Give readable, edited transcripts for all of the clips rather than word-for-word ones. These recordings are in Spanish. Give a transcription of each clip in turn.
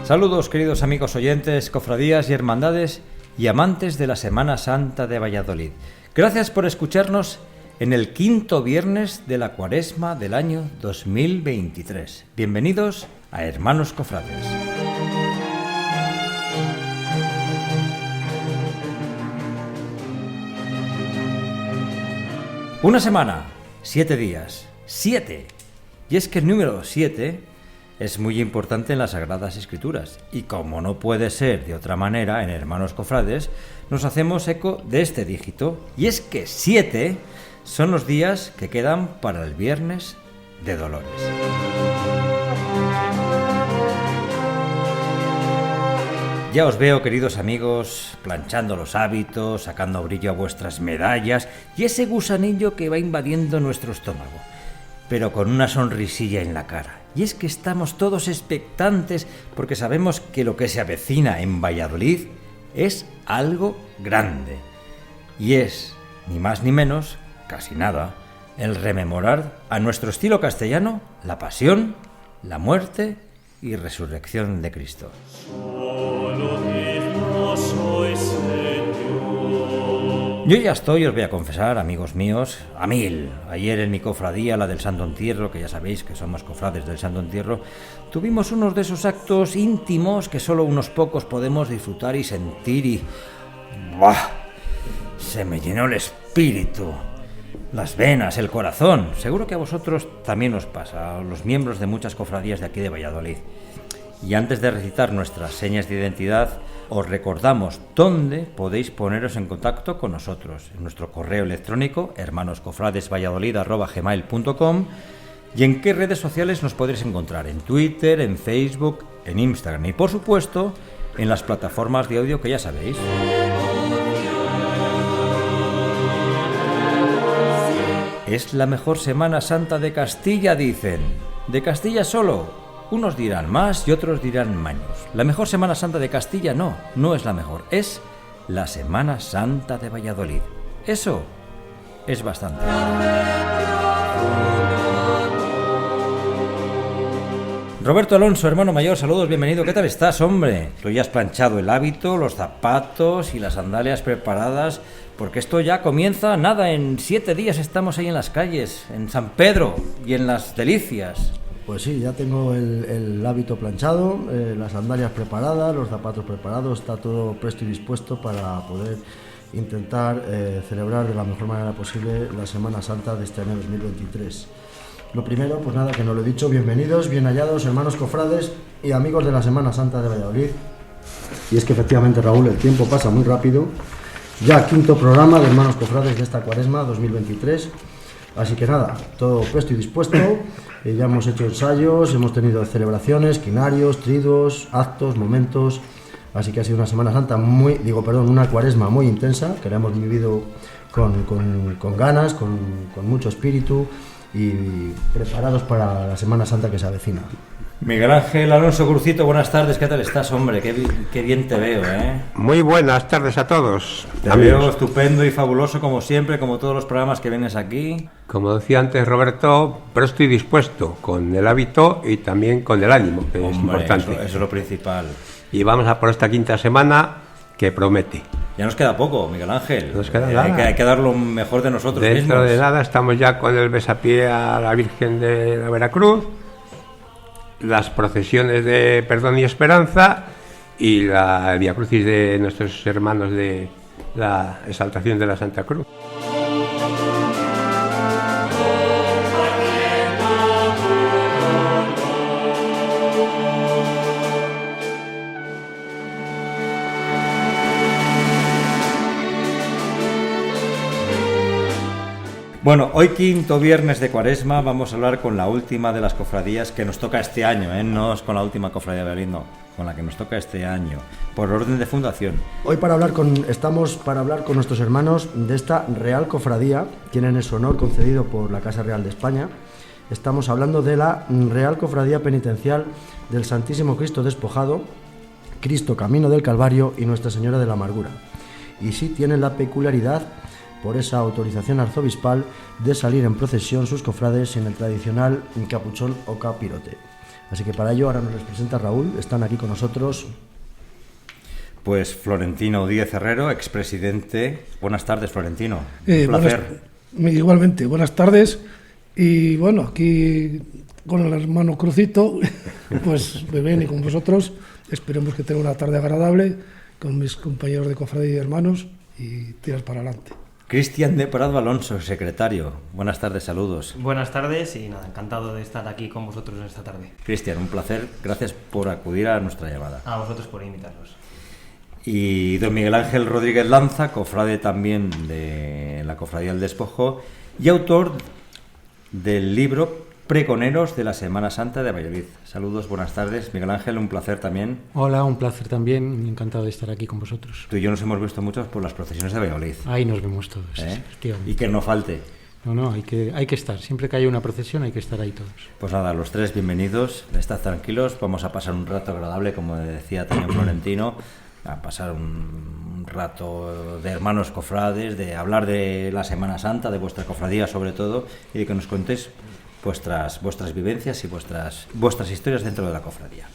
Saludos, queridos amigos oyentes, cofradías y hermandades y amantes de la Semana Santa de Valladolid. Gracias por escucharnos en el quinto viernes de la Cuaresma del año 2023. Bienvenidos a Hermanos Cofrades. Una semana, 7 días, 7. Y es que el número 7 es muy importante en las Sagradas Escrituras. Y como no puede ser de otra manera, en Hermanos Cofrades nos hacemos eco de este dígito. Y es que 7 son los días que quedan para el Viernes de Dolores. Ya os veo, queridos amigos, planchando los hábitos, sacando brillo a vuestras medallas y ese gusanillo que va invadiendo nuestro estómago, pero con una sonrisilla en la cara. Y es que estamos todos expectantes porque sabemos que lo que se avecina en Valladolid es algo grande. Y es, ni más ni menos, casi nada, el rememorar a nuestro estilo castellano la pasión, la muerte y resurrección de Cristo. Yo ya estoy, os voy a confesar, amigos míos, a mil. Ayer en mi cofradía, la del Santo Entierro, que ya sabéis que somos cofrades del Santo Entierro, tuvimos unos de esos actos íntimos que solo unos pocos podemos disfrutar y sentir y... ¡buah! Se me llenó el espíritu, las venas, el corazón. Seguro que a vosotros también os pasa, a los miembros de muchas cofradías de aquí de Valladolid. Y antes de recitar nuestras señas de identidad, os recordamos dónde podéis poneros en contacto con nosotros. En nuestro correo electrónico, hermanoscofradesvalladolid@gmail.com, y en qué redes sociales nos podréis encontrar, en Twitter, en Facebook, en Instagram y, por supuesto, en las plataformas de audio que ya sabéis. Es la mejor Semana Santa de Castilla, dicen. ¿De Castilla solo? Unos dirán más y otros dirán menos. La mejor Semana Santa de Castilla no es la mejor. Es la Semana Santa de Valladolid. Eso es bastante. Roberto Alonso, hermano mayor, saludos, bienvenido. ¿Qué tal estás, hombre? Tú ya has planchado el hábito, los zapatos y las sandalias preparadas, porque esto ya comienza, nada, en 7 días estamos ahí en las calles, en San Pedro y en las Delicias. Pues sí, ya tengo el hábito planchado, las sandalias preparadas, los zapatos preparados, está todo presto y dispuesto para poder intentar celebrar de la mejor manera posible la Semana Santa de este año 2023. Lo primero, pues nada, que no lo he dicho, bienvenidos, bien hallados, hermanos cofrades y amigos de la Semana Santa de Valladolid. Y es que efectivamente, Raúl, el tiempo pasa muy rápido. Ya quinto programa de Hermanos Cofrades de esta Cuaresma 2023. Así que nada, todo presto y dispuesto. Ya hemos hecho ensayos, hemos tenido celebraciones, quinarios, triduos, actos, momentos. Así que ha sido una Semana Santa una Cuaresma muy intensa, que la hemos vivido con ganas, con mucho espíritu y preparados para la Semana Santa que se avecina. Miguel Ángel Alonso Crucito, buenas tardes, ¿qué tal estás, hombre? Qué bien te veo, ¿eh? Muy buenas tardes a todos. Te veo estupendo y fabuloso como siempre, como todos los programas que vienes aquí. Como decía antes Roberto, presto y dispuesto, con el hábito y también con el ánimo, que es importante. Eso es lo principal. Y vamos a por esta quinta semana que promete. Ya nos queda poco, Miguel Ángel. Nos queda nada. Hay que dar lo mejor de nosotros mismos. Dentro de nada estamos ya con el besapié a la Virgen de la Veracruz, las procesiones de Perdón y Esperanza y la Viacrucis de nuestros hermanos de la Exaltación de la Santa Cruz. Bueno, hoy quinto viernes de Cuaresma vamos a hablar con la última de las cofradías que nos toca este año, no es con la última cofradía de Valladolid, no, con la que nos toca este año, por orden de fundación. Hoy estamos para hablar con nuestros hermanos de esta Real Cofradía, tienen ese honor concedido por la Casa Real de España. Estamos hablando de la Real Cofradía Penitencial del Santísimo Cristo Despojado, Cristo Camino del Calvario y Nuestra Señora de la Amargura. Y sí tienen la peculiaridad, por esa autorización arzobispal, de salir en procesión sus cofrades en el tradicional capuchón o capirote. Así que para ello ahora nos les presenta Raúl. Están aquí con nosotros. Pues Florentino Díez Herrero, expresidente. Buenas tardes, Florentino. Un placer. Igualmente, buenas tardes. Y bueno, aquí con el hermano Crucito, pues me ven y con vosotros. Esperemos que tenga una tarde agradable con mis compañeros de cofradía y hermanos y tiras para adelante. Cristian de Prado Alonso, secretario. Buenas tardes, saludos. Buenas tardes y nada, encantado de estar aquí con vosotros en esta tarde. Cristian, un placer. Gracias por acudir a nuestra llamada. A vosotros por invitarnos. Y don Miguel Ángel Rodríguez Lanza, cofrade también de la Cofradía del Despojo y autor del libro Pregoneros de la Semana Santa de Valladolid. Saludos, buenas tardes. Miguel Ángel, un placer también. Hola, un placer también. Encantado de estar aquí con vosotros. Tú y yo nos hemos visto muchos por las procesiones de Valladolid. Ahí nos vemos todos, Y que no falte. No, hay que estar. Siempre que haya una procesión hay que estar ahí todos. Pues nada, los tres bienvenidos. Estad tranquilos, vamos a pasar un rato agradable, como decía también Florentino, a pasar un rato de hermanos cofrades, de hablar de la Semana Santa, de vuestra cofradía sobre todo, y de que nos contéis vuestras vivencias y vuestras historias dentro de la cofradía.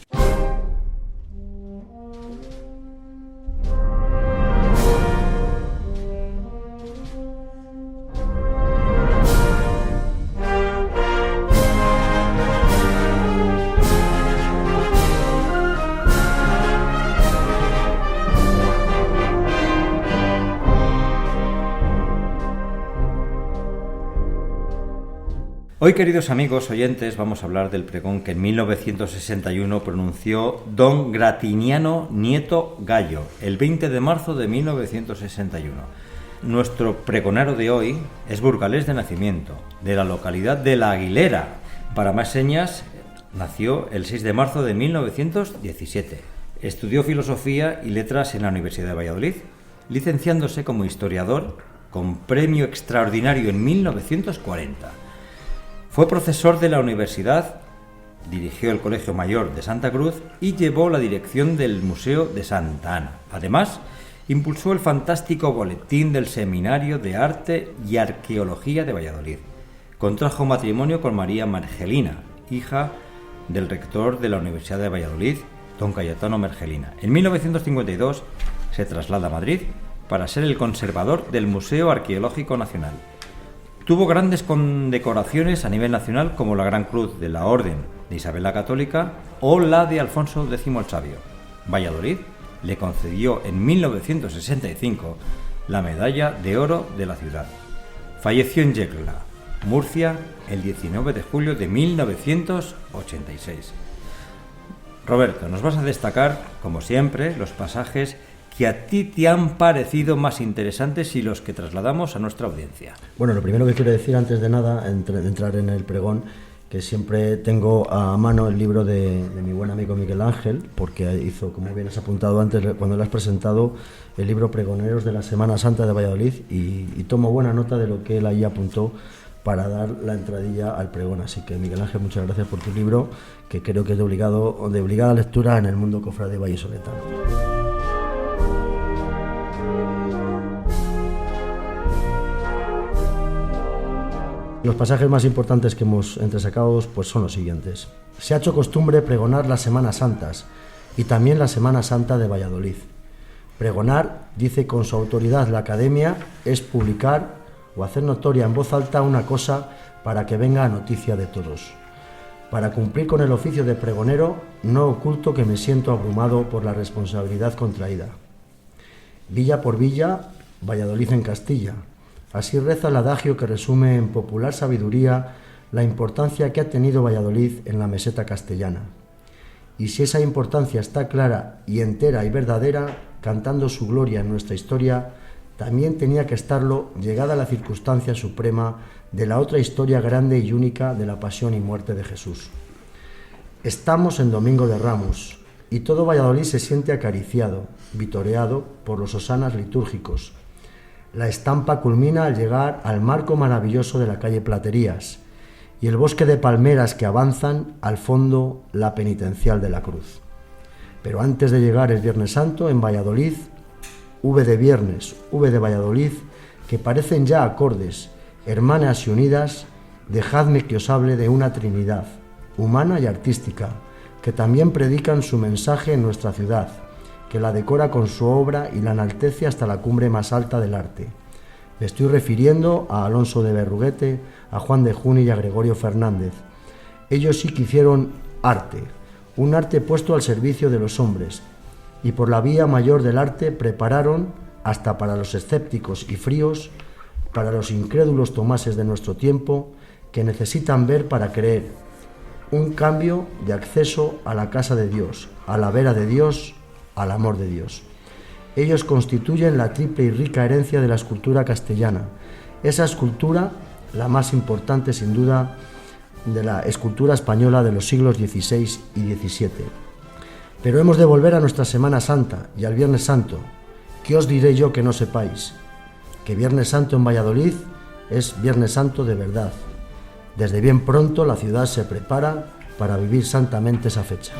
Hoy, queridos amigos oyentes, vamos a hablar del pregón que en 1961 pronunció don Gratiniano Nieto Gallo, el 20 de marzo de 1961. Nuestro pregonero de hoy es burgalés de nacimiento, de la localidad de La Aguilera. Para más señas, nació el 6 de marzo de 1917. Estudió Filosofía y Letras en la Universidad de Valladolid, licenciándose como historiador con premio extraordinario en 1940. Fue profesor de la universidad, dirigió el Colegio Mayor de Santa Cruz y llevó la dirección del Museo de Santa Ana. Además, impulsó el fantástico Boletín del Seminario de Arte y Arqueología de Valladolid. Contrajo matrimonio con María Mergelina, hija del rector de la Universidad de Valladolid, don Cayetano Mergelina. En 1952 se traslada a Madrid para ser el conservador del Museo Arqueológico Nacional. Tuvo grandes condecoraciones a nivel nacional como la Gran Cruz de la Orden de Isabel la Católica o la de Alfonso X el Sabio. Valladolid le concedió en 1965 la Medalla de Oro de la ciudad. Falleció en Yecla, Murcia, el 19 de julio de 1986. Roberto, nos vas a destacar, como siempre, los pasajes que a ti te han parecido más interesantes y los que trasladamos a nuestra audiencia. Bueno, lo primero que quiero decir antes de nada, de entrar en el pregón, que siempre tengo a mano el libro de mi buen amigo Miguel Ángel, porque hizo, como bien has apuntado antes, cuando le has presentado el libro Pregoneros de la Semana Santa de Valladolid, y tomo buena nota de lo que él ahí apuntó para dar la entradilla al pregón. Así que, Miguel Ángel, muchas gracias por tu libro, que creo que es de obligada lectura en el mundo cofrade vallisoletano. Los pasajes más importantes que hemos entresacado pues son los siguientes. Se ha hecho costumbre pregonar las Semanas Santas y también la Semana Santa de Valladolid. Pregonar, dice con su autoridad la Academia, es publicar o hacer notoria en voz alta una cosa para que venga a noticia de todos. Para cumplir con el oficio de pregonero, no oculto que me siento abrumado por la responsabilidad contraída. Villa por villa, Valladolid en Castilla. Así reza el adagio que resume en popular sabiduría la importancia que ha tenido Valladolid en la meseta castellana. Y si esa importancia está clara y entera y verdadera, cantando su gloria en nuestra historia, también tenía que estarlo llegada la circunstancia suprema de la otra historia grande y única de la pasión y muerte de Jesús. Estamos en Domingo de Ramos y todo Valladolid se siente acariciado, vitoreado por los hosanas litúrgicos. La estampa culmina al llegar al marco maravilloso de la calle Platerías y el bosque de palmeras que avanzan al fondo la penitencial de la Cruz. Pero antes de llegar el Viernes Santo en Valladolid, V de Viernes, V de Valladolid, que parecen ya acordes, hermanas y unidas, dejadme que os hable de una Trinidad, humana y artística, que también predican su mensaje en nuestra ciudad, que la decora con su obra y la enaltece hasta la cumbre más alta del arte. Me estoy refiriendo a Alonso de Berruguete, a Juan de Juni y a Gregorio Fernández. Ellos sí que hicieron arte, un arte puesto al servicio de los hombres, y por la vía mayor del arte prepararon, hasta para los escépticos y fríos, para los incrédulos tomases de nuestro tiempo, que necesitan ver para creer, un cambio de acceso a la casa de Dios, a la vera de Dios, al amor de Dios. Ellos constituyen la triple y rica herencia de la escultura castellana. Esa escultura, la más importante sin duda de la escultura española de los siglos XVI y XVII. Pero hemos de volver a nuestra Semana Santa y al Viernes Santo. ¿Qué os diré yo que no sepáis? Que Viernes Santo en Valladolid es Viernes Santo de verdad. Desde bien pronto la ciudad se prepara para vivir santamente esa fecha.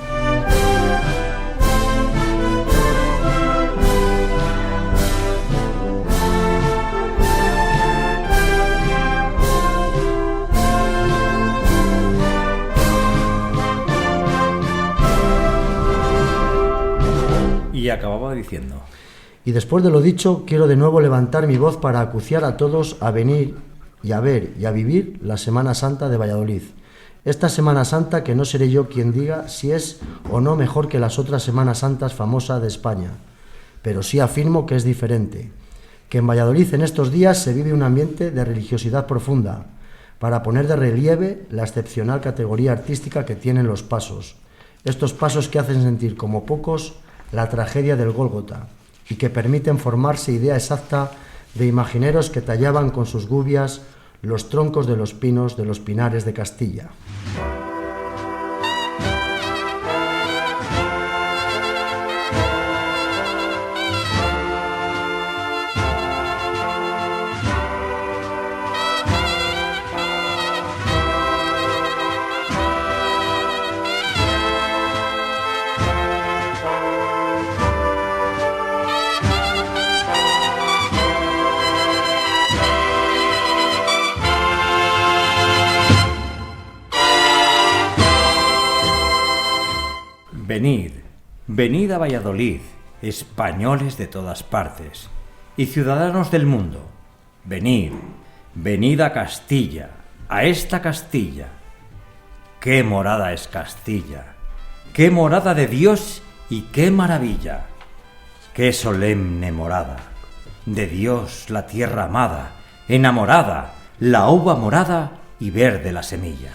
Y acababa diciendo: Y después de lo dicho, quiero de nuevo levantar mi voz para acuciar a todos a venir y a ver y a vivir la Semana Santa de Valladolid. Esta Semana Santa que no seré yo quien diga si es o no mejor que las otras Semanas Santas famosas de España, pero sí afirmo que es diferente, que en Valladolid en estos días se vive un ambiente de religiosidad profunda, para poner de relieve la excepcional categoría artística que tienen los pasos, estos pasos que hacen sentir como pocos la tragedia del Gólgota, y que permiten formarse idea exacta de imagineros que tallaban con sus gubias los troncos de los pinos de los pinares de Castilla. Venid, venid a Valladolid, españoles de todas partes y ciudadanos del mundo. Venid, venid a Castilla, a esta Castilla. ¡Qué morada es Castilla! ¡Qué morada de Dios y qué maravilla! ¡Qué solemne morada! De Dios la tierra amada, enamorada, la uva morada y verde la semilla.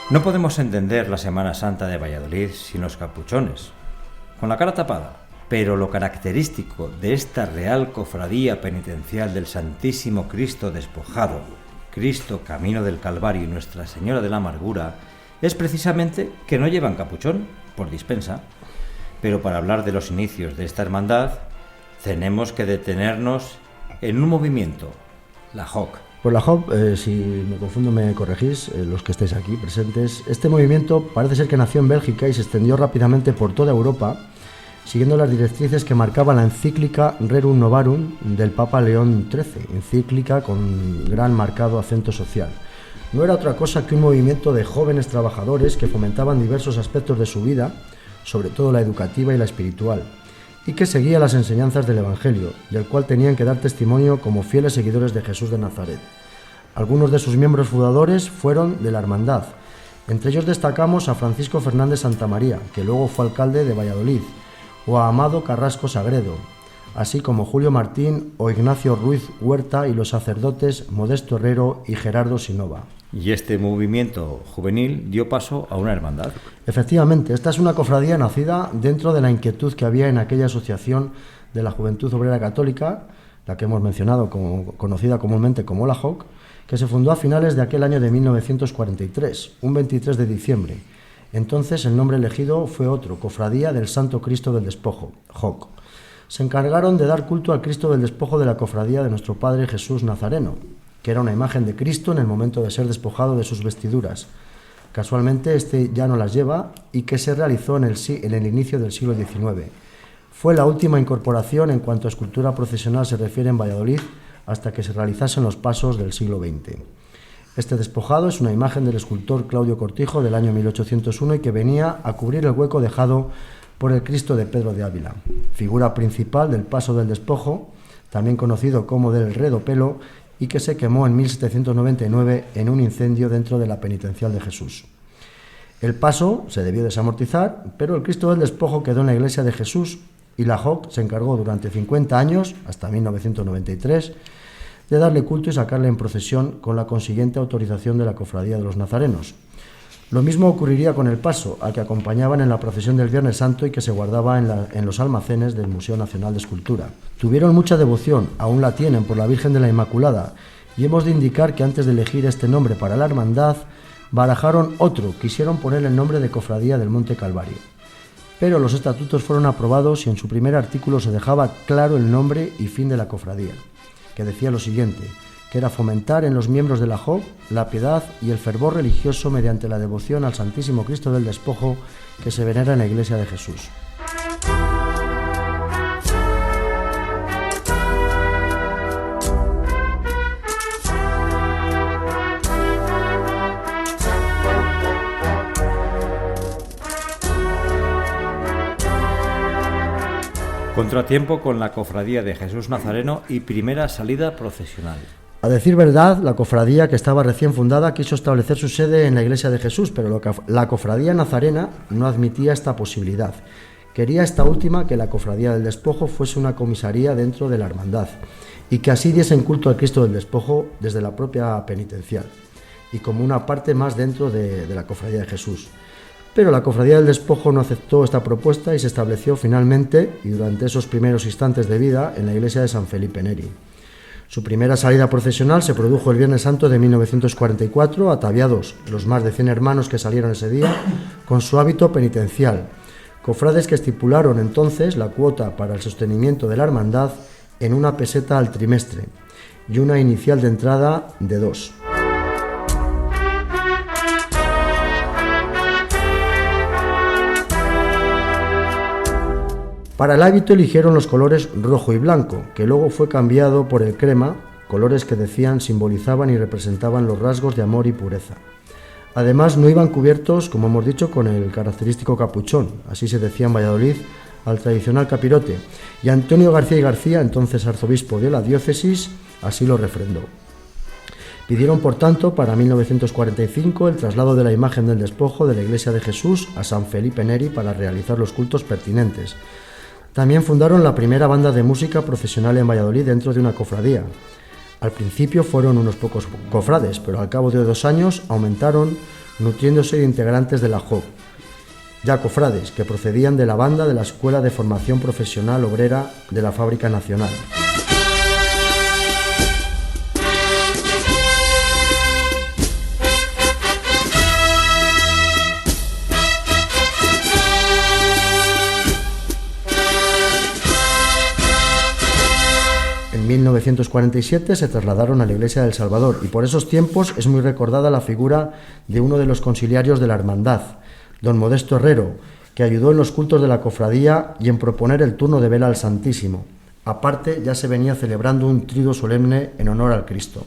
No podemos entender la Semana Santa de Valladolid sin los capuchones, con la cara tapada, pero lo característico de esta Real Cofradía Penitencial del Santísimo Cristo Despojado, Cristo Camino del Calvario y Nuestra Señora de la Amargura, es precisamente que no llevan capuchón, por dispensa. Pero para hablar de los inicios de esta hermandad, tenemos que detenernos en un movimiento, la JOC. Pues la JOC, si me confundo me corregís, los que estáis aquí presentes. Este movimiento parece ser que nació en Bélgica y se extendió rápidamente por toda Europa, siguiendo las directrices que marcaba la encíclica Rerum Novarum del Papa León XIII, encíclica con gran marcado acento social. No era otra cosa que un movimiento de jóvenes trabajadores que fomentaban diversos aspectos de su vida, sobre todo la educativa y la espiritual, y que seguía las enseñanzas del Evangelio, del cual tenían que dar testimonio como fieles seguidores de Jesús de Nazaret. Algunos de sus miembros fundadores fueron de la hermandad. Entre ellos destacamos a Francisco Fernández Santamaría, que luego fue alcalde de Valladolid, o a Amado Carrasco Sagredo, así como Julio Martín o Ignacio Ruiz Huerta y los sacerdotes Modesto Herrero y Gerardo Sinova. Y este movimiento juvenil dio paso a una hermandad. Efectivamente, esta es una cofradía nacida dentro de la inquietud que había en aquella asociación de la Juventud Obrera Católica, la que hemos mencionado, conocida comúnmente como la JOC, que se fundó a finales de aquel año de 1943, un 23 de diciembre, Entonces el nombre elegido fue otro, Cofradía del Santo Cristo del Despojo, JOC. Se encargaron de dar culto al Cristo del Despojo de la Cofradía de nuestro Padre Jesús Nazareno, que era una imagen de Cristo en el momento de ser despojado de sus vestiduras. Casualmente este ya no las lleva y que se realizó en el inicio del siglo XIX. Fue la última incorporación en cuanto a escultura procesional se refiere en Valladolid hasta que se realizasen los pasos del siglo XX. Este despojado es una imagen del escultor Claudio Cortijo del año 1801 y que venía a cubrir el hueco dejado por el Cristo de Pedro de Ávila, figura principal del paso del despojo, también conocido como del redopelo, y que se quemó en 1799 en un incendio dentro de la penitencial de Jesús. El paso se debió desamortizar, pero el Cristo del Despojo quedó en la iglesia de Jesús y la JOC se encargó durante 50 años, hasta 1993, de darle culto y sacarle en procesión con la consiguiente autorización de la Cofradía de los Nazarenos. Lo mismo ocurriría con el paso, al que acompañaban en la procesión del Viernes Santo y que se guardaba en los almacenes del Museo Nacional de Escultura. Tuvieron mucha devoción, aún la tienen, por la Virgen de la Inmaculada, y hemos de indicar que antes de elegir este nombre para la hermandad, barajaron otro, quisieron poner el nombre de Cofradía del Monte Calvario. Pero los estatutos fueron aprobados y en su primer artículo se dejaba claro el nombre y fin de la cofradía, que decía lo siguiente, que era fomentar en los miembros de la JOC la piedad y el fervor religioso mediante la devoción al Santísimo Cristo del Despojo que se venera en la Iglesia de Jesús. Contratiempo con la Cofradía de Jesús Nazareno y primera salida procesional. A decir verdad, la cofradía, que estaba recién fundada, quiso establecer su sede en la Iglesia de Jesús, pero la Cofradía Nazarena no admitía esta posibilidad. Quería esta última que la Cofradía del Despojo fuese una comisaría dentro de la hermandad y que así diesen culto al Cristo del Despojo desde la propia penitencial y como una parte más dentro de la Cofradía de Jesús. Pero la Cofradía del Despojo no aceptó esta propuesta y se estableció finalmente, y durante esos primeros instantes de vida, en la iglesia de San Felipe Neri. Su primera salida procesional se produjo el Viernes Santo de 1944, ataviados los más de 100 hermanos que salieron ese día con su hábito penitencial, cofrades que estipularon entonces la cuota para el sostenimiento de la hermandad en 1 peseta al trimestre y una inicial de entrada de 2. Para el hábito eligieron los colores rojo y blanco, que luego fue cambiado por el crema, colores que decían simbolizaban y representaban los rasgos de amor y pureza. Además no iban cubiertos, como hemos dicho, con el característico capuchón, así se decía en Valladolid, al tradicional capirote, y Antonio García y García, entonces arzobispo de la diócesis, así lo refrendó. Pidieron, por tanto, para 1945 el traslado de la imagen del despojo de la Iglesia de Jesús a San Felipe Neri para realizar los cultos pertinentes. También fundaron la primera banda de música profesional en Valladolid dentro de una cofradía. Al principio fueron unos pocos cofrades, pero al cabo de 2 años aumentaron, nutriéndose de integrantes de la JOC, ya cofrades que procedían de la banda de la Escuela de Formación Profesional Obrera de la Fábrica Nacional. En 1947 se trasladaron a la Iglesia del Salvador y por esos tiempos es muy recordada la figura de uno de los conciliarios de la hermandad, don Modesto Herrero, que ayudó en los cultos de la cofradía y en proponer el turno de vela al Santísimo. Aparte, ya se venía celebrando un triduo solemne en honor al Cristo.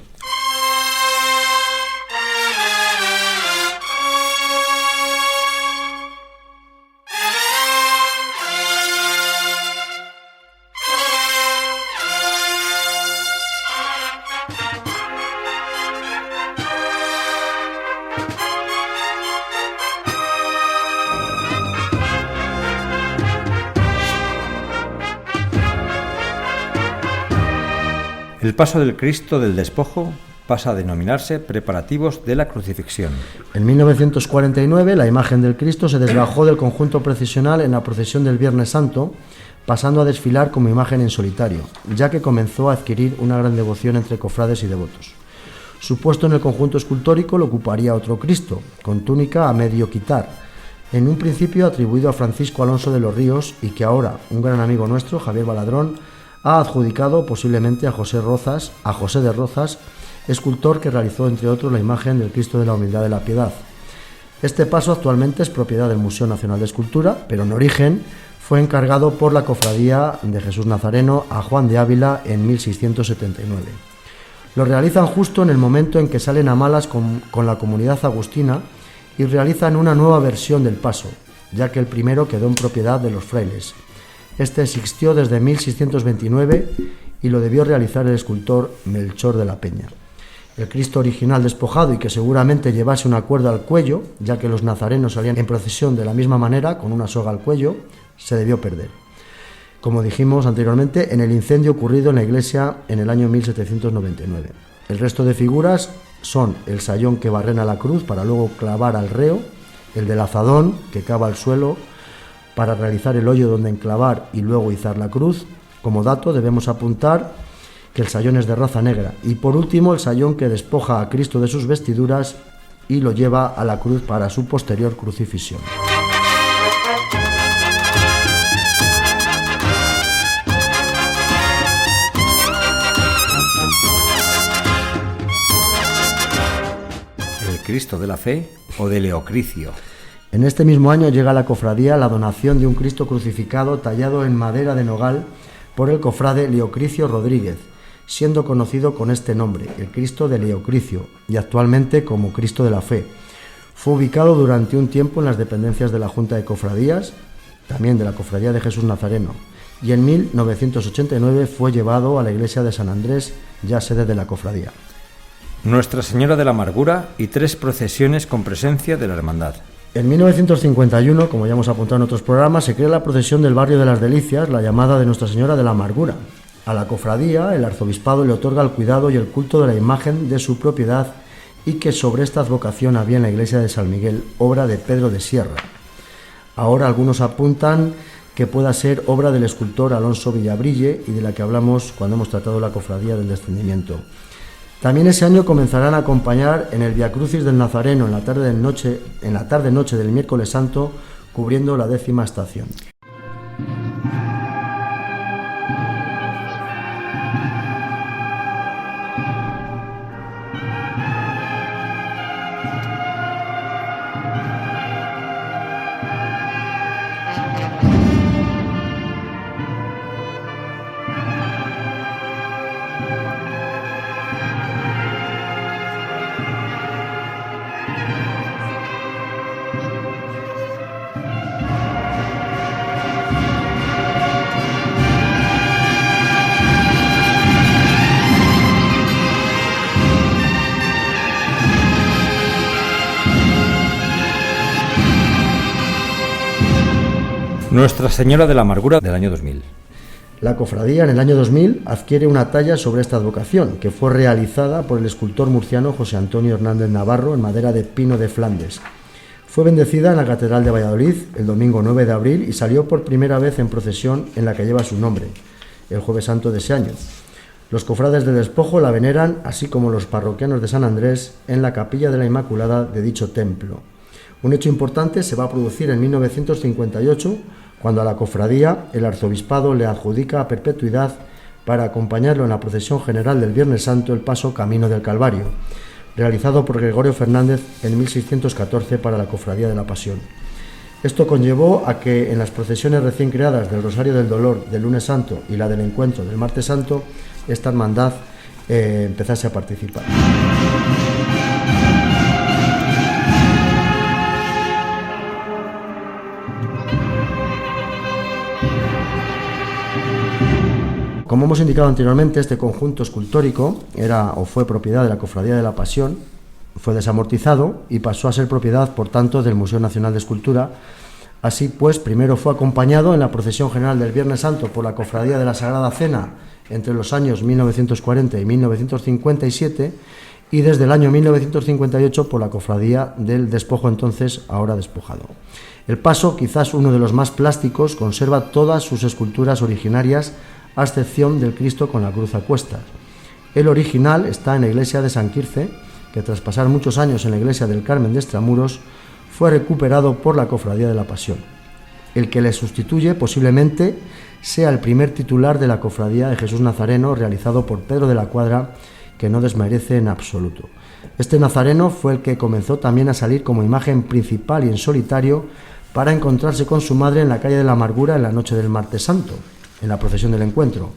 El paso del Cristo del Despojo pasa a denominarse preparativos de la crucifixión. En 1949 la imagen del Cristo se desgajó del conjunto procesional en la procesión del Viernes Santo, pasando a desfilar como imagen en solitario, ya que comenzó a adquirir una gran devoción entre cofrades y devotos. Su puesto en el conjunto escultórico lo ocuparía otro Cristo, con túnica a medio quitar, en un principio atribuido a Francisco Alonso de los Ríos y que ahora un gran amigo nuestro, Javier Baladrón, ha adjudicado posiblemente a José de Rozas, escultor que realizó entre otros la imagen del Cristo de la Humildad de la Piedad. Este paso actualmente es propiedad del Museo Nacional de Escultura, pero en origen fue encargado por la Cofradía de Jesús Nazareno a Juan de Ávila en 1679. Lo realizan justo en el momento en que salen a malas con la comunidad agustina y realizan una nueva versión del paso, ya que el primero quedó en propiedad de los frailes. Este existió desde 1629 y lo debió realizar el escultor Melchor de la Peña. El Cristo original despojado y que seguramente llevase una cuerda al cuello, ya que los nazarenos salían en procesión de la misma manera, con una soga al cuello, se debió perder. Como dijimos anteriormente, en el incendio ocurrido en la iglesia en el año 1799. El resto de figuras son el sayón que barrena la cruz para luego clavar al reo, el del azadón que cava el suelo para realizar el hoyo donde enclavar y luego izar la cruz. Como dato debemos apuntar que el sayón es de raza negra y por último el sayón que despoja a Cristo de sus vestiduras y lo lleva a la cruz para su posterior crucifixión. ¿El Cristo de la Fe o de Leocricio? En este mismo año llega a la cofradía la donación de un Cristo crucificado tallado en madera de nogal por el cofrade Leocricio Rodríguez, siendo conocido con este nombre, el Cristo de Leocricio, y actualmente como Cristo de la Fe. Fue ubicado durante un tiempo en las dependencias de la Junta de Cofradías, también de la Cofradía de Jesús Nazareno, y en 1989 fue llevado a la iglesia de San Andrés, ya sede de la cofradía. Nuestra Señora de la Amargura y 3 procesiones con presencia de la Hermandad. En 1951, como ya hemos apuntado en otros programas, se crea la procesión del barrio de las Delicias, la llamada de Nuestra Señora de la Amargura. A la cofradía, el arzobispado le otorga el cuidado y el culto de la imagen de su propiedad y que sobre esta advocación había en la iglesia de San Miguel, obra de Pedro de Sierra. Ahora algunos apuntan que pueda ser obra del escultor Alonso Villabrille y de la que hablamos cuando hemos tratado la cofradía del Descendimiento. También ese año comenzarán a acompañar en el Via Crucis del Nazareno en la tarde-noche del miércoles santo, cubriendo la 10ª estación. Nuestra Señora de la Amargura del año 2000. La cofradía en el año 2000 adquiere una talla sobre esta advocación, que fue realizada por el escultor murciano José Antonio Hernández Navarro en madera de pino de Flandes. Fue bendecida en la Catedral de Valladolid el domingo 9 de abril y salió por primera vez en procesión en la que lleva su nombre, el Jueves Santo de ese año. Los cofrades de despojo la veneran, así como los parroquianos de San Andrés, en la capilla de la Inmaculada de dicho templo. Un hecho importante se va a producir en 1958, cuando a la cofradía el arzobispado le adjudica a perpetuidad para acompañarlo en la procesión general del Viernes Santo el paso Camino del Calvario, realizado por Gregorio Fernández en 1614 para la Cofradía de la Pasión. Esto conllevó a que en las procesiones recién creadas del Rosario del Dolor del Lunes Santo y la del Encuentro del Martes Santo, esta hermandad empezase a participar. Como hemos indicado anteriormente, este conjunto escultórico era o fue propiedad de la Cofradía de la Pasión, fue desamortizado y pasó a ser propiedad, por tanto, del Museo Nacional de Escultura. Así pues, primero fue acompañado en la procesión general del Viernes Santo por la Cofradía de la Sagrada Cena entre los años 1940 y 1957 y desde el año 1958 por la Cofradía del Despojo, entonces ahora despojado. El paso, quizás uno de los más plásticos, conserva todas sus esculturas originarias a excepción del Cristo con la cruz a cuestas. El original está en la iglesia de San Quirce, que tras pasar muchos años en la iglesia del Carmen de Extramuros, fue recuperado por la Cofradía de la Pasión. El que le sustituye posiblemente sea el primer titular de la Cofradía de Jesús Nazareno, realizado por Pedro de la Cuadra, que no desmerece en absoluto. Este nazareno fue el que comenzó también a salir como imagen principal y en solitario para encontrarse con su madre en la calle de la Amargura en la noche del Martes Santo, en la procesión del encuentro,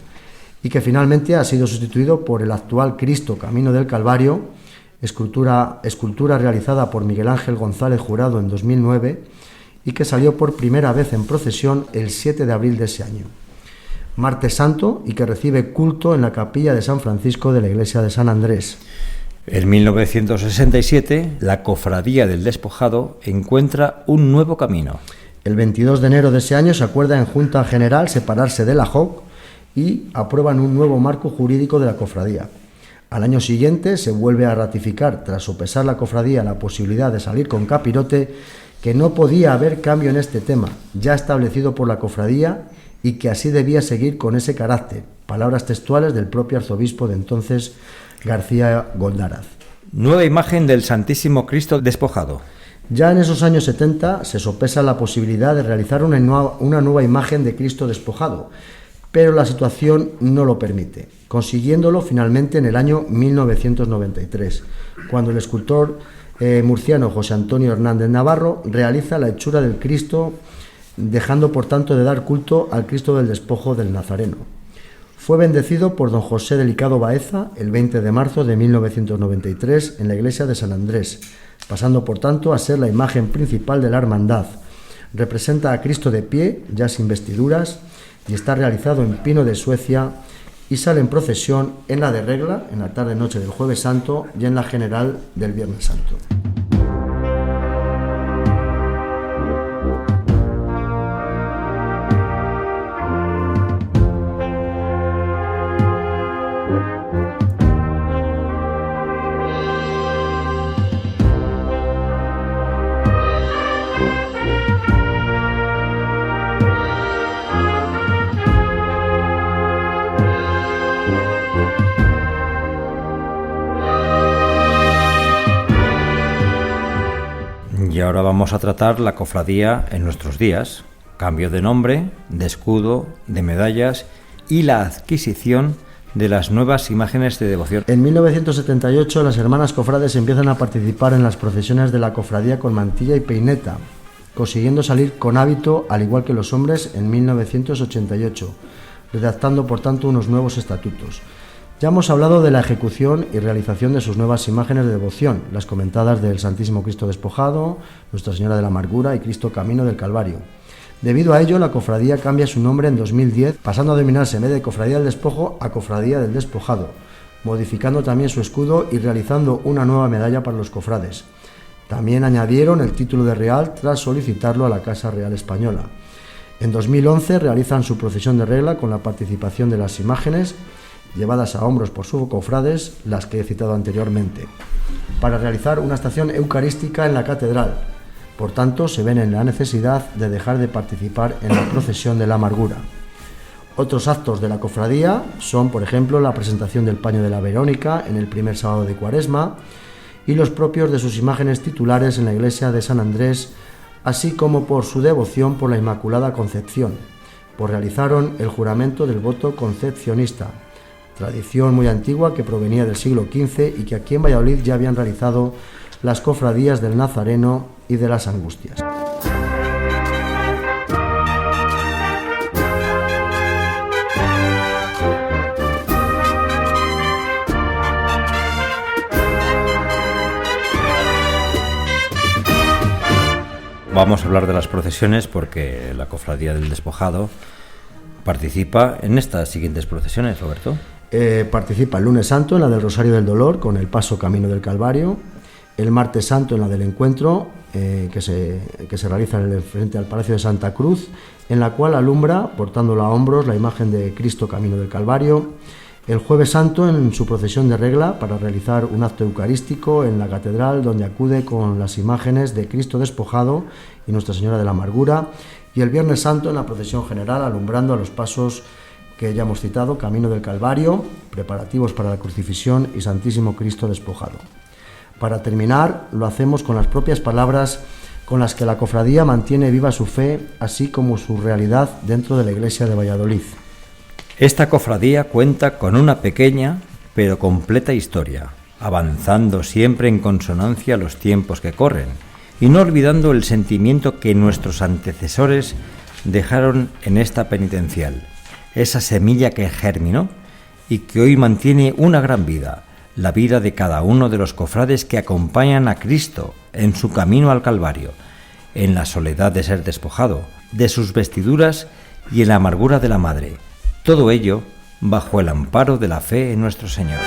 y que finalmente ha sido sustituido por el actual Cristo Camino del Calvario, escultura realizada por Miguel Ángel González Jurado en 2009 y que salió por primera vez en procesión el 7 de abril de ese año. Martes Santo, y que recibe culto en la capilla de San Francisco de la iglesia de San Andrés. En 1967, la Cofradía del Despojado encuentra un nuevo camino. El 22 de enero de ese año se acuerda en Junta General separarse de la JOC y aprueban un nuevo marco jurídico de la cofradía. Al año siguiente se vuelve a ratificar, tras sopesar la cofradía la posibilidad de salir con capirote, que no podía haber cambio en este tema, ya establecido por la cofradía, y que así debía seguir con ese carácter. Palabras textuales del propio arzobispo de entonces, García Goldaraz. Nueva imagen del Santísimo Cristo Despojado. Ya en esos años 70 se sopesa la posibilidad de realizar una nueva imagen de Cristo Despojado, pero la situación no lo permite, consiguiéndolo finalmente en el año 1993, cuando el escultor murciano José Antonio Hernández Navarro realiza la hechura del Cristo, dejando por tanto de dar culto al Cristo del Despojo del Nazareno. Fue bendecido por don José Delicado Baeza el 20 de marzo de 1993 en la iglesia de San Andrés, pasando por tanto a ser la imagen principal de la hermandad. Representa a Cristo de pie, ya sin vestiduras, y está realizado en pino de Suecia y sale en procesión en la de regla, en la tarde-noche del Jueves Santo y en la general del Viernes Santo. Y ahora vamos a tratar la cofradía en nuestros días, cambio de nombre, de escudo, de medallas y la adquisición de las nuevas imágenes de devoción. En 1978 las hermanas cofrades empiezan a participar en las procesiones de la cofradía con mantilla y peineta, consiguiendo salir con hábito al igual que los hombres en 1988, redactando por tanto unos nuevos estatutos. Ya hemos hablado de la ejecución y realización de sus nuevas imágenes de devoción, las comentadas del Santísimo Cristo Despojado, Nuestra Señora de la Amargura y Cristo Camino del Calvario. Debido a ello, la cofradía cambia su nombre en 2010, pasando a denominarse en vez de Cofradía del Despojo a Cofradía del Despojado, modificando también su escudo y realizando una nueva medalla para los cofrades. También añadieron el título de real tras solicitarlo a la Casa Real Española. En 2011 realizan su procesión de regla con la participación de las imágenes llevadas a hombros por sus cofrades, las que he citado anteriormente, para realizar una estación eucarística en la catedral. Por tanto, se ven en la necesidad de dejar de participar en la procesión de la amargura. Otros actos de la cofradía son, por ejemplo, la presentación del paño de la Verónica en el primer sábado de Cuaresma y los propios de sus imágenes titulares en la iglesia de San Andrés, así como por su devoción por la Inmaculada Concepción, pues realizaron el juramento del voto concepcionista, tradición muy antigua que provenía del siglo XV y que aquí en Valladolid ya habían realizado las cofradías del Nazareno y de las Angustias. Vamos a hablar de las procesiones porque la Cofradía del Despojado participa en estas siguientes procesiones, Roberto. Participa el lunes santo en la del Rosario del Dolor con el paso Camino del Calvario, el martes santo en la del Encuentro que se realiza frente al Palacio de Santa Cruz, en la cual alumbra, portándola a hombros, la imagen de Cristo Camino del Calvario, el jueves santo en su procesión de regla para realizar un acto eucarístico en la catedral, donde acude con las imágenes de Cristo Despojado y Nuestra Señora de la Amargura, y el viernes santo en la procesión general alumbrando a los pasos que ya hemos citado, Camino del Calvario, preparativos para la crucifixión y Santísimo Cristo Despojado. Para terminar, lo hacemos con las propias palabras con las que la cofradía mantiene viva su fe, así como su realidad dentro de la iglesia de Valladolid. Esta cofradía cuenta con una pequeña pero completa historia, avanzando siempre en consonancia a los tiempos que corren y no olvidando el sentimiento que nuestros antecesores dejaron en esta penitencial, esa semilla que germinó y que hoy mantiene una gran vida, la vida de cada uno de los cofrades que acompañan a Cristo en su camino al Calvario, en la soledad de ser despojado, de sus vestiduras y en la amargura de la madre. Todo ello bajo el amparo de la fe en nuestro Señor.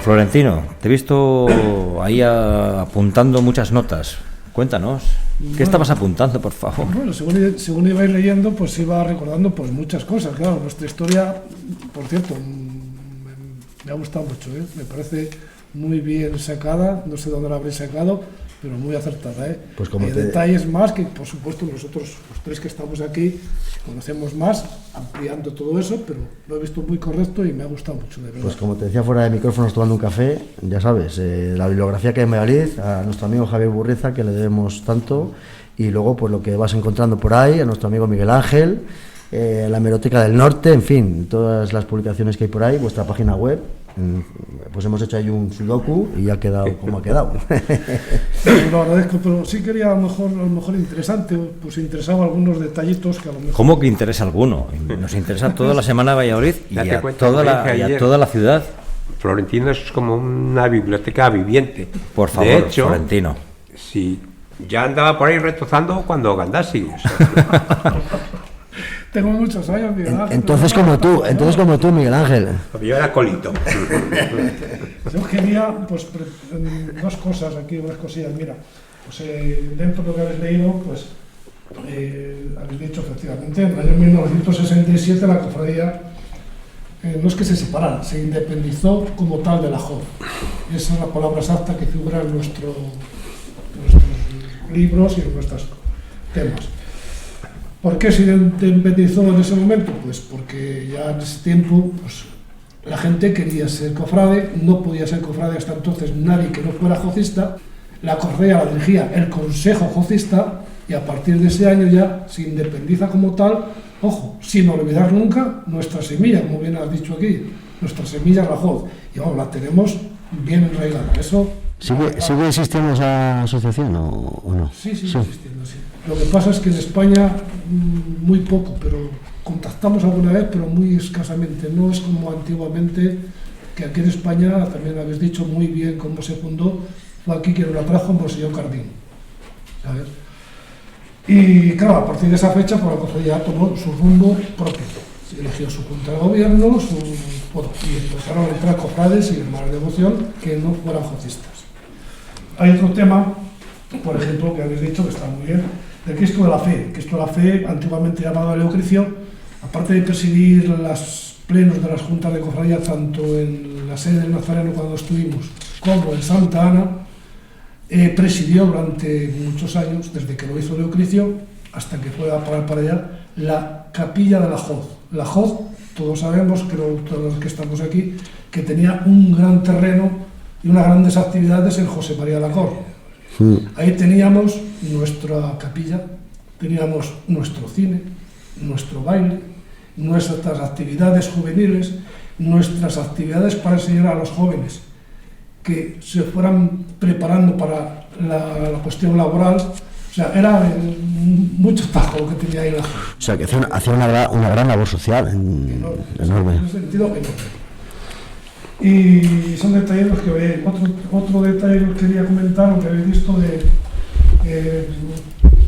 Florentino, te he visto ahí apuntando muchas notas. Cuéntanos, ¿qué estabas apuntando, por favor? Bueno, según ibais leyendo, pues iba recordando pues muchas cosas. Claro, nuestra historia, por cierto, me ha gustado mucho, ¿eh? Me parece muy bien sacada, no sé dónde la habréis sacado, pero muy acertada, ¿eh? Pues como detalles más que, por supuesto, nosotros, los tres que estamos aquí, conocemos más, ampliando todo eso, pero lo he visto muy correcto y me ha gustado mucho, de verdad. Pues como te decía fuera de micrófonos tomando un café, ya sabes, la bibliografía que hay en Valladolid, a nuestro amigo Javier Burriza, que le debemos tanto, y luego pues lo que vas encontrando por ahí, a nuestro amigo Miguel Ángel, la Hemeroteca del Norte, en fin, todas las publicaciones que hay por ahí, vuestra página web. Pues hemos hecho ahí un sudoku y ha quedado como ha quedado. Lo agradezco, pero sí quería a lo mejor interesante, pues interesaba algunos detallitos que a lo mejor... ¿Cómo que interesa alguno? Nos interesa toda la semana de Valladolid y a toda la ciudad. Florentino es como una biblioteca viviente. Por favor, de hecho, Florentino. Sí, ya andaba por ahí retozando cuando Gandassi. Tengo muchos años, Miguel Ángel. Entonces como tú, Miguel Ángel. Yo era colito. Yo quería, pues, dos cosas aquí, unas cosillas. Mira, pues dentro de lo que habéis leído, pues, habéis dicho efectivamente, en el año 1967 la cofradía, no es que se separara, se independizó como tal de la JOV. Esa es la palabra exacta que figura en nuestros libros y en nuestros temas. ¿Por qué se independizó en ese momento? Pues porque ya en ese tiempo pues, la gente quería ser cofrade, no podía ser cofrade hasta entonces nadie que no fuera jocista, la cofradía la dirigía el Consejo Jocista y a partir de ese año ya se independiza como tal, ojo, sin olvidar nunca nuestra semilla, como bien has dicho aquí, nuestra semilla es la JOV, y vamos, la tenemos bien enraigada. Eso, ¿Sigue existiendo esa asociación o no? Sí, sigue existiendo, sí. Lo que pasa es que en España muy poco, pero contactamos alguna vez, pero muy escasamente. No es como antiguamente, que aquí en España, también habéis dicho muy bien cómo se fundó, fue aquí quien lo trajo Monseñor Cardín, ¿sabes? Y claro, a partir de esa fecha, pues la cofradía tomó su rumbo propio. Se eligió su junta de gobierno, y empezaron a entrar cofrades y hermanos de devoción que no fueran jocistas. Hay otro tema, por ejemplo, que habéis dicho que está muy bien, del Cristo de la Fe. Cristo de la Fe, antiguamente llamado Leocricio, aparte de presidir los plenos de las juntas de cofradía, tanto en la sede del Nazareno cuando estuvimos, como en Santa Ana, presidió durante muchos años, desde que lo hizo Leocricio, hasta que fue a parar para allá, la capilla de la JOV. La JOV, todos sabemos, creo todos los que estamos aquí, que tenía un gran terreno y unas grandes actividades en José María Lacor. Ahí teníamos nuestra capilla, teníamos nuestro cine, nuestro baile, nuestras actividades juveniles, nuestras actividades para enseñar a los jóvenes que se fueran preparando para la cuestión laboral. O sea, era mucho tajo lo que tenía ahí la JOV. O sea, que hacía una gran labor social enorme. En ese sentido, enorme. Y son detalles los que veis. Otro detalle que os quería comentar, lo que habéis visto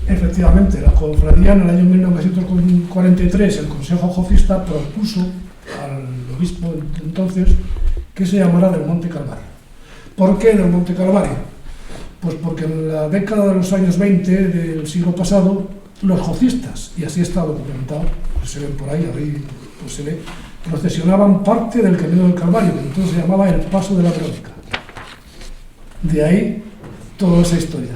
efectivamente, la cofradía en el año 1943, el Consejo Jofista propuso al obispo de entonces que se llamara del Monte Calvario. ¿Por qué del Monte Calvario? Pues porque en la década de los años 20 del siglo pasado, los jofistas, y así está documentado, pues se ven por ahí, pues se ve, procesionaban parte del Camino del Calvario, que entonces se llamaba el Paso de la Verónica. De ahí toda esa historia.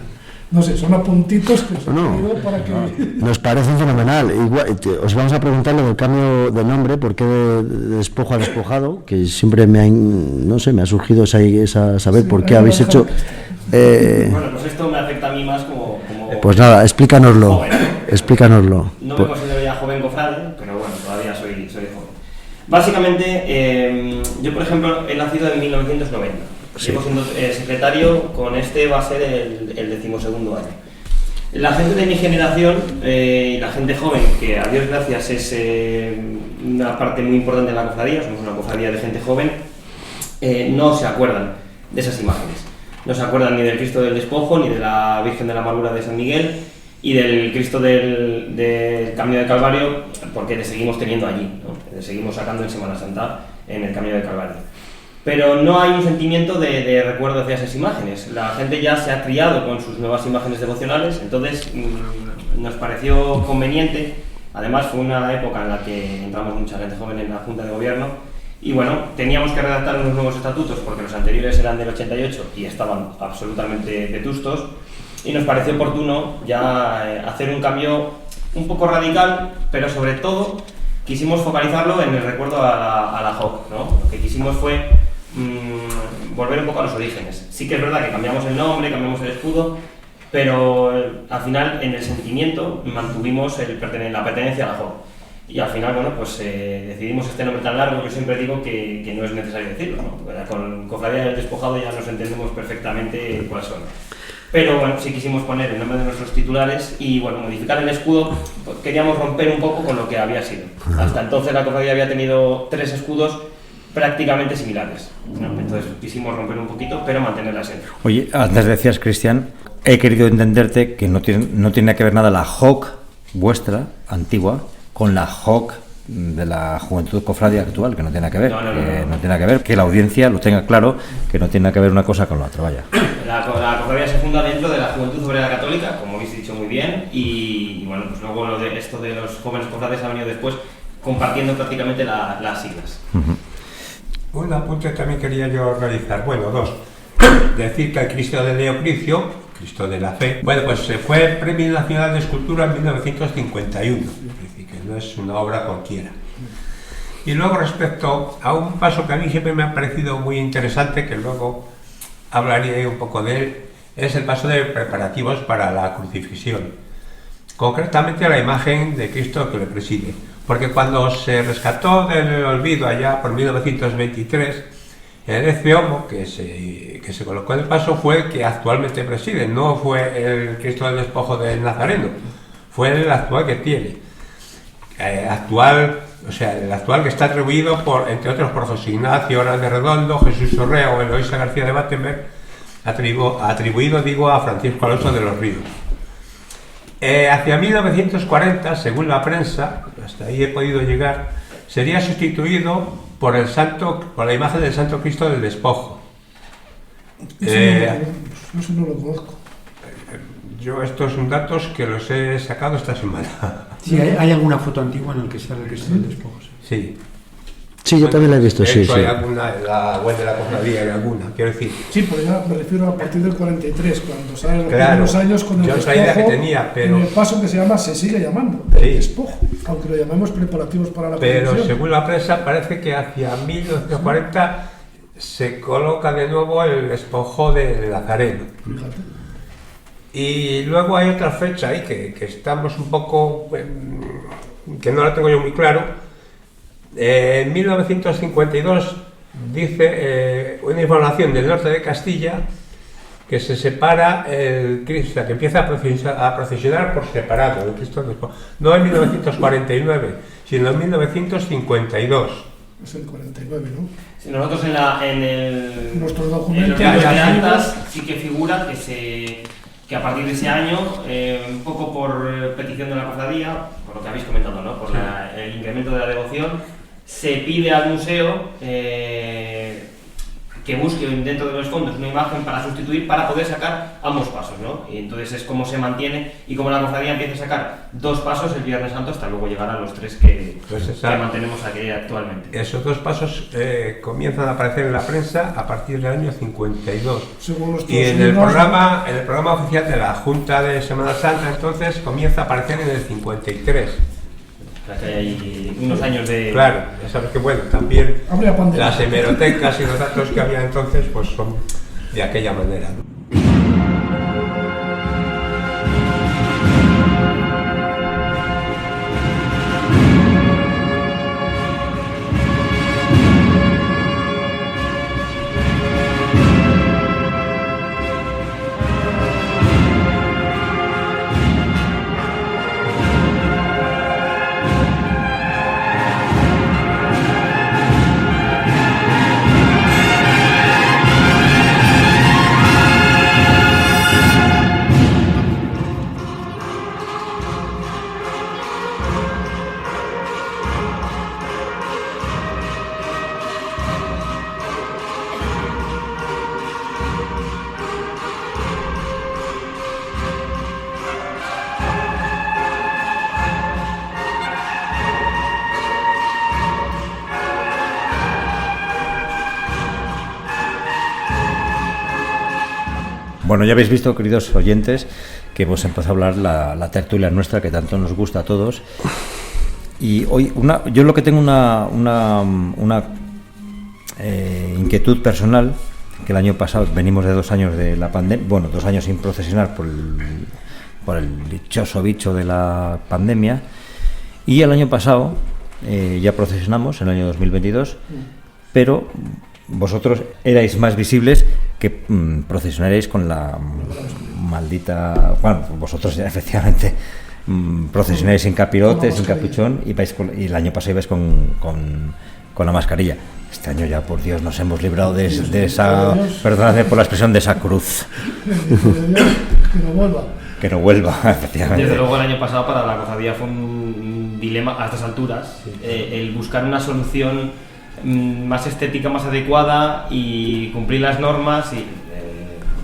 No sé, son apuntitos que os he pedido para que... Nos parece fenomenal. Igual, os vamos a preguntar lo del cambio de nombre, por qué de despojo a despojado, que siempre me ha surgido esa saber Sí, por qué habéis hecho... Bueno, pues esto me afecta a mí más como Pues nada, explícanoslo. joven. Explícanoslo. No me considero ya joven cofrade, pero bueno, todavía soy joven. Básicamente, yo por ejemplo he nacido en 1990. Sí. Llevo siendo secretario, con este va a ser el 12º año. La gente de mi generación y la gente joven, que a Dios gracias es una parte muy importante de la cofradía, somos una cofradía de gente joven, no se acuerdan de esas imágenes. No se acuerdan ni del Cristo del Despojo, ni de la Virgen de la Amargura de San Miguel, y del Cristo del Camino del Calvario, porque le seguimos teniendo allí, ¿no? Le seguimos sacando en Semana Santa en el Camino del Calvario. Pero no hay un sentimiento de recuerdo hacia esas imágenes. La gente ya se ha criado con sus nuevas imágenes devocionales, entonces nos pareció conveniente. Además fue una época en la que entramos mucha gente joven en la Junta de Gobierno y bueno, teníamos que redactar unos nuevos estatutos porque los anteriores eran del 88 y estaban absolutamente vetustos, y nos pareció oportuno ya hacer un cambio un poco radical, pero sobre todo quisimos focalizarlo en el recuerdo a la JOC, ¿no? Lo que quisimos fue volver un poco a los orígenes. Sí que es verdad que cambiamos el nombre, cambiamos el escudo, pero al final en el sentimiento mantuvimos la pertenencia a la JOC. Y al final, bueno, pues decidimos este nombre tan largo. Yo siempre digo que no es necesario decirlo, ¿no? Con Cofradía del Despojado ya nos entendemos perfectamente cuáles son. Pero bueno, sí quisimos poner el nombre de nuestros titulares y bueno, modificar el escudo. Pues queríamos romper un poco con lo que había sido. Hasta entonces la cofradía había tenido 3 escudos prácticamente similares, ¿no? Entonces quisimos romper un poquito, pero mantener la esencia. Oye, antes decías, Cristian, he querido entenderte que no tiene que ver nada la JOC vuestra, antigua, con la JOC de la Juventud Cofradia actual, que no tiene nada que ver. No tiene nada que ver, que la audiencia lo tenga claro, que no tiene nada que ver una cosa con la otra, vaya. La cofradía se funda dentro de la Juventud Obrera Católica, como habéis dicho muy bien, y bueno, pues luego esto de los jóvenes cofrades ha venido después, compartiendo prácticamente las siglas. Un apunte también quería yo realizar, bueno, 2. Decir que el Cristo de Leocricio, Cristo de la Fe, bueno, pues fue Premio Nacional de Escultura en 1951, es decir, que no es una obra cualquiera. Y luego respecto a un paso que a mí siempre me ha parecido muy interesante, que luego hablaré un poco de él, es el paso de preparativos para la crucifixión, concretamente la imagen de Cristo que le preside. Porque cuando se rescató del olvido allá por 1923, el Ecce-Homo que se colocó en el paso fue el que actualmente preside, no fue el Cristo del Despojo del Nazareno, fue el actual que tiene. El actual que está atribuido entre otros por José Ignacio Orán de Redondo, Jesús Sorrea o Eloísa García de Battenberg, atribuido a Francisco Alonso de los Ríos. Hacia 1940, según la prensa, hasta ahí he podido llegar, sería sustituido por la imagen del Santo Cristo del Despojo. Eso no lo conozco. Yo estos son datos que los he sacado esta semana. Sí, hay alguna foto antigua en la que sale el Cristo del Despojo. Sí. Sí, yo también la he visto, de sí, hecho, sí. hay alguna, en la web de la cofradía hay alguna, quiero decir. Sí, pues ya me refiero a partir del 43, cuando salen los Claro, primeros años con el yo esa despojo, idea que tenía, pero- en el paso que se sigue llamando, Sí. el despojo, aunque lo llamemos preparativos para la Pero crucifixión. según la prensa parece que hacia 1940 se coloca de nuevo el despojo del Nazareno. Fíjate. Y luego hay otra fecha ahí que estamos un poco, que no la tengo yo muy claro. En 1952 dice una información del norte de Castilla que se separa el Cristo, que empieza a procesionar por separado, el Cristo del Despojo. No en 1949, sino en 1952. Es el 49, ¿no? Nosotros Nuestros en documentos los de actas sí que figura que a partir de ese año, un poco por petición de la cofradía, por lo que habéis comentado, ¿no? Por el incremento de la devoción, se pide al museo que busque dentro de los fondos una imagen para sustituir, para poder sacar ambos pasos, ¿no? Y entonces es como se mantiene y como la cofradía empieza a sacar 2 pasos el Viernes Santo hasta luego llegar a los 3 que mantenemos aquí actualmente. Esos 2 pasos comienzan a aparecer en la prensa a partir del año 52. Y en el programa oficial de la Junta de Semana Santa entonces comienza a aparecer en el 53. O sea que hay unos años de... Claro, ya sabes que bueno, también pandemia. las hemerotecas y los datos que había entonces pues son de aquella manera, ¿no? Bueno, ya habéis visto, queridos oyentes, que hemos empezado a hablar la tertulia nuestra que tanto nos gusta a todos. Y hoy, yo lo que tengo una inquietud personal, que el año pasado venimos de 2 años de la pandemia, 2 años sin procesionar por el dichoso bicho de la pandemia, y el año pasado ya procesionamos, en el año 2022, pero vosotros erais más visibles que procesionaréis con la maldita... Bueno, vosotros ya efectivamente procesionáis sin capirotes, sin capuchón, y el año pasado ibais con la mascarilla. Este año ya, por Dios, nos hemos librado de esa... Perdóname por la expresión, de esa cruz. Que no vuelva, efectivamente. Desde luego el año pasado para la cofradía fue un dilema a estas alturas, el buscar una solución más estética, más adecuada y cumplir las normas y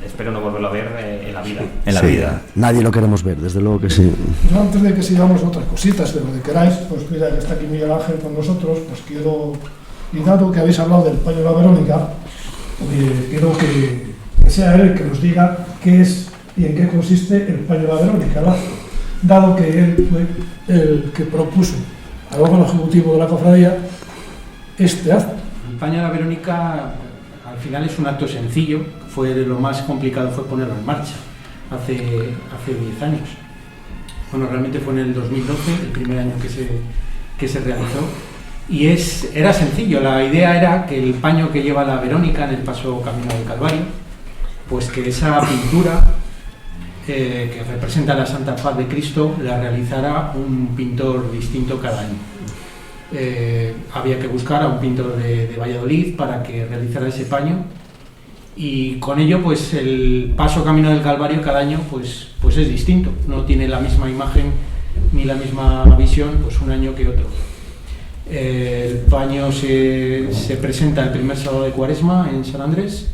espero no volverlo a ver en la vida. En la vida. Nadie lo queremos ver, desde luego que sí. Yo, antes de que sigamos otras cositas de lo que queráis, pues mira que está aquí Miguel Ángel con nosotros, pues quiero, y dado que habéis hablado del paño de la Verónica, quiero que sea él el que nos diga qué es y en qué consiste el paño de la Verónica, ¿no? Dado que él fue el que propuso al órgano ejecutivo de la cofradía este acto. El paño de la Verónica al final es un acto sencillo, lo más complicado fue ponerlo en marcha hace 10 años. Bueno, realmente fue en el 2012, el primer año que se realizó, y era sencillo. La idea era que el paño que lleva la Verónica en el paso Camino del Calvario, pues que esa pintura que representa la Santa Faz de Cristo la realizara un pintor distinto cada año. Había que buscar a un pintor de Valladolid para que realizara ese paño, y con ello pues el paso Camino del Calvario cada año pues es distinto, no tiene la misma imagen ni la misma visión pues un año que otro. El paño se presenta el primer sábado de Cuaresma en San Andrés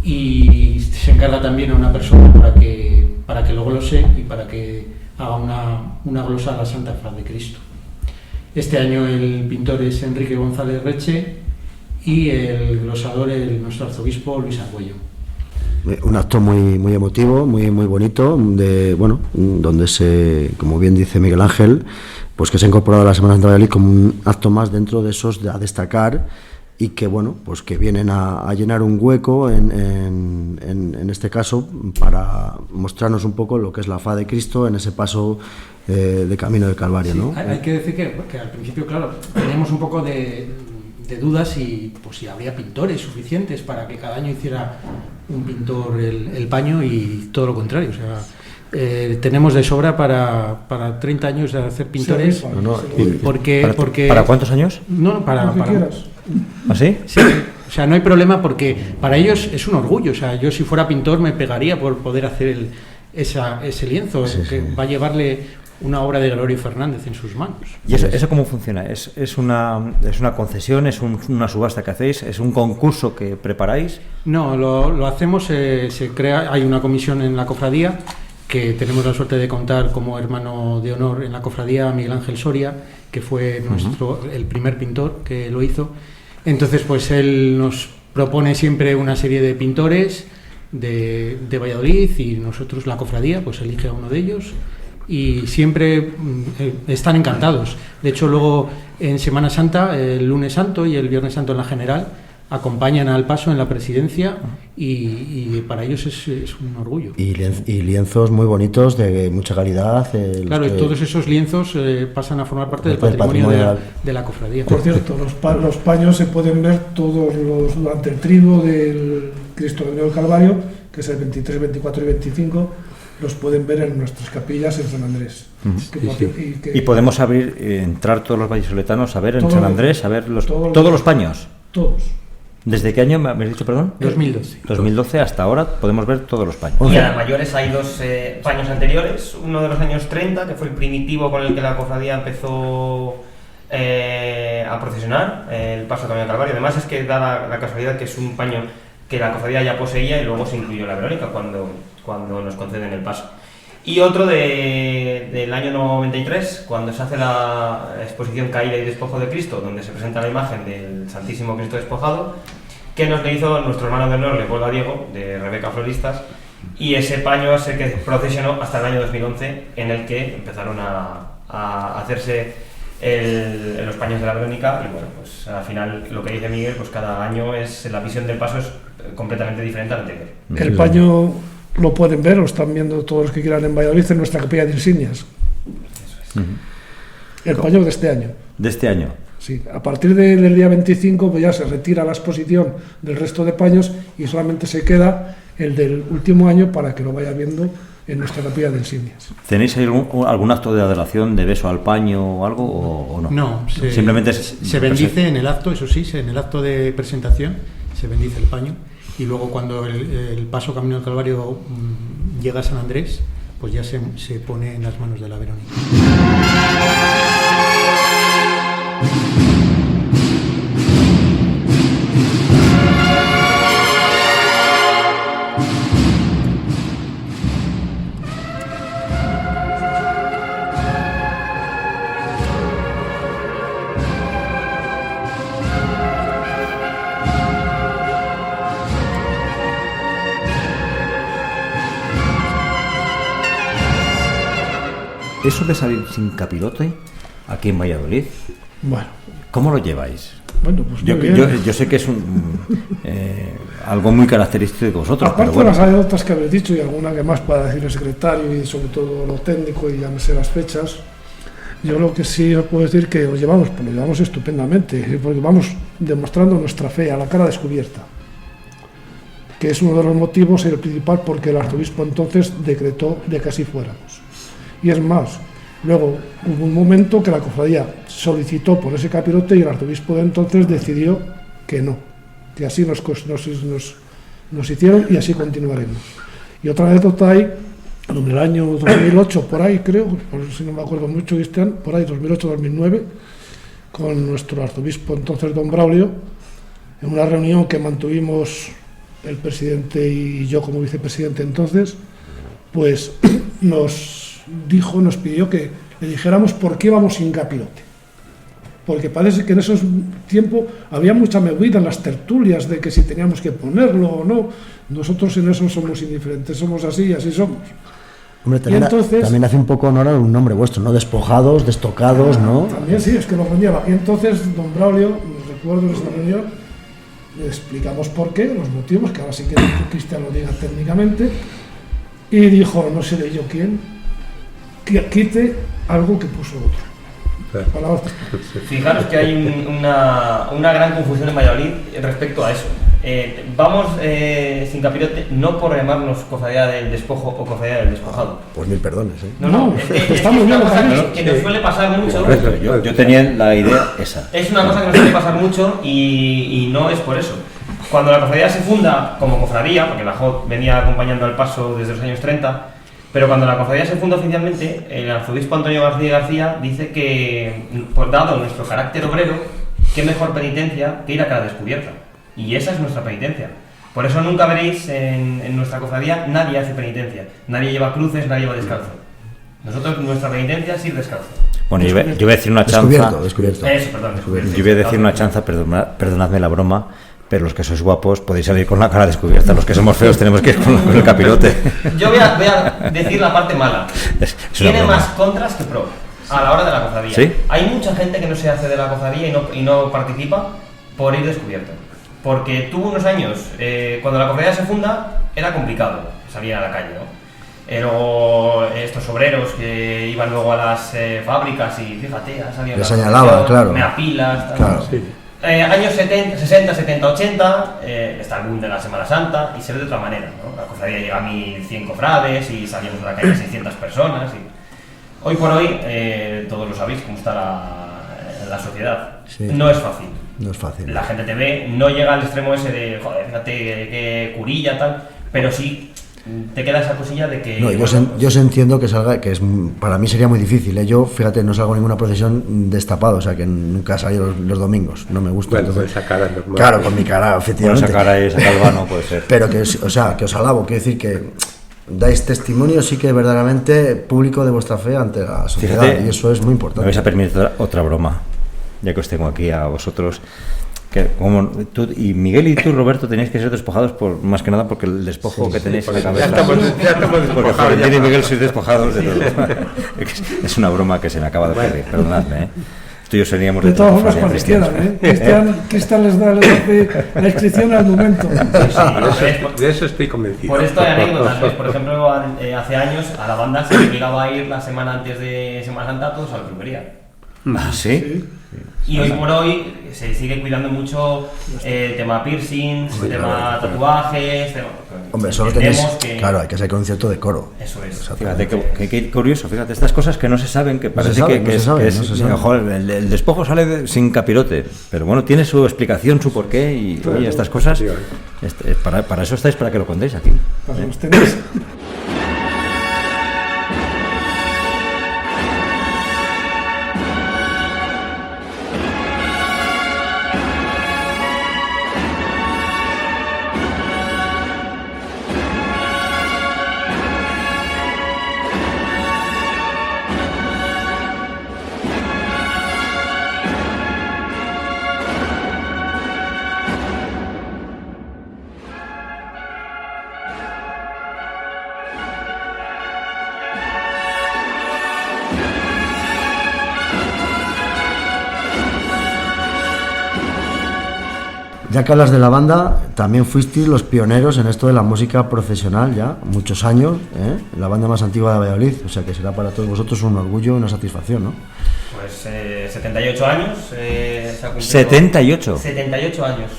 y se encarga también a una persona para que lo glose y para que haga una glosa a la Santa Faz de Cristo. Este año el pintor es Enrique González Reche y el glosador nuestro arzobispo Luis Argüello. Un acto muy emotivo, muy bonito, donde como bien dice Miguel Ángel, pues que se ha incorporado a la Semana Santa de Valladolid como un acto más dentro de esos a destacar y que pues que vienen a llenar un hueco en este caso para mostrarnos un poco lo que es la faz de Cristo en ese paso de Camino del Calvario, sí, ¿no? Hay que decir que al principio, claro, teníamos un poco de dudas si habría pintores suficientes para que cada año hiciera un pintor el paño, y todo lo contrario, o sea, tenemos de sobra para 30 años de hacer pintores. Sí, ¿Para cuántos años? No, para ¿Así? Sí, o sea, no hay problema porque para ellos es un orgullo. O sea, yo si fuera pintor me pegaría por poder hacer ese lienzo que va a llevarle una obra de Gregorio Fernández en sus manos. ¿Y eso cómo funciona? ¿Es una concesión? ¿Es una subasta que hacéis? ¿Es un concurso que preparáis? No, lo hacemos, se crea, hay una comisión en la cofradía que tenemos la suerte de contar como hermano de honor en la cofradía a Miguel Ángel Soria, que fue el primer pintor que lo hizo. Entonces, pues él nos propone siempre una serie de pintores de Valladolid y nosotros, la cofradía, pues elige a uno de ellos y siempre están encantados. De hecho, luego en Semana Santa, el lunes santo y el viernes santo en la general, acompañan al paso en la presidencia y para ellos es un orgullo. Y lienzos muy bonitos, de mucha calidad. Claro, y todos esos lienzos pasan a formar parte del patrimonio de la cofradía. Por cierto, los paños se pueden ver todos durante el triduo del Cristo del Calvario, que es el 23, 24 y 25, los pueden ver en nuestras capillas en San Andrés. Y podemos entrar todos los vallisoletanos a ver en San Andrés, a ver todos los paños. Todos. ¿Desde qué año me has dicho, perdón? 2012. 2012 hasta ahora podemos ver todos los paños. Y a mayores hay dos paños anteriores, uno de los años 30, que fue el primitivo con el que la cofradía empezó a procesionar, el paso del Camino del Calvario. Además es que da la casualidad que es un paño que la cofradía ya poseía y luego se incluyó la Verónica cuando nos conceden el paso. Y otro del año 93, cuando se hace la exposición Caída y Despojo de Cristo, donde se presenta la imagen del Santísimo Cristo despojado, que nos le hizo nuestro hermano de honor, Leopoldo Diego, de Rebeca Floristas, y ese paño es el que procesionó hasta el año 2011, en el que empezaron a hacerse los paños de la Verónica, y bueno, pues al final lo que dice Miguel, pues cada año la visión del paso es completamente diferente al anterior. El paño lo pueden ver, lo están viendo todos los que quieran en Valladolid, en nuestra capilla de insignias. El paño de este año. ¿De este año? Sí, a partir del día 25 pues ya se retira la exposición del resto de paños y solamente se queda el del último año para que lo vaya viendo en nuestra capilla de insignias. ¿Tenéis algún acto de adoración, de beso al paño o algo o no? No, simplemente se bendice en el acto, eso sí, en el acto de presentación se bendice el paño. Y luego cuando el paso Camino del Calvario llega a San Andrés, pues ya se pone en las manos de la Verónica. Eso de salir sin capirote aquí en Valladolid, bueno, ¿cómo lo lleváis? Bueno, pues yo sé que es algo muy característico de vosotros. Aparte pero bueno. de las anécdotas que habéis dicho y alguna que más para decir el secretario y sobre todo lo técnico y ya me sé las fechas, yo lo que sí os puedo decir que lo llevamos estupendamente, porque vamos demostrando nuestra fe a la cara descubierta, que es uno de los motivos y el principal porque el arzobispo entonces decretó de que así fuéramos. Y es más, luego hubo un momento que la cofradía solicitó por ese capirote y el arzobispo de entonces decidió que no, que así nos hicieron y así continuaremos. Y otra anécdota hay, en el año 2008, por ahí creo, por si no me acuerdo mucho, Cristian, por ahí 2008-2009, con nuestro arzobispo entonces don Braulio, en una reunión que mantuvimos el presidente y yo como vicepresidente entonces, pues nos pidió que le dijéramos por qué vamos sin capirote. Porque parece que en esos tiempos había mucha movida en las tertulias de que si teníamos que ponerlo o no. Nosotros en eso somos indiferentes, somos así y así somos. Hombre, también hace un poco honor a un nombre vuestro, ¿no? Despojados, destocados, ¿no? También sí, es que lo conlleva. Y entonces don Braulio, recuerdo en esa reunión, le explicamos por qué, los motivos, que ahora sí que Cristian lo diga técnicamente, y dijo, no sé yo quién, que quite algo que puso otro. Fijaros que hay una gran confusión en Valladolid respecto a eso. Vamos sin capirote, no por llamarnos cofradía del despojo o cofradía del despojado. Pues mil perdones, ¿eh? No, está muy es una bien, cosa ¿no? que nos suele pasar mucho. Correcto, yo tenía la idea esa. Es una cosa que nos suele pasar mucho y no es por eso. Cuando la cofradía se funda como cofradía, porque la JOT venía acompañando al paso desde los años 30, pero cuando la cofradía se funda oficialmente, el arzobispo Antonio García dice que, por dado nuestro carácter obrero, qué mejor penitencia que ir a cara descubierta. Y esa es nuestra penitencia. Por eso nunca veréis en nuestra cofradía nadie hace penitencia. Nadie lleva cruces, nadie va descalzo. Nosotros, nuestra penitencia es ir descalzo. Bueno, yo voy a decir una chanza. Descubierto. Eso, perdón, descubierto. Yo voy a decir una chanza, perdonadme la broma, pero los que sois guapos podéis salir con la cara descubierta. Los que somos feos tenemos que ir con el capirote. Yo voy a decir la parte mala. Es Tiene una broma. más contras que pros a la hora de la cofradía. ¿Sí? Hay mucha gente que no se hace de la cofradía y no participa por ir descubierto. Porque tuvo unos años, cuando la cofradía se funda, era complicado salir a la calle, ¿no? Luego estos obreros que iban luego a las fábricas y fíjate, ha salido Les la señalaban, procesión, claro. meapilas, tal. Claro. Sí. Años 60, 70, 80, está el boom de la Semana Santa y se ve de otra manera, ¿no? La cofradía llega a 1100 cofrades y salimos a la calle 600 personas. Y... Hoy por hoy, todos lo sabéis cómo está la sociedad. Sí. No es fácil. No es fácil. La gente te ve, no llega al extremo ese de, joder, fíjate qué curilla, tal, pero sí te queda esa cosilla de que... No, yo se entiendo que salga, que es para mí sería muy difícil, ¿eh? Yo, fíjate, no salgo a ninguna procesión destapado, o sea, que nunca salgo los domingos, no me gusta. Bueno, entonces, con esa cara normal. claro, con mi cara, Bueno, efectivamente. esa cara y esa calva no puede ser. Pero que, o sea, que os alabo, quiero decir que dais testimonio, sí que verdaderamente público de vuestra fe ante la sociedad, Fíjate, y eso es muy Me importante. vais a permitir otra broma, ya que os tengo aquí a vosotros. Que como tú y Miguel y tú, Roberto, tenéis que ser despojados por más que nada porque el despojo que tenéis en la Ya cabeza. estamos Porque despojados. Florentín y Ya. Miguel sois despojados de todo. Es una broma que se me acaba de ocurrir, perdonadme, ¿eh? Esto yo seríamos De todas formas, cofradía cuando cristiana. quieran, ¿eh? Cristian les hace la inscripción al momento. De eso estoy convencido. Por esto hay anécdotas, ¿ves? Por ejemplo, hace años a la banda se le obligaba a ir la semana antes de Semana Santa todos a la peluquería. Ah, ¿sí? Y hoy por hoy se sigue cuidando mucho el tema piercings, el tema tatuajes. Hombre, solo entendemos tenéis, que... claro, hay que ser con cierto decoro. Eso es. Fíjate qué curioso, fíjate, estas cosas que no se saben, que parece sabe, que, no que se es, sabe, que es- no se sabe. joder, el despojo sale sin capirote, pero bueno, tiene su explicación, su porqué y oye, estas cosas, para eso estáis, para que lo contéis aquí. Pues los tenéis. Ya que hablas de la banda, también fuisteis los pioneros en esto de la música profesional ya, muchos años, ¿eh? La banda más antigua de Valladolid, o sea que será para todos vosotros un orgullo y una satisfacción, ¿no? Pues 78 años. Se ha cumplido 78. 78 años.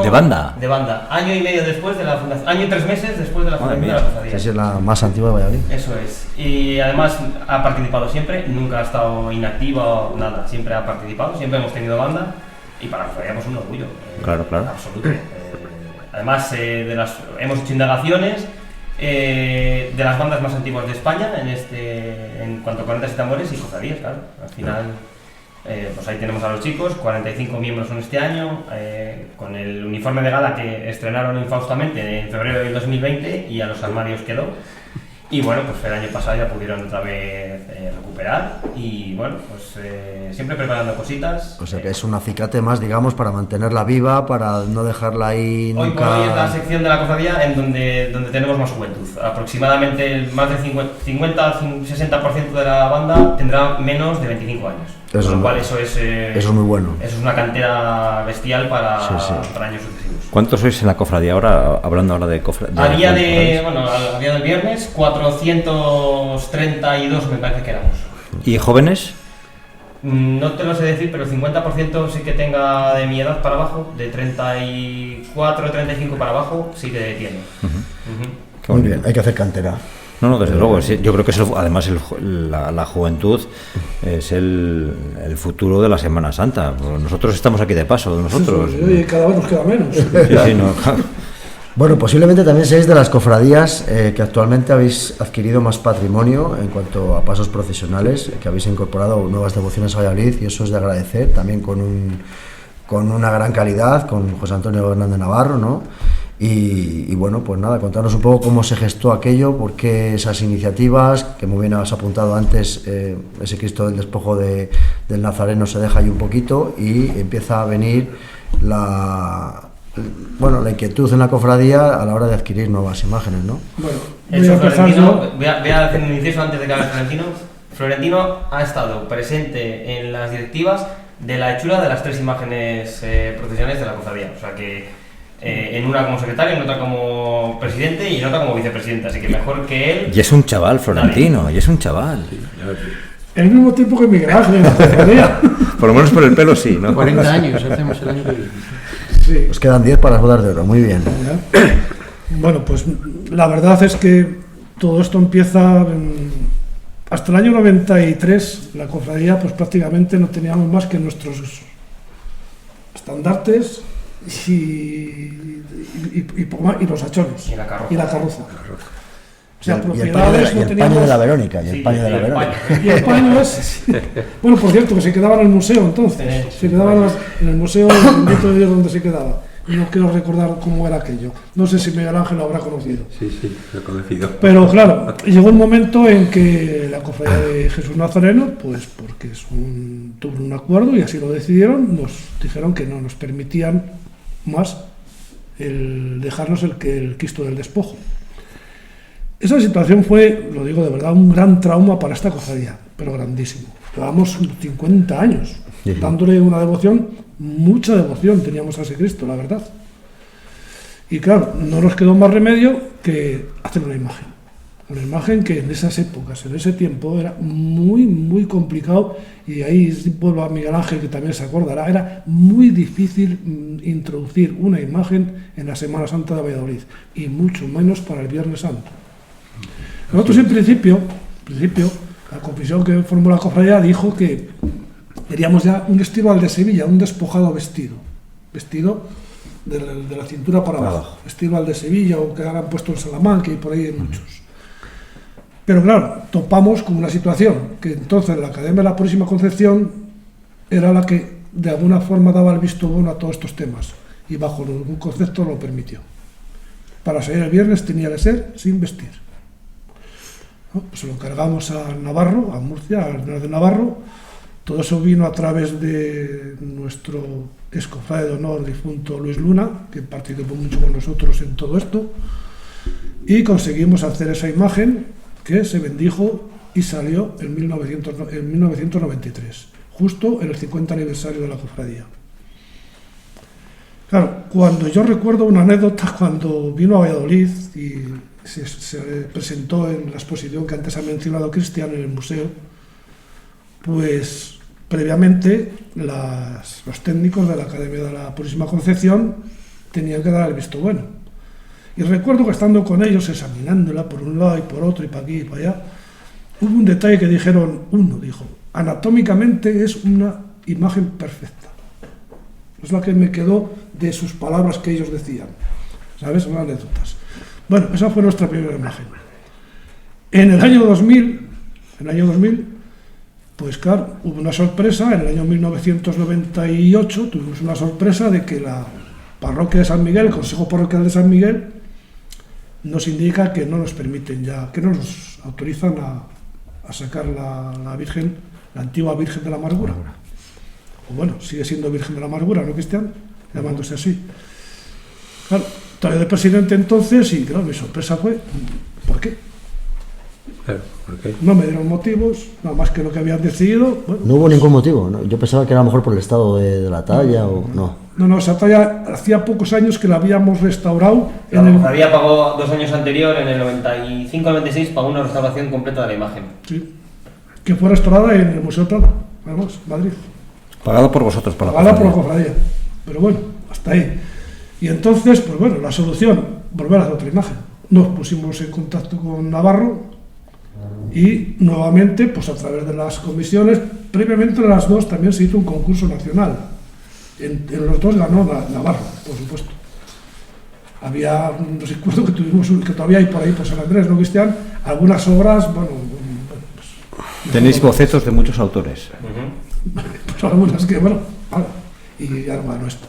De banda. De banda. Año y medio después de la fundación. Año y 3 meses después de la Madre fundación de la mía. cofradía. Esa es la más antigua de Valladolid. Eso es. Y además ha participado siempre, nunca ha estado inactiva o nada, siempre ha participado, siempre hemos tenido banda y para la cofradía pues un orgullo. Claro, claro. Absoluto. Además, hemos hecho indagaciones de las bandas más antiguas de España en cuanto a cornetas y tambores y cofradías, claro. Al final, pues ahí tenemos a los chicos, 45 miembros son este año, con el uniforme de gala que estrenaron infaustamente en febrero del 2020 y a los armarios quedó. Y bueno, pues el año pasado ya pudieron otra vez recuperar y bueno, pues siempre preparando cositas. O sea que es un acicate más, digamos, para mantenerla viva, para no dejarla ahí Hoy nunca... por hoy es la sección de la cofradía en donde tenemos más juventud. Aproximadamente más del 50 al 60% de la banda tendrá menos de 25 años. Eso Con lo es cual muy- eso es muy bueno. Eso es una cantera bestial para Sí, sí. para años sucesivos. ¿Cuántos sois en la cofradía ahora, hablando ahora de cofradía? A día del viernes, 432 me parece que éramos. ¿Y jóvenes? No te lo sé decir, pero el 50% sí que tenga de mi edad para abajo, de 34, 35 para abajo, sí que tiene. Muy bien, hay que hacer cantera. No, desde luego. Yo creo que además la juventud es el futuro de la Semana Santa. Nosotros estamos aquí de paso, nosotros. Sí, cada vez nos queda menos. Sí, no, claro. Bueno, posiblemente también seáis de las cofradías que actualmente habéis adquirido más patrimonio en cuanto a pasos procesionales, que habéis incorporado nuevas devociones a Valladolid, y eso es de agradecer, también con una gran calidad, con José Antonio Hernández Navarro, ¿no? Y bueno, pues nada, contarnos un poco cómo se gestó aquello, por qué esas iniciativas, que muy bien has apuntado antes, ese Cristo del despojo del Nazareno se deja ahí un poquito y empieza a venir la inquietud en la cofradía a la hora de adquirir nuevas imágenes, ¿no? Bueno, Voy a hacer un inciso antes de que hable Florentino. Florentino ha estado presente en las directivas de la hechura de las 3 imágenes procesionales de la cofradía, o sea que en una como secretario, en otra como presidente y en otra como vicepresidente, así que mejor que él. Y es un chaval, Florentino, y es un chaval. el mismo tiempo que Miguel Ángel en la cofradía. Por lo menos por el pelo sí, ¿no? 40 años hacemos el año que viene. Sí. Os quedan 10 para las bodas de oro, muy bien. Bueno, pues la verdad es que todo esto empieza hasta el año 93. La cofradía pues prácticamente no teníamos más que nuestros estandartes y los hachones Y la carroza. y la carroza. O sea, Y el propiedades no paño teníamos. de la Verónica, y el Sí, paño de la y el Verónica. paño. Y el paño es... Bueno, por cierto, que se quedaba en el museo entonces. Se quedaba en el museo bendito de Dios donde se quedaba. Y no quiero recordar cómo era aquello. No sé si Miguel Ángel lo habrá conocido. Sí, lo he conocido. Pero claro, llegó un momento en que la cofradía de Jesús Nazareno, pues porque tuvo un acuerdo y así lo decidieron, nos dijeron que no nos permitían más dejarnos el Cristo del despojo. Esa situación fue, lo digo de verdad, un gran trauma para esta cofradía, pero grandísimo. Llevamos 50 años dándole una devoción, mucha devoción teníamos a ese Cristo, la verdad. Y claro, no nos quedó más remedio que hacer una imagen que en esas épocas, en ese tiempo, era muy, muy complicado, y ahí vuelvo a Miguel Ángel, que también se acordará, era muy difícil introducir una imagen en la Semana Santa de Valladolid, y mucho menos para el Viernes Santo. Nosotros en principio, la comisión que formó la cofradía dijo que queríamos ya un estilo al de Sevilla, un despojado vestido de la cintura para abajo, estilo al de Sevilla, o que hagan puesto en Salamanca y por ahí hay muchos. Pero claro, topamos con una situación que entonces la Academia de la Purísima Concepción era la que de alguna forma daba el visto bueno a todos estos temas, y bajo un concepto lo permitió. Para salir el viernes tenía que ser sin vestir. ¿No? Pues se lo encargamos a Navarro, a Murcia, al General de Navarro. Todo eso vino a través de nuestro excofrade de honor difunto Luis Luna, que participó mucho con nosotros en todo esto, y conseguimos hacer esa imagen que se bendijo y salió en 1993, justo en el 50 aniversario de la cofradía. Claro, cuando yo recuerdo una anécdota, cuando vino a Valladolid y se presentó en la exposición que antes ha mencionado Cristian en el museo, pues previamente los técnicos de la Academia de la Purísima Concepción tenían que dar el visto bueno. Y recuerdo que estando con ellos, examinándola por un lado y por otro, y para aquí y para allá, hubo un detalle que dijeron, dijo, anatómicamente es una imagen perfecta. Es la que me quedó de sus palabras que ellos decían. ¿Sabes? Son anécdotas. Bueno, esa fue nuestra primera imagen. En el año 2000, pues claro, hubo una sorpresa. En el año 1998 tuvimos una sorpresa de que la parroquia de San Miguel, el Consejo Parroquial de San Miguel, nos indica que no nos permiten ya, que no nos autorizan a sacar la Virgen, la antigua Virgen de la Amargura. O bueno, sigue siendo Virgen de la Amargura, ¿no, Cristian? Llamándose así. Claro, estaba de presidente entonces y claro, mi sorpresa fue, ¿por qué? ¿Por qué? No me dieron motivos, nada más que lo que habían decidido. Bueno, No hubo ningún motivo, ¿no? Yo pensaba que era a lo mejor por el estado de la talla o no. No, esa talla hacía pocos años que la habíamos restaurado. La cofradía pagó 2 años anterior, en el 95-96, pagó una restauración completa de la imagen. Sí, que fue restaurada en el Museo del Prado. vamos, Madrid. Pagado por vosotros, por la Pagada por la cofradía. cofradía. Pero bueno, hasta ahí. Y entonces, pues bueno, la solución, volver a hacer otra imagen. Nos pusimos en contacto con Navarro y nuevamente, pues a través de las comisiones, previamente en las dos también se hizo un concurso nacional. En los dos ganó Navarro, por supuesto. Había, no recuerdo que tuvimos que todavía hay por ahí, por San Andrés, ¿no, Cristian? Algunas obras, bueno, pues, Tenéis bocetos de muchos autores. pues algunas que, bueno, vale, y ya no esto.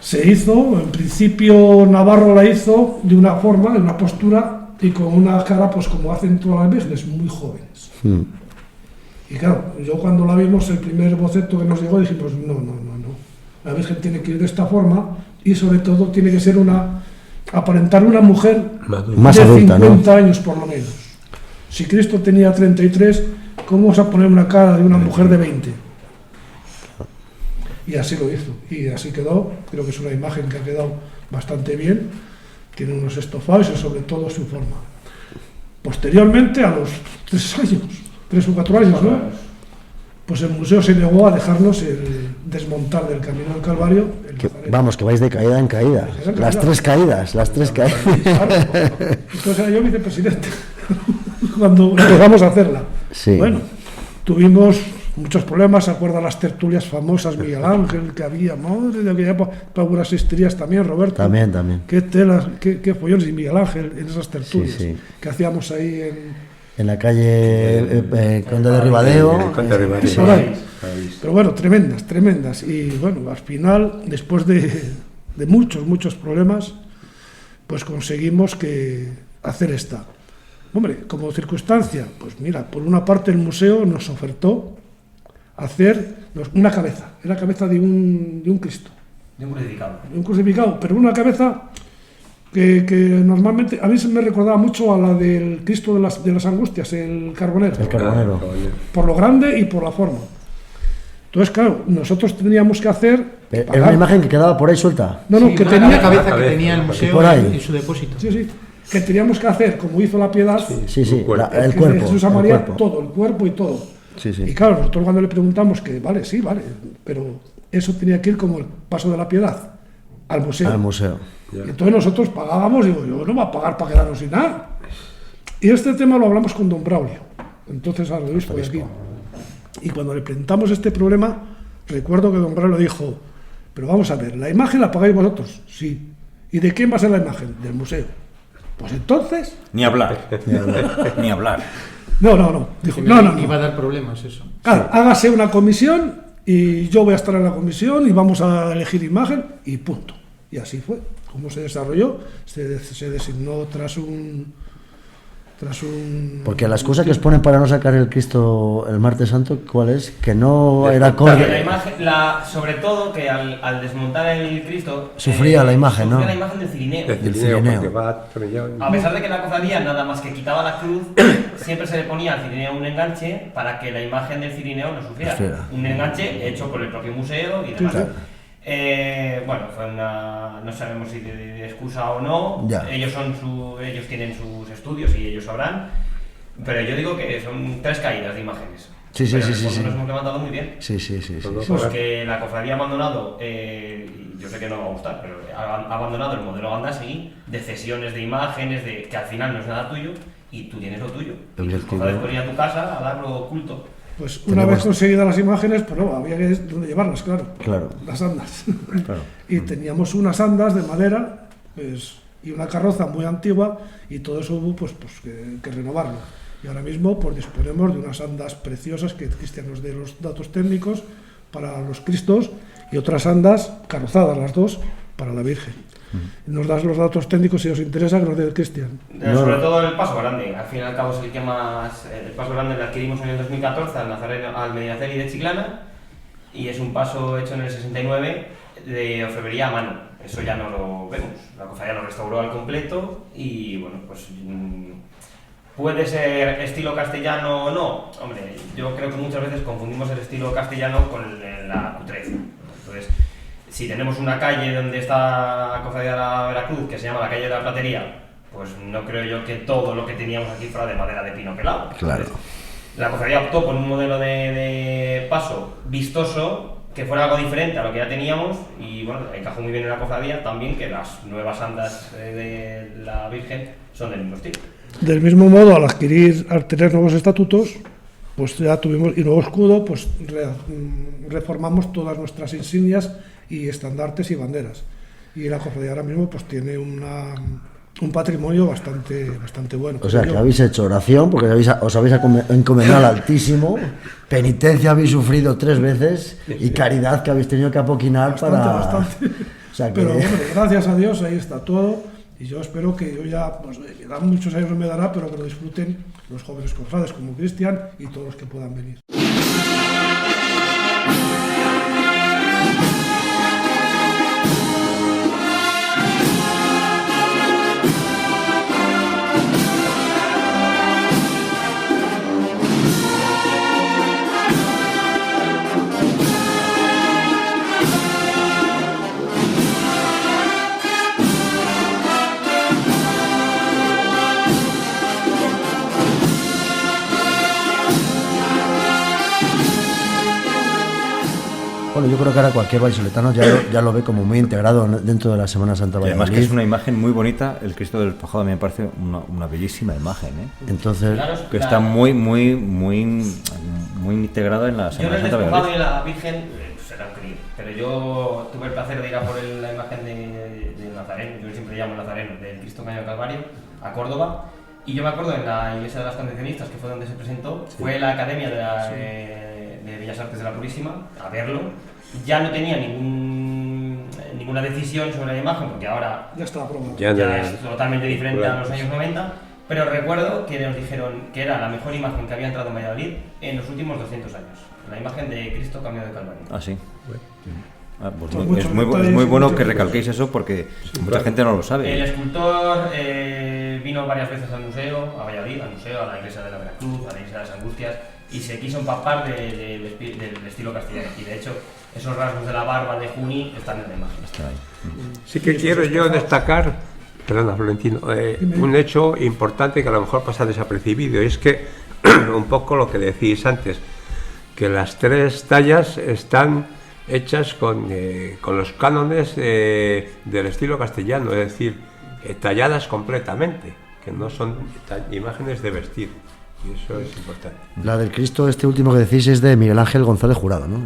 Se hizo, en principio Navarro la hizo de una forma, de una postura y con una cara, pues como hacen todas las vírgenes, muy jóvenes. Y claro, yo cuando la vimos, el primer boceto que nos llegó, dijimos, no. La Virgen tiene que ir de esta forma y sobre todo tiene que ser aparentar una mujer Más de adulta, 50 años por lo menos. Si Cristo tenía 33, ¿cómo vas a poner una cara de una mujer de 20? Y así lo hizo, y así quedó. Creo que es una imagen que ha quedado bastante bien, tiene unos estofados y sobre todo su forma. Posteriormente, a los 3 o 4 años, ¿no? Pues el museo se negó a dejarnos el desmontar del Camino del Calvario. Vamos, que vais de caída en caída. Las tres caídas. Claro. Entonces era yo vicepresidente cuando empezamos a hacerla. Sí. Bueno, tuvimos muchos problemas. ¿Se acuerdan las tertulias famosas, Miguel Ángel, que había? Madre de aquella época, algunas histerías también, Roberto. También. Qué telas, qué follones, y Miguel Ángel en esas tertulias Sí. que hacíamos ahí En la calle Conde de Ribadeo. por ahí. Pero bueno, tremendas. Y bueno, al final, después de muchos problemas, pues conseguimos hacer esta. Hombre, como circunstancia, pues mira, por una parte el museo nos ofertó hacer una cabeza, era la cabeza de un Cristo. De un crucificado. De un crucificado, pero una cabeza que normalmente, a mí se me recordaba mucho a la del Cristo de las Angustias, el Carbonero. El Carbonero. Por lo grande y por la forma. Entonces, claro, nosotros teníamos que hacer... Era una imagen que quedaba por ahí suelta. No, Sí, que una tenía... cabeza que tenía el museo por ahí. en su depósito. Sí, que teníamos que hacer, como hizo la Piedad, Sí, El cuerpo. el que cuerpo. Jesús el María, cuerpo. todo, el cuerpo y todo. Sí. Y claro, nosotros cuando le preguntamos que vale, pero eso tenía que ir como el paso de la Piedad al museo. Al museo. Y entonces nosotros pagábamos, digo, yo no voy a pagar para quedarnos sin nada. Y este tema lo hablamos con don Braulio, entonces arzobispo de aquí. Y cuando le presentamos este problema, recuerdo que don Braulio dijo, pero vamos a ver, ¿la imagen la pagáis vosotros? Sí. ¿Y de quién va a ser la imagen? Del museo. Pues entonces... Ni hablar. Ni hablar. No. Dijo, No no. iba a dar problemas eso. Claro, hágase una comisión y yo voy a estar en la comisión y vamos a elegir imagen y punto. Y así fue. Cómo se desarrolló, se designó tras un... Porque la excusa que os ponen para no sacar el Cristo el martes santo, ¿cuál es? Que no era Porque la acorde. imagen, sobre todo que al desmontar el Cristo Sufría la imagen, ¿no? sufría la imagen del cirineo. Del cirineo. Porque va atornillado. A pesar de que la cofradía nada más que quitaba la cruz, siempre se le ponía al cirineo un enganche para que la imagen del cirineo no sufriera. Sufriera. Un enganche hecho por el propio museo y demás. claro. Bueno, fue no sabemos si de excusa o no. Ya. Ellos tienen sus estudios y ellos sabrán. Pero yo digo que son 3 caídas de imágenes. Sí. Pero nosotros nos hemos levantado muy bien. Sí. Pues que la cofradía ha abandonado, yo sé que no va a gustar, pero ha abandonado el modelo Gandasegui de cesiones de imágenes, de que al final no es nada tuyo y tú tienes lo tuyo. Y tus cofrades pueden ir a tu casa a darlo oculto. Pues una vez conseguidas las imágenes, pues no, había que dónde llevarlas, claro. Las andas. Claro. Y teníamos unas andas de madera, pues, y una carroza muy antigua, y todo eso hubo pues que renovarlo. Y ahora mismo pues disponemos de unas andas preciosas que Cristian nos dé los datos técnicos para los Cristos y otras andas carrozadas, las dos, para la Virgen. Nos das los datos técnicos si os interesa, que nos dé Cristian. Sobre todo el Paso Grande, al fin y al cabo es el que más... El Paso Grande lo adquirimos en el 2014 al Medinaceli de Chiclana y es un paso hecho en el 69 de orfebrería a mano. Eso ya no lo vemos. La cofradía lo restauró al completo y bueno, pues... ¿Puede ser estilo castellano o no? Hombre, yo creo que muchas veces confundimos el estilo castellano con la cutrez. Entonces, si tenemos una calle donde está la cofradía de la Veracruz, que se llama la calle de la Platería, pues no creo yo que todo lo que teníamos aquí fuera de madera de pino pelado. Claro. La cofradía optó por un modelo de paso vistoso, que fuera algo diferente a lo que ya teníamos, y bueno, encajó muy bien en la cofradía también que las nuevas andas de la Virgen son del mismo estilo. Del mismo modo, al tener nuevos estatutos, pues ya tuvimos, y nuevo escudo, pues reformamos todas nuestras insignias y estandartes y banderas. Y la cofradía ahora mismo pues tiene un patrimonio bastante bueno. O sea, que habéis hecho oración, porque os habéis encomendado al Altísimo, penitencia habéis sufrido 3 veces y caridad que habéis tenido que apoquinar bastante. O sea, que... Pero bueno, gracias a Dios ahí está todo, y yo espero que yo ya, pues me dan muchos años, no me dará, pero que lo disfruten los jóvenes cofrades como Cristian y todos los que puedan venir. Bueno, yo creo que ahora cualquier vallisoletano ya lo ve como muy integrado dentro de la Semana Santa Y Valladolid. además que es una imagen muy bonita, el Cristo del Despojado, a mí me parece una bellísima imagen, ¿eh? Entonces, Que está muy integrada en la Yo en Semana el Santa Despojado Valladolid. y la Virgen pues era un crío, pero yo tuve el placer de ir a por la imagen de Nazareno, yo siempre llamo Nazareno, del Cristo Caño del Calvario, a Córdoba, y yo me acuerdo en la iglesia de las Concepcionistas, que fue donde se presentó, fue la Academia de Bellas Artes de la Purísima, a verlo. Ya no tenía ninguna decisión sobre la imagen, porque ahora Ya está aprobado. ya es totalmente diferente a los años 90, pero recuerdo que nos dijeron que era la mejor imagen que había entrado en Valladolid en los últimos 200 años, la imagen de Cristo Camino del Calvario. Ah, sí. Pues Son muchos es muy detalles bueno y que muchos recalquéis eso porque mucha gente no lo El sabe. escultor vino varias veces al museo, a Valladolid, al museo, a la iglesia de la Veracruz, a la iglesia de las Angustias, y se quiso empapar del estilo castellano. Y de hecho, esos rasgos de la barba de Juni están en la imagen. Está ahí. Sí que quiero yo destacar, perdona Florentino, un hecho importante que a lo mejor pasa desapercibido, y es que un poco lo que decís antes, que las 3 tallas están hechas con los cánones del estilo castellano, es decir, talladas completamente, que no son imágenes de vestir, y eso es importante. la del Cristo, este último que decís, es de Miguel Ángel González Jurado, ¿no?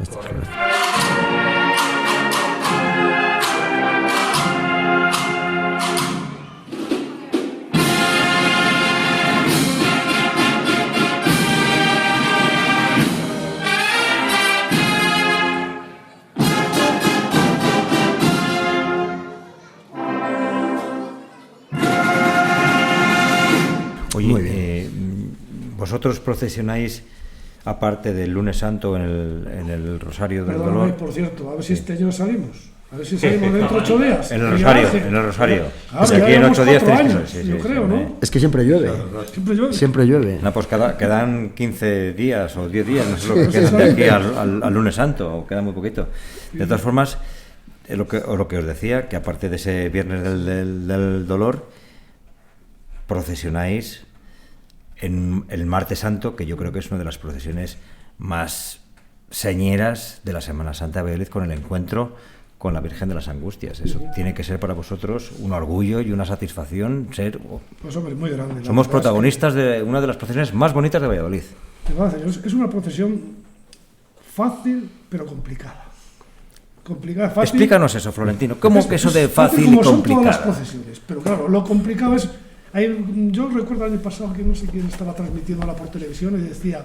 Oye, Muy bien. vosotros procesionáis, aparte del lunes santo, en el Rosario del Perdóname, Dolor. por cierto, a ver si este año salimos. A ver si salimos dentro de 8 días. En el Rosario, Ya hace- en el Rosario. Claro, Es que ya aquí en llevamos 8 días 4 tenéis que años, ser, sí, yo sí, creo, sí, ¿no? hombre. Es que siempre llueve. Siempre llueve. Siempre llueve. No, pues quedan 15 días o 10 días, no sé lo que quedan de aquí al lunes santo, o queda muy poquito. De todas formas, lo que os decía, que aparte de ese viernes del dolor, procesionáis en el martes santo, que yo creo que es una de las procesiones más señeras de la Semana Santa de Valladolid, con el encuentro con la Virgen de las Angustias. Eso tiene que ser para vosotros un orgullo y una satisfacción ser... Pues hombre, muy grande. La Somos verdad protagonistas de una de las procesiones más bonitas de Valladolid. es que, te voy a decir, es una procesión fácil, pero complicada. Complicada, fácil. Explícanos eso, Florentino. ¿Cómo que eso de Es fácil y como son todas las complicada? procesiones, pero claro, lo complicado es... yo recuerdo el año pasado que no sé quién estaba transmitiéndola por televisión y decía,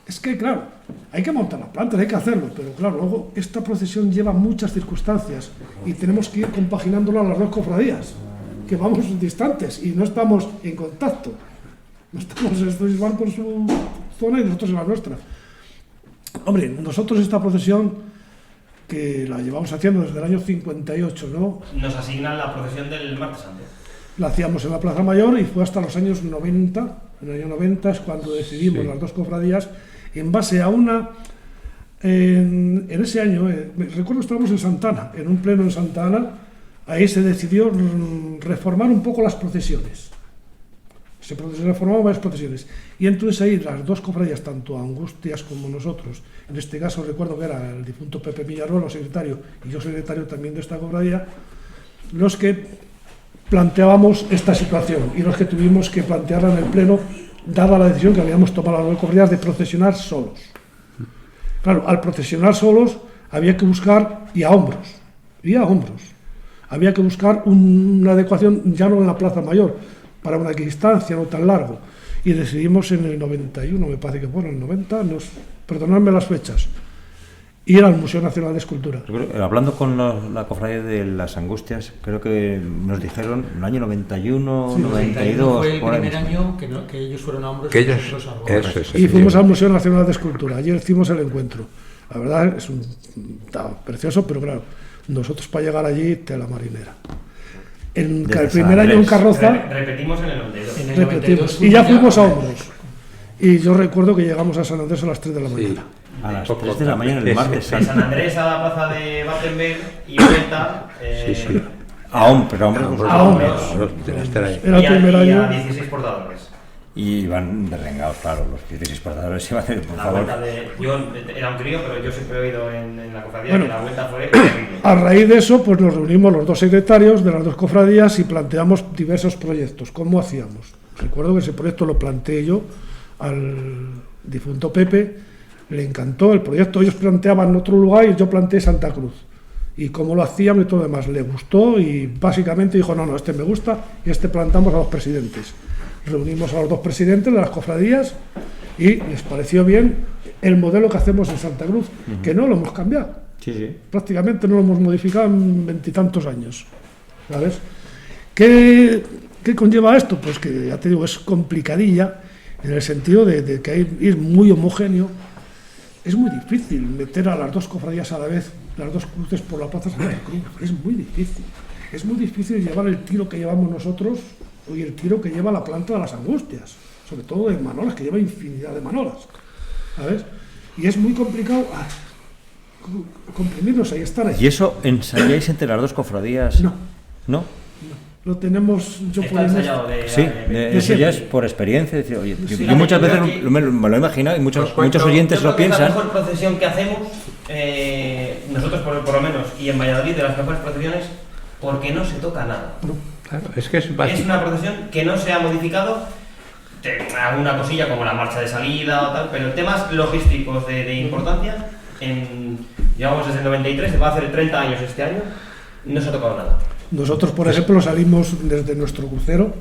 es que claro, hay que montar la planta, hay que hacerlo, pero claro, luego esta procesión lleva muchas circunstancias y tenemos que ir compaginándolo a las 2 cofradías, que vamos distantes y no estamos en contacto. No estamos, estos van por su zona y nosotros en la nuestra. Hombre, nosotros esta procesión, que la llevamos haciendo desde el año 58, ¿no? Nos asignan la procesión del martes santo. La hacíamos en la Plaza Mayor y fue hasta los años 90. En el año 90 es cuando decidimos las 2 cofradías en base a una... En ese año, recuerdo estábamos en Santana, en un pleno en Santana, ahí se decidió reformar un poco las procesiones. Se formaban varias procesiones. Y entonces ahí las dos cofradías, tanto Angustias como nosotros, en este caso recuerdo que era el difunto Pepe Villarruelo, secretario, y yo secretario también de esta cofradía, los que planteábamos esta situación y los que tuvimos que plantearla en el pleno, dada la decisión que habíamos tomado las dos cofradías de procesionar solos. Claro, al procesionar solos había que buscar, y a hombros, había que buscar una adecuación ya no en la Plaza Mayor, para una equidistancia no tan largo, y decidimos en el 91, me parece que fue en el 90, perdonadme las fechas, ir al Museo Nacional de Escultura. Hablando con la cofradía de las Angustias, creo que nos dijeron en el año 91, sí, 92... Fue el primer año que ellos fueron a hombros y fuimos al Museo Nacional de Escultura, allí hicimos el encuentro. La verdad es precioso, pero claro, nosotros para llegar allí, tela marinera. El primer año en carroza... Repetimos en el 92. En el 92 y ya fuimos a hombros. Y yo recuerdo que llegamos a San Andrés a las 3 de la mañana. A las 3 de la mañana el martes. De San Andrés a la plaza de Battenberg y vuelta... A hombros. Era el primer año. A 16 portadores. Y iban derrengados, claro, los 16 portadores iban a decir, por favor. Yo era un crío, pero yo siempre he oído en la cofradía que la vuelta fue terrible. A raíz de eso, pues nos reunimos los dos secretarios de las dos cofradías y planteamos diversos proyectos. ¿Cómo hacíamos? Recuerdo que ese proyecto lo planteé yo al difunto Pepe, le encantó el proyecto. Ellos planteaban otro lugar y yo planteé Santa Cruz. Y cómo lo hacíamos y todo lo demás. Le gustó y básicamente dijo, no, este me gusta y plantamos a los presidentes. Reunimos a los dos presidentes de las cofradías y les pareció bien el modelo que hacemos en Santa Cruz, que no lo hemos cambiado. Sí. Prácticamente no lo hemos modificado en 20 y tantos años. ¿Sabes? ¿Qué conlleva esto? Pues que, ya te digo, es complicadilla en el sentido de que hay que ir muy homogéneo. Es muy difícil meter a las dos cofradías a la vez, las dos cruces por la Plaza Santa Cruz. Es muy difícil. Es muy difícil llevar el tiro que llevamos nosotros y el tiro que lleva la planta de las Angustias, sobre todo de manolas, que lleva infinidad de manolas, ¿sabes? Y es muy complicado comprimirnos ahí, estar ahí. ¿Y eso ensayáis entre las dos cofradías? ¿No? Lo tenemos... Está ensayado eso ya es por experiencia. Decir, oye, yo muchas veces me lo he imaginado y muchos oyentes lo piensan. La mejor procesión que hacemos, nosotros por lo menos, y en Valladolid, de las mejores procesiones, porque no se toca nada. Claro, es que es una procesión que no se ha modificado, alguna cosilla como la marcha de salida o tal, pero temas logísticos de importancia, llevamos desde el 93, se va a hacer 30 años este año, no se ha tocado nada. Nosotros, por ejemplo, salimos desde nuestro crucero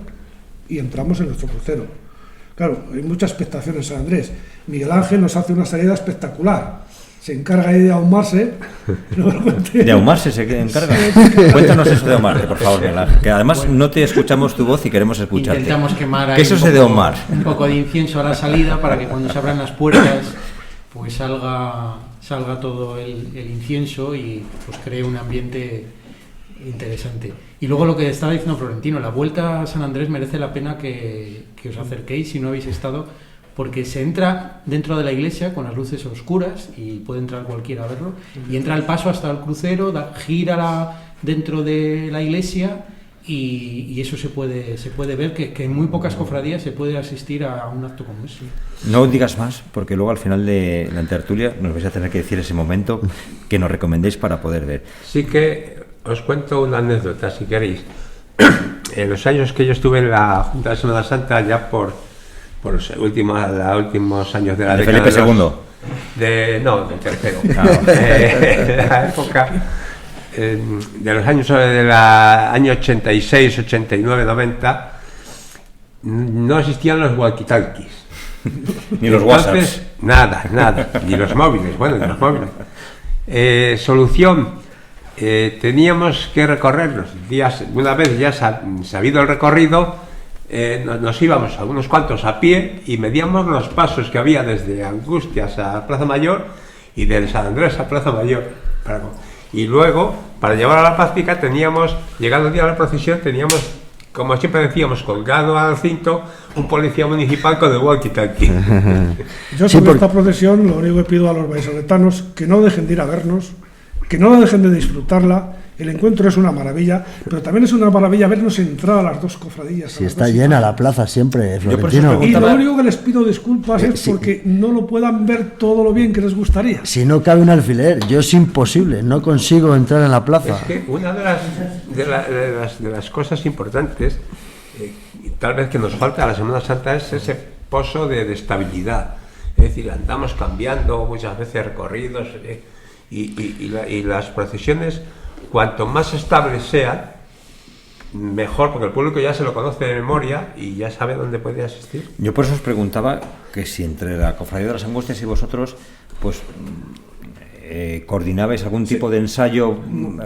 y entramos en nuestro crucero. Claro, hay mucha expectación en San Andrés. Miguel Ángel nos hace una salida espectacular. Se encarga ahí de ahumarse. ¿De ahumarse se encarga? Cuéntanos eso de ahumarte, por favor, Miguel Ángel, que además no te escuchamos tu voz y queremos escucharte. Intentamos quemar ahí ¿Qué es eso de ahumar? Un poco de incienso a la salida para que cuando se abran las puertas pues salga todo el incienso y pues cree un ambiente interesante. Y luego lo que estaba diciendo Florentino, la vuelta a San Andrés merece la pena que os acerquéis si no habéis estado, porque se entra dentro de la iglesia con las luces oscuras y puede entrar cualquiera a verlo, y entra al paso hasta el crucero, gira dentro de la iglesia y eso se puede ver, que en muy pocas cofradías se puede asistir a un acto como ese. No digas más, porque luego al final de la tertulia nos vais a tener que decir ese momento que nos recomendéis para poder ver. Sí que os cuento una anécdota, si queréis. En los años que yo estuve en la Junta de Semana Santa, ya por los últimos años de la década Felipe II. Del tercero. De la época de los años del año 86, 89, 90, no existían los walkie-talkies. Ni los WhatsApps. Nada, ni los móviles. Solución. Teníamos que recorrer los días, una vez ya sabido el recorrido, nos íbamos a unos cuantos a pie y medíamos los pasos que había desde Angustias a Plaza Mayor y de San Andrés a Plaza Mayor. Y luego, para llevar a la práctica, llegando el día de la procesión, teníamos, como siempre decíamos, colgado al cinto un policía municipal con el walkie-talkie. Yo sobre esta procesión lo único que pido a los vallisoletanos que no dejen de ir a vernos, que no dejen de disfrutarla El encuentro es una maravilla, pero también es una maravilla vernos entrar a las dos cofradías. Si está llena la plaza siempre, Florentino. Y lo único que les pido disculpas es porque no lo puedan ver todo lo bien que les gustaría. Si no cabe un alfiler, yo es imposible, no consigo entrar en la plaza. Es que una de las cosas importantes, y tal vez que nos falta a la Semana Santa, es ese pozo de estabilidad. Es decir, andamos cambiando muchas veces recorridos y las procesiones, cuanto más estables sean, mejor, porque el público ya se lo conoce de memoria y ya sabe dónde puede asistir. Yo por eso os preguntaba que si entre la Cofradía de las Angustias y vosotros, pues coordinabais algún tipo de ensayo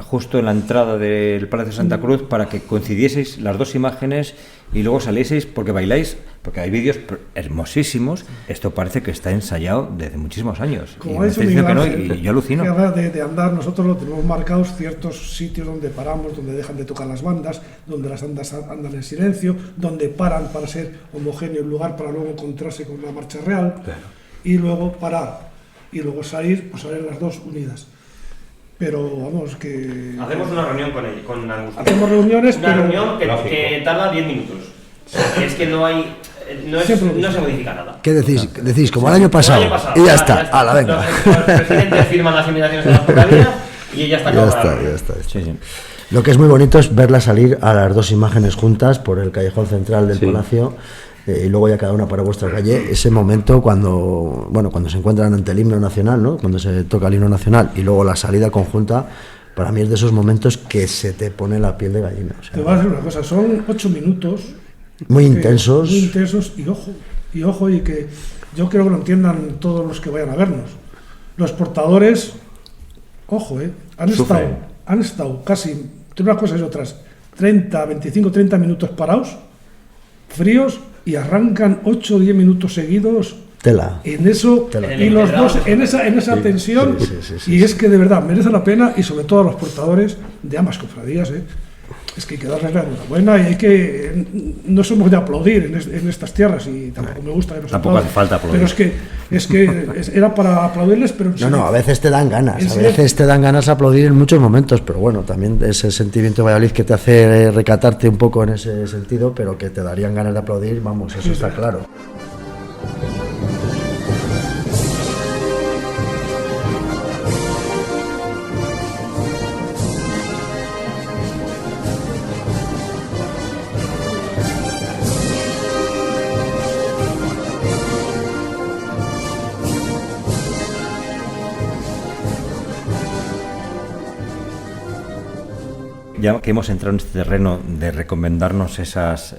justo en la entrada del Palacio de Santa Cruz para que coincidieseis las dos imágenes y luego salieseis, porque bailáis, porque hay vídeos hermosísimos. Esto parece que está ensayado desde muchísimos años. Como ha dicho Miguel Ángel, y yo alucino. De andar, nosotros lo tenemos marcados ciertos sitios donde paramos, donde dejan de tocar las bandas, donde las bandas andan en silencio, donde paran para ser homogéneo el lugar para luego encontrarse con una marcha real, claro. Y luego parar y luego salir, pues salen las dos unidas. Pero vamos, que... Hacemos una reunión con Angustias. Hacemos reuniones, una reunión que tarda 10 minutos. Es que no hay... No se modifica nada. ¿Qué decís? Decís como el año pasado. Y ya está. ¡Hala, venga! Los presidentes firman las invitaciones de la cofradía y ya está. Ya está. Sí. Lo que es muy bonito es verla salir a las dos imágenes juntas por el callejón central del palacio. Y luego ya cada una para vuestra calle, ese momento cuando se encuentran ante el himno nacional, ¿no? Cuando se toca el himno nacional y luego la salida conjunta, para mí es de esos momentos que se te pone la piel de gallina. O sea, te voy a decir una cosa, son 8 minutos muy intensos y ojo, y que yo quiero que lo entiendan todos los que vayan a vernos. Los portadores, ojo, han estado casi, entre unas cosas y otras, 25, 30 minutos parados, fríos, y arrancan 8 o 10 minutos seguidos tela en eso, tela. Y los dos en esa tensión, y es que de verdad merece la pena, y sobre todo a los portadores de ambas cofradías, es que hay que darles la enhorabuena y hay que, no somos de aplaudir en estas tierras, y tampoco me gusta que nos tampoco hace falta aplaudir, pero es que era para aplaudirles, pero no, a veces te dan ganas de aplaudir en muchos momentos, pero bueno, también ese sentimiento de Valladolid que te hace recatarte un poco en ese sentido, pero que te darían ganas de aplaudir, vamos, eso está claro. Ya que hemos entrado en este terreno de recomendarnos esas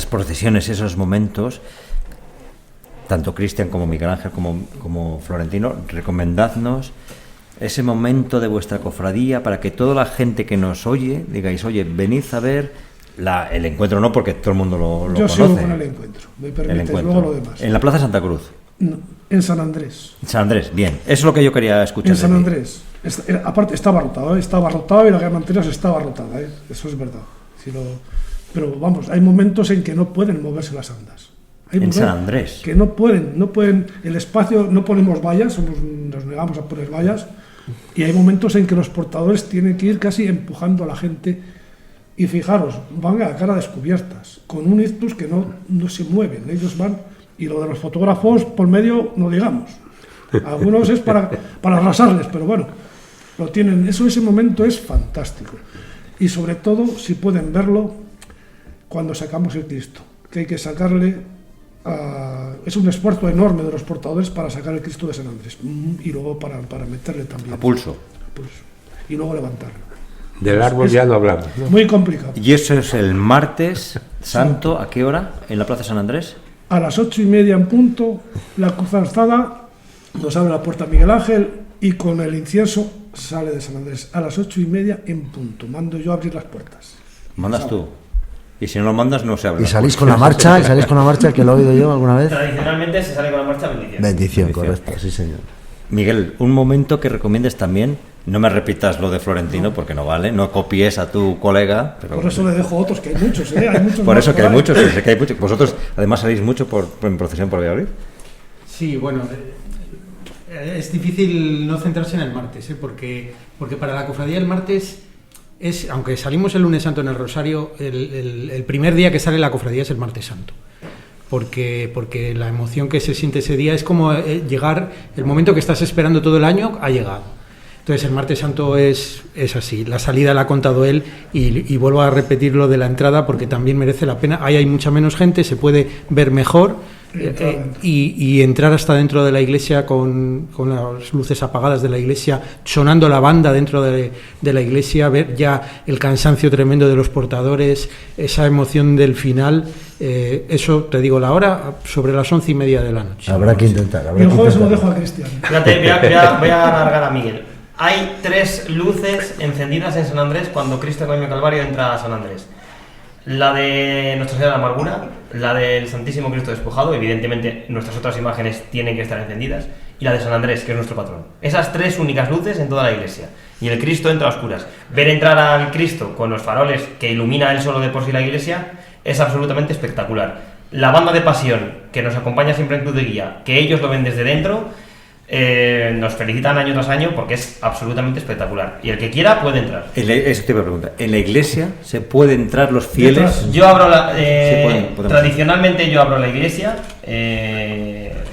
procesiones, esos momentos, tanto Cristian como Miguel Ángel como Florentino, recomendadnos ese momento de vuestra cofradía para que toda la gente que nos oye digáis, oye, venid a ver el encuentro, no porque todo el mundo lo Yo conoce. Yo sigo con el encuentro, me permites, luego lo demás. En la Plaza Santa Cruz. No, en San Andrés. San Andrés, bien. Eso es lo que yo quería escuchar. En San Andrés. Aparte estaba rotado y la gama anterior estaba rotada, eso es verdad. Pero vamos, hay momentos en que no pueden moverse las andas. En San Andrés. Que no pueden, el espacio, no ponemos vallas, nos negamos a poner vallas, y hay momentos en que los portadores tienen que ir casi empujando a la gente, y fijaros, van a cara descubiertas, con un ictus que no se mueven, ellos van, y lo de los fotógrafos por medio no digamos. Algunos es para arrasarles, pero bueno, lo tienen. Ese momento es fantástico. Y sobre todo, si pueden verlo, cuando sacamos el Cristo, que hay que sacarle, es un esfuerzo enorme de los portadores para sacar el Cristo de San Andrés, y luego para meterle también. A pulso. Y luego levantarlo. Del árbol ya no hablamos, ¿no? Muy complicado. ¿Y eso es el martes santo? ¿A qué hora? ¿En la Plaza San Andrés? A las 8:30 en punto, la cruz alzada, nos abre la puerta Miguel Ángel y con el incienso sale de San Andrés. A las 8:30 en punto. Mando yo a abrir las puertas. ¿Mandas tú? Y si no lo mandas, no se abre. ¿Y salís con la marcha? Que lo he oído yo alguna vez. Tradicionalmente se sale con la marcha bendición. Bendición, correcto, sí señor. Miguel, un momento que recomiendes también. No me repitas lo de Florentino, porque no vale. No copies a tu colega. Pero... Por eso le dejo otros, que hay muchos, ¿eh? Hay muchos. Por eso que hay muchos, sé que hay muchos. ¿Vosotros además salís mucho en procesión por Valladolid? Sí, bueno, es difícil no centrarse en el martes, porque para la cofradía el martes es, aunque salimos el lunes santo en el Rosario, el primer día que sale la cofradía es el martes santo. Porque la emoción que se siente ese día es como llegar, el momento que estás esperando todo el año ha llegado. Entonces el martes santo es así, la salida la ha contado él y vuelvo a repetir lo de la entrada porque también merece la pena. Ahí hay mucha menos gente, se puede ver mejor y entrar hasta dentro de la iglesia con las luces apagadas de la iglesia, sonando la banda dentro de la iglesia, ver ya el cansancio tremendo de los portadores, esa emoción del final. Eso, te digo, la hora sobre las 11:30 de la noche. Habrá que intentar. Y el jueves se lo dejo a Cristian. Fíjate, voy a alargar a Miguel. Hay 3 luces encendidas en San Andrés cuando Cristo Camino Calvario entra a San Andrés. La de Nuestra Señora de la Amargura, la del Santísimo Cristo Despojado, evidentemente nuestras otras imágenes tienen que estar encendidas, y la de San Andrés, que es nuestro patrón. Esas 3 únicas luces en toda la iglesia. Y el Cristo entra a oscuras. Ver entrar al Cristo con los faroles que ilumina él solo de por sí la iglesia es absolutamente espectacular. La banda de pasión que nos acompaña siempre en Cruz de Guía, que ellos lo ven desde dentro, nos felicitan año tras año porque es absolutamente espectacular. Y el que quiera puede entrar. Eso te iba a preguntar. ¿En la iglesia se puede entrar los fieles? Yo abro tradicionalmente yo abro la iglesia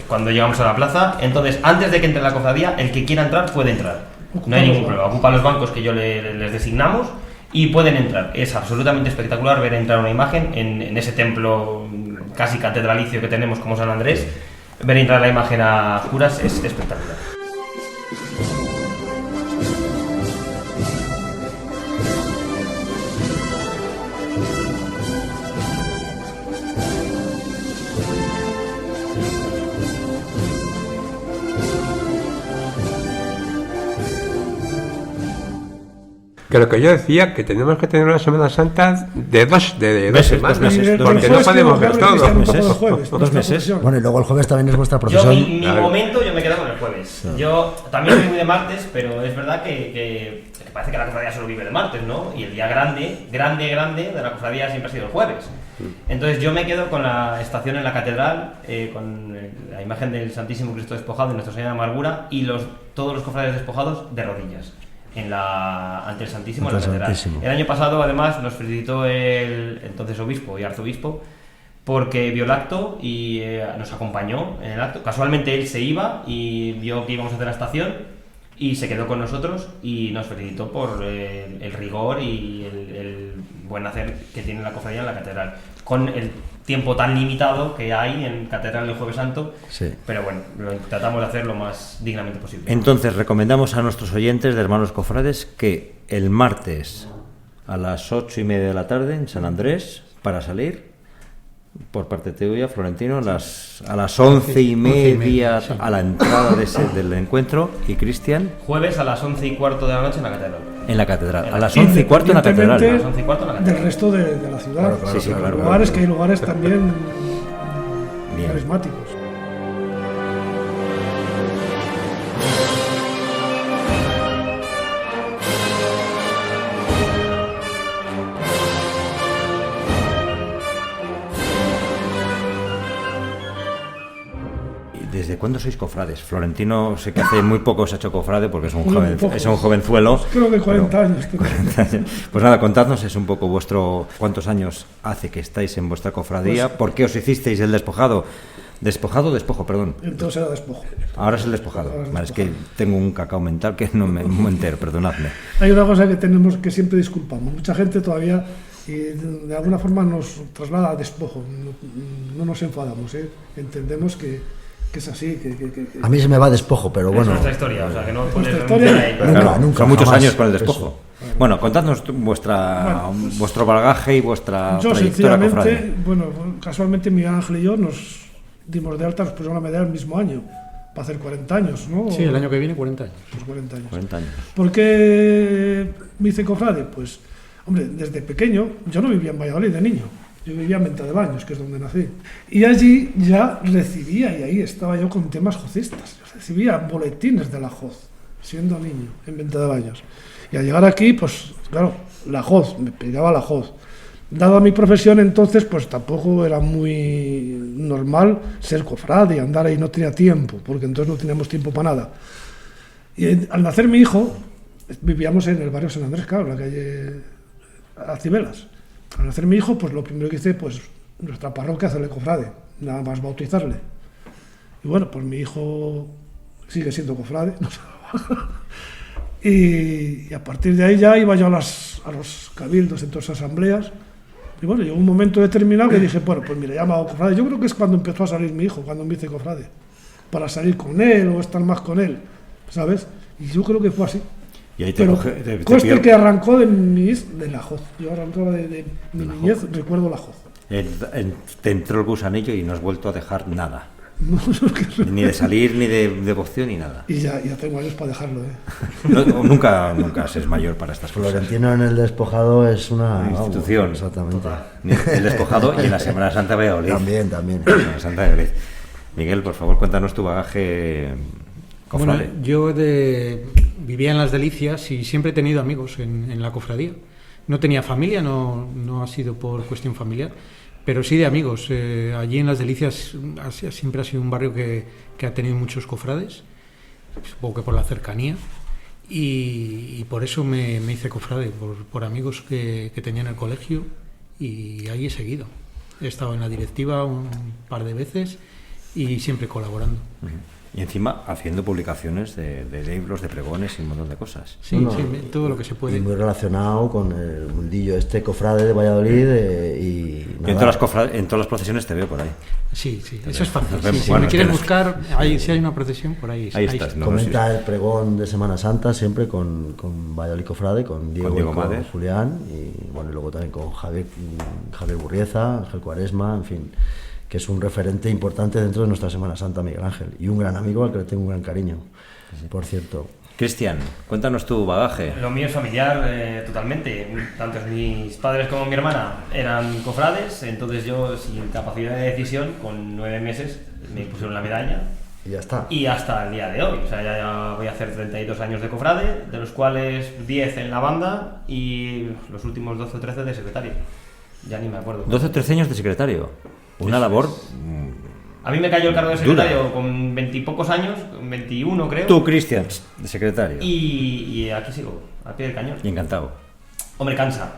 cuando llegamos a la plaza. Entonces, antes de que entre la cofradía, el que quiera entrar puede entrar. No hay ningún problema. Ocupa los bancos que yo les designamos y pueden entrar. Es absolutamente espectacular ver entrar una imagen en ese templo casi catedralicio que tenemos como San Andrés. Ver entrar la imagen a oscuras es espectacular. Que lo que yo decía, que tenemos que tener una Semana Santa de dos semanas, porque no podemos ver todo. 2 meses. Bueno, y luego el jueves también es vuestra Yo, procesión. mi momento, yo me quedo con el jueves. Yo también soy muy de martes, pero es verdad que parece que la cofradía solo vive de martes, ¿no? Y el día grande de la cofradía siempre ha sido el jueves. Entonces yo me quedo con la estación en la catedral, con la imagen del Santísimo Cristo Despojado y Nuestra Señora de Amargura y todos los cofrades despojados de rodillas ante el Santísimo en la catedral. El año pasado además nos felicitó el entonces obispo y arzobispo porque vio el acto y nos acompañó en el acto. Casualmente él se iba y vio que íbamos a hacer la estación y se quedó con nosotros y nos felicitó por el rigor y el buen hacer que tiene la cofradía en la catedral, con el tiempo tan limitado que hay en Catedral del Jueves Santo, Sí. Pero bueno, tratamos de hacer lo más dignamente posible. Entonces, recomendamos a nuestros oyentes de Hermanos Cofrades que el martes a las 8:30 de la tarde en San Andrés, para salir, por parte tuya, Florentino, a las 11:30 sí. a la entrada del encuentro, y Cristian Jueves a las 11:15 de la noche en la catedral. en la catedral. A las 11:15 en la catedral. A las 11:15 en la catedral. Del resto de la ciudad. Sí, sí, claro. Lugares que hay lugares también Bien. carismáticos. ¿Desde cuándo sois cofrades? Florentino sé que hace muy poco se ha hecho cofrade porque es un Muy pocos. es un jovenzuelo. Creo que 40 años. 40 años. Pues nada, contadnos es un poco cuántos años hace que estáis en vuestra cofradía, Pues- por qué os hicisteis el despojo, perdón. Entonces era despojo. Ahora es el despojado. Ahora es Vale, es que despojado. tengo un cacao mental que no me entero, perdonadme. Hay una cosa que tenemos que siempre disculpamos. Mucha gente todavía de alguna forma nos traslada a despojo. No nos enfadamos, ¿eh? Entendemos que es así. Que A mí se me va despojo, pero Es bueno. nuestra historia, o sea que no Nuestra podéis historia- renunciar a ello. Nunca, Claro, nunca, son muchos jamás. años con el despojo. Bueno, contadnos vuestro bagaje y vuestra yo trayectoria sencillamente, cofrade. bueno, casualmente Miguel Ángel y yo nos dimos de alta, nos pusimos la medalla el mismo año, para hacer 40 años, ¿no? Sí, el año que viene 40 años. Pues 40 años. 40 años. ¿Por qué me hice cofrade? Pues, hombre, desde pequeño, yo no vivía en Valladolid de niño, yo vivía en Ventadebaños, que es donde nací. Y allí ya recibía, y ahí estaba yo con temas jocistas, yo recibía boletines de la JOZ, siendo niño, en Ventadebaños. Y al llegar aquí, pues, claro, la JOZ, me pegaba la JOZ. dada mi profesión entonces, pues tampoco era muy normal ser cofrade y andar ahí, no tenía tiempo, porque entonces no teníamos tiempo para nada. Y al nacer mi hijo, vivíamos en el barrio San Andrés, claro, en la calle Alcibelas. Al nacer mi hijo, pues lo primero que hice, pues nuestra parroquia hacerle cofrade, nada más bautizarle. Y bueno, pues mi hijo sigue siendo cofrade, no sé. Y a partir de ahí ya iba yo a los cabildos, en todas las asambleas. Y bueno, llegó un momento determinado que dije, bueno, pues mira, ya me hago cofrade. Yo creo que es cuando empezó a salir mi hijo, cuando me hice cofrade, para salir con él o estar más con él, ¿sabes? Y yo creo que fue así. Y ahí te Pero coge, que arrancó de la hoz. Yo arrancaba de mi niñez, recuerdo la hoz. te entró el gusanillo y no has vuelto a dejar nada. No, Ni de salir, ni de devoción, ni nada. Y ya tengo años para dejarlo, ¿eh? Nunca se es mayor para estas cosas. Florentino en el despojado es una institución. Exactamente. El despojado y en la Semana Santa de Valladolid. También. Semana Santa de Valladolid. Miguel, por favor, cuéntanos tu bagaje cofrade. Bueno, yo vivía en Las Delicias y siempre he tenido amigos en la cofradía. No tenía familia, no ha sido por cuestión familiar, pero sí de amigos. Allí en Las Delicias siempre ha sido un barrio que ha tenido muchos cofrades, supongo que por la cercanía, y por eso me hice cofrade, por amigos que tenía en el colegio, y ahí he seguido. He estado en la directiva un par de veces y siempre colaborando. Y encima haciendo publicaciones de libros, de pregones y un montón de cosas. Sí, todo lo que se puede. Y muy relacionado con el mundillo cofrade de Valladolid y en todas las procesiones te veo por ahí. Sí, eso es fácil. Si Bueno, me quieres buscar, si hay una procesión, por ahí. Ahí estás. Comenta el pregón de Semana Santa siempre con Valladolid Cofrade, con Diego y con Mades. Julián, y bueno, y luego también con Javier Burrieza, Ángel Cuaresma, en fin, que es un referente importante dentro de nuestra Semana Santa, Miguel Ángel, y un gran amigo al que le tengo un gran cariño, por cierto. Cristian, cuéntanos tu bagaje. Lo mío es familiar totalmente. Tanto mis padres como mi hermana eran cofrades, entonces yo, sin capacidad de decisión, con 9 meses me pusieron la medalla. Y ya está. Y hasta el día de hoy. O sea, ya voy a hacer 32 años de cofrade, de los cuales 10 en la banda y los últimos 12 o 13 de secretario. Ya ni me acuerdo. 12 o 13 años de secretario. Una labor. A mí me cayó el cargo de secretario con 20 y pocos años, 21 creo. Tú, Cristian, de secretario. Y aquí sigo, al pie del cañón. Y encantado. Hombre, cansa.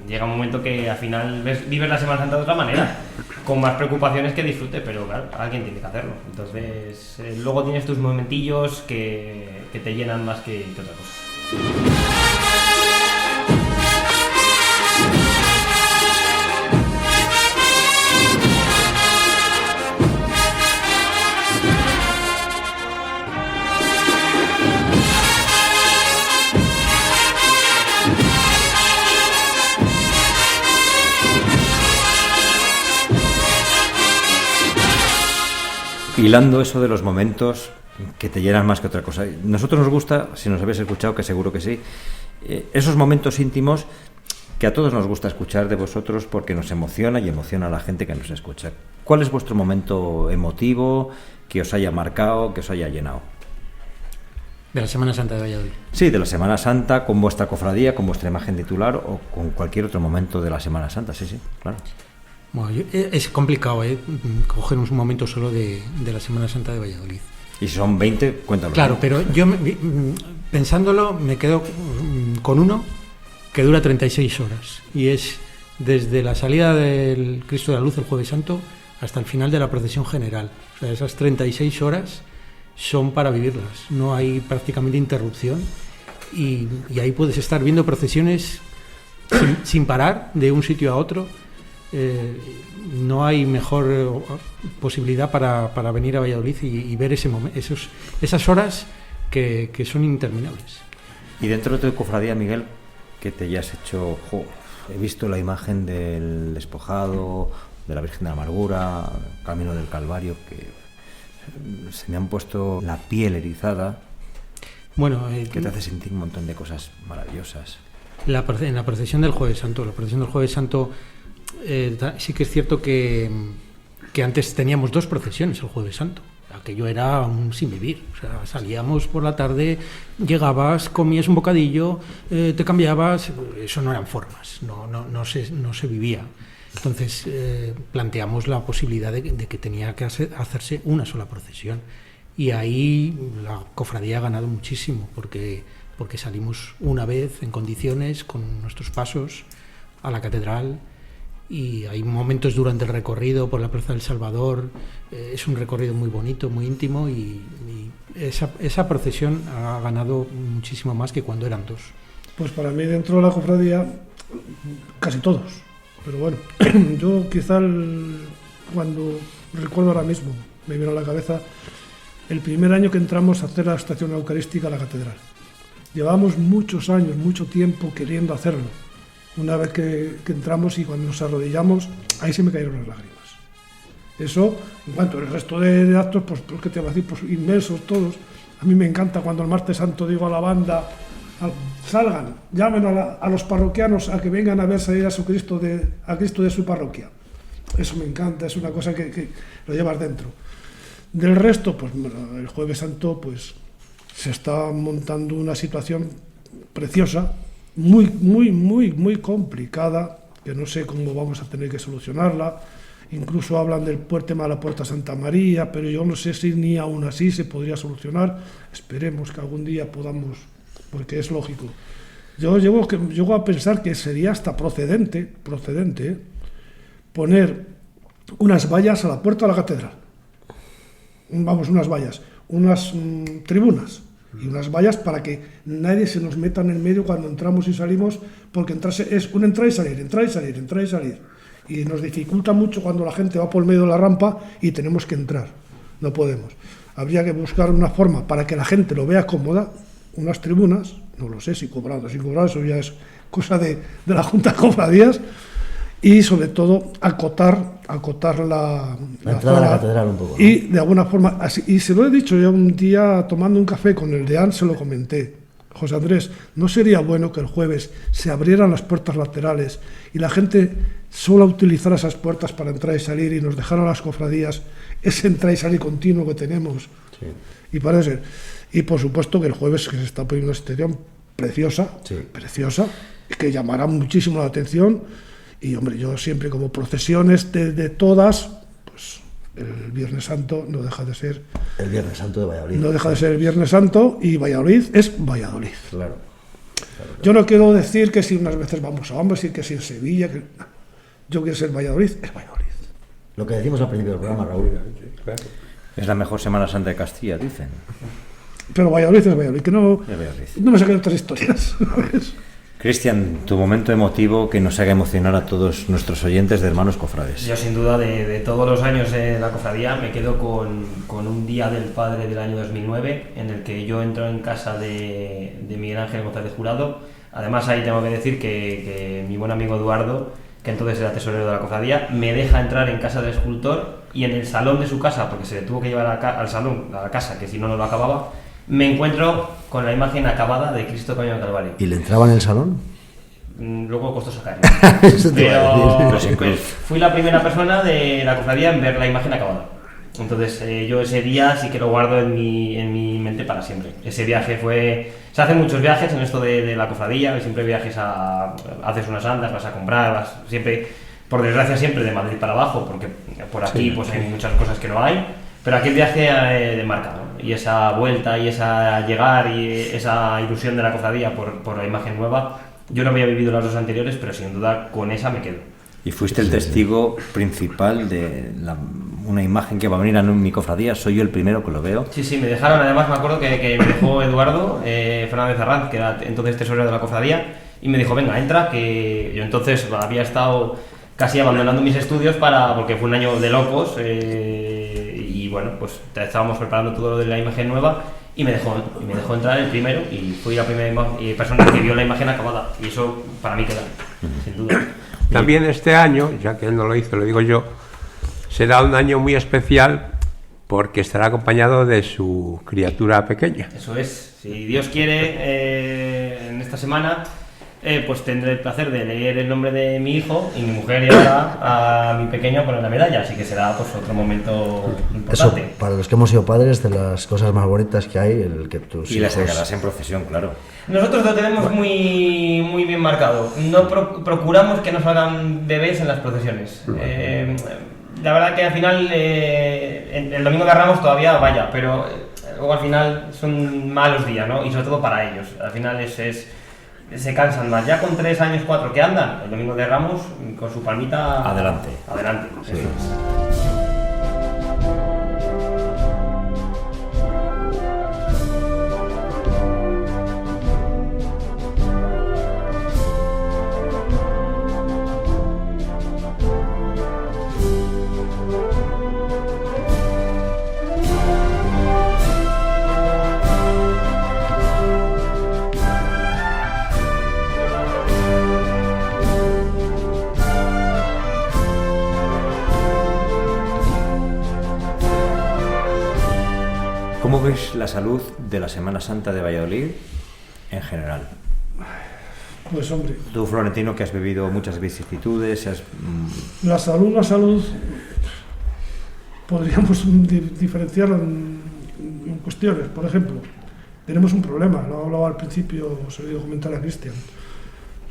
Llega un momento que al final vives la Semana Santa de otra manera, con más preocupaciones que disfrute, pero claro, alguien tiene que hacerlo. Entonces, luego tienes tus momentillos que te llenan más que otra cosa. Hilando eso de los momentos que te llenan más que otra cosa. Nosotros nos gusta, si nos habéis escuchado, que seguro que sí, esos momentos íntimos que a todos nos gusta escuchar de vosotros porque nos emociona y emociona a la gente que nos escucha. ¿Cuál es vuestro momento emotivo que os haya marcado, que os haya llenado? De la Semana Santa de Valladolid. Sí, de la Semana Santa, con vuestra cofradía, con vuestra imagen titular o con cualquier otro momento de la Semana Santa. Sí, claro. Bueno, es complicado coger un momento solo de la Semana Santa de Valladolid. Y si son 20, cuéntalo. Claro, pero yo pensándolo me quedo con uno que dura 36 horas y es desde la salida del Cristo de la Luz el Jueves Santo hasta el final de la procesión general. O sea, esas 36 horas son para vivirlas, no hay prácticamente interrupción y ahí puedes estar viendo procesiones sin parar de un sitio a otro. No hay mejor posibilidad para venir a Valladolid y ver esas horas que son interminables. Y dentro de tu cofradía, Miguel, que te hayas hecho... he visto la imagen del despojado, de la Virgen de la Amargura, Camino del Calvario, que se me han puesto la piel erizada. Bueno, que te hace sentir un montón de cosas maravillosas. En la procesión del Jueves Santo, sí que es cierto que antes teníamos 2 procesiones el Jueves Santo. aquello era un sin vivir. O sea, salíamos por la tarde, llegabas, comías un bocadillo, te cambiabas, eso no eran formas, no se vivía. Entonces planteamos la posibilidad de que tenía que hacerse una sola procesión, y ahí la cofradía ha ganado muchísimo, porque salimos una vez en condiciones con nuestros pasos a la catedral, y hay momentos durante el recorrido por la Plaza del Salvador, es un recorrido muy bonito, muy íntimo, y esa procesión ha ganado muchísimo más que cuando eran dos. Pues para mí, dentro de la cofradía, casi todos. Pero bueno, yo quizá cuando recuerdo ahora mismo, me vino a la cabeza el primer año que entramos a hacer la estación eucarística a la catedral. Llevábamos muchos años, mucho tiempo queriendo hacerlo. Una vez que entramos y cuando nos arrodillamos, ahí se me cayeron las lágrimas. Eso, en cuanto al resto de actos, pues ¿qué te voy a decir? Pues inmensos todos. A mí me encanta cuando el martes santo digo a la banda, salgan, llamen a los parroquianos a que vengan a ver salir a Cristo de su parroquia. Eso me encanta, es una cosa que lo llevas dentro. Del resto, pues el Jueves Santo, pues se está montando una situación preciosa, muy complicada, que no sé cómo vamos a tener que solucionarla. Incluso hablan del tema de la Puerta Santa María, pero yo no sé si ni aún así se podría solucionar. Esperemos que algún día podamos, porque es lógico. Yo llego a pensar que sería hasta procedente poner unas vallas a la puerta de la catedral. Vamos, unas vallas, unas tribunas y unas vallas para que nadie se nos meta en el medio cuando entramos y salimos, porque es un entrar y salir. Y nos dificulta mucho cuando la gente va por el medio de la rampa y tenemos que entrar. No podemos. Habría que buscar una forma para que la gente lo vea cómoda, unas tribunas, no lo sé si cobrado, sin cobrar, eso ya es cosa de la Junta de Cofradías, y sobre todo acotar la entrada a la catedral un poco, ¿no? Y de alguna forma, así, y se lo he dicho yo un día tomando un café con el deán, se lo comenté: José Andrés, ¿no sería bueno que el jueves se abrieran las puertas laterales y la gente solo utilizara esas puertas para entrar y salir, y nos dejaran las cofradías ese entrar y salir continuo que tenemos? Sí. Y parece, y por supuesto que el jueves, que se está poniendo una situación preciosa, que llamará muchísimo la atención. Y hombre, yo siempre, como procesiones de todas, pues el Viernes Santo no deja de ser el Viernes Santo de Valladolid. No deja de ser el Viernes Santo, y Valladolid es Valladolid. Claro. Yo no quiero decir que si unas veces vamos a Ambas y que si en Sevilla, yo quiero ser Valladolid, es Valladolid. Lo que decimos al principio del programa, Raúl. Es la mejor Semana Santa de Castilla, dicen. Pero Valladolid es Valladolid, que no me saquen otras historias, ¿sabes? Cristian, tu momento emotivo que nos haga emocionar a todos nuestros oyentes de Hermanos Cofrades. Yo, sin duda, de todos los años en la cofradía, me quedo con un Día del Padre del año 2009, en el que yo entro en casa de Miguel Ángel González Jurado. Además, ahí tengo que decir que mi buen amigo Eduardo, que entonces era tesorero de la cofradía, me deja entrar en casa del escultor, y en el salón de su casa, porque se le tuvo que llevar al salón, a la casa, que si no, no lo acababa, me encuentro con la imagen acabada de Cristo Camino del Calvario. ¿Y le entraba en el salón? Luego costó sacarlo. Pero fui la primera persona de la cofradía en ver la imagen acabada. Entonces yo ese día sí que lo guardo en mi mente para siempre. Ese viaje fue... Se hacen muchos viajes en esto de la cofradía, siempre viajes haces unas andas, vas a comprar, siempre, por desgracia, siempre de Madrid para abajo, porque por aquí pues hay muchas cosas que no hay. Pero aquel viaje de marca, ¿no? Y esa vuelta y esa llegar y esa ilusión de la cofradía por la imagen nueva, yo no había vivido las dos anteriores, pero sin duda con esa me quedo. Y fuiste el testigo principal de una imagen que va a venir a mi cofradía, soy yo el primero que lo veo. Sí, me dejaron, además me acuerdo que me dejó Eduardo Fernández Arranz, que era entonces tesorero de la cofradía, y me dijo, venga, entra, que yo entonces había estado casi abandonando mis estudios porque fue un año de locos, y bueno, pues estábamos preparando todo lo de la imagen nueva, y me dejó entrar el primero, y fui la primera persona que vio la imagen acabada, y eso para mí queda, sin duda. También este año, ya que él no lo hizo, lo digo yo, será un año muy especial porque estará acompañado de su criatura pequeña. Eso es, si Dios quiere, en esta semana pues tendré el placer de leer el nombre de mi hijo y mi mujer llevará a mi pequeño a poner la medalla, así que será pues otro momento importante. Eso, para los que hemos sido padres, de las cosas más bonitas que hay, el que tus Y hijos... la sacarás en procesión, claro. Nosotros lo tenemos muy bien marcado. No procuramos que no salgan bebés en las procesiones. La verdad que al final, el domingo de Ramos todavía vaya, pero luego al final son malos días, ¿no? Y sobre todo para ellos. Al final se cansan más. Ya con 3 años, 4 que andan, el domingo de Ramos, con su palmita... Adelante. Sí. Eso es. ¿Cómo ves la salud de la Semana Santa de Valladolid en general? Pues hombre, Tú, Florentino, que has vivido muchas vicisitudes, la salud, podríamos diferenciarla en cuestiones. Por ejemplo, tenemos un problema, lo hablaba al principio, os he oído comentar a Cristian.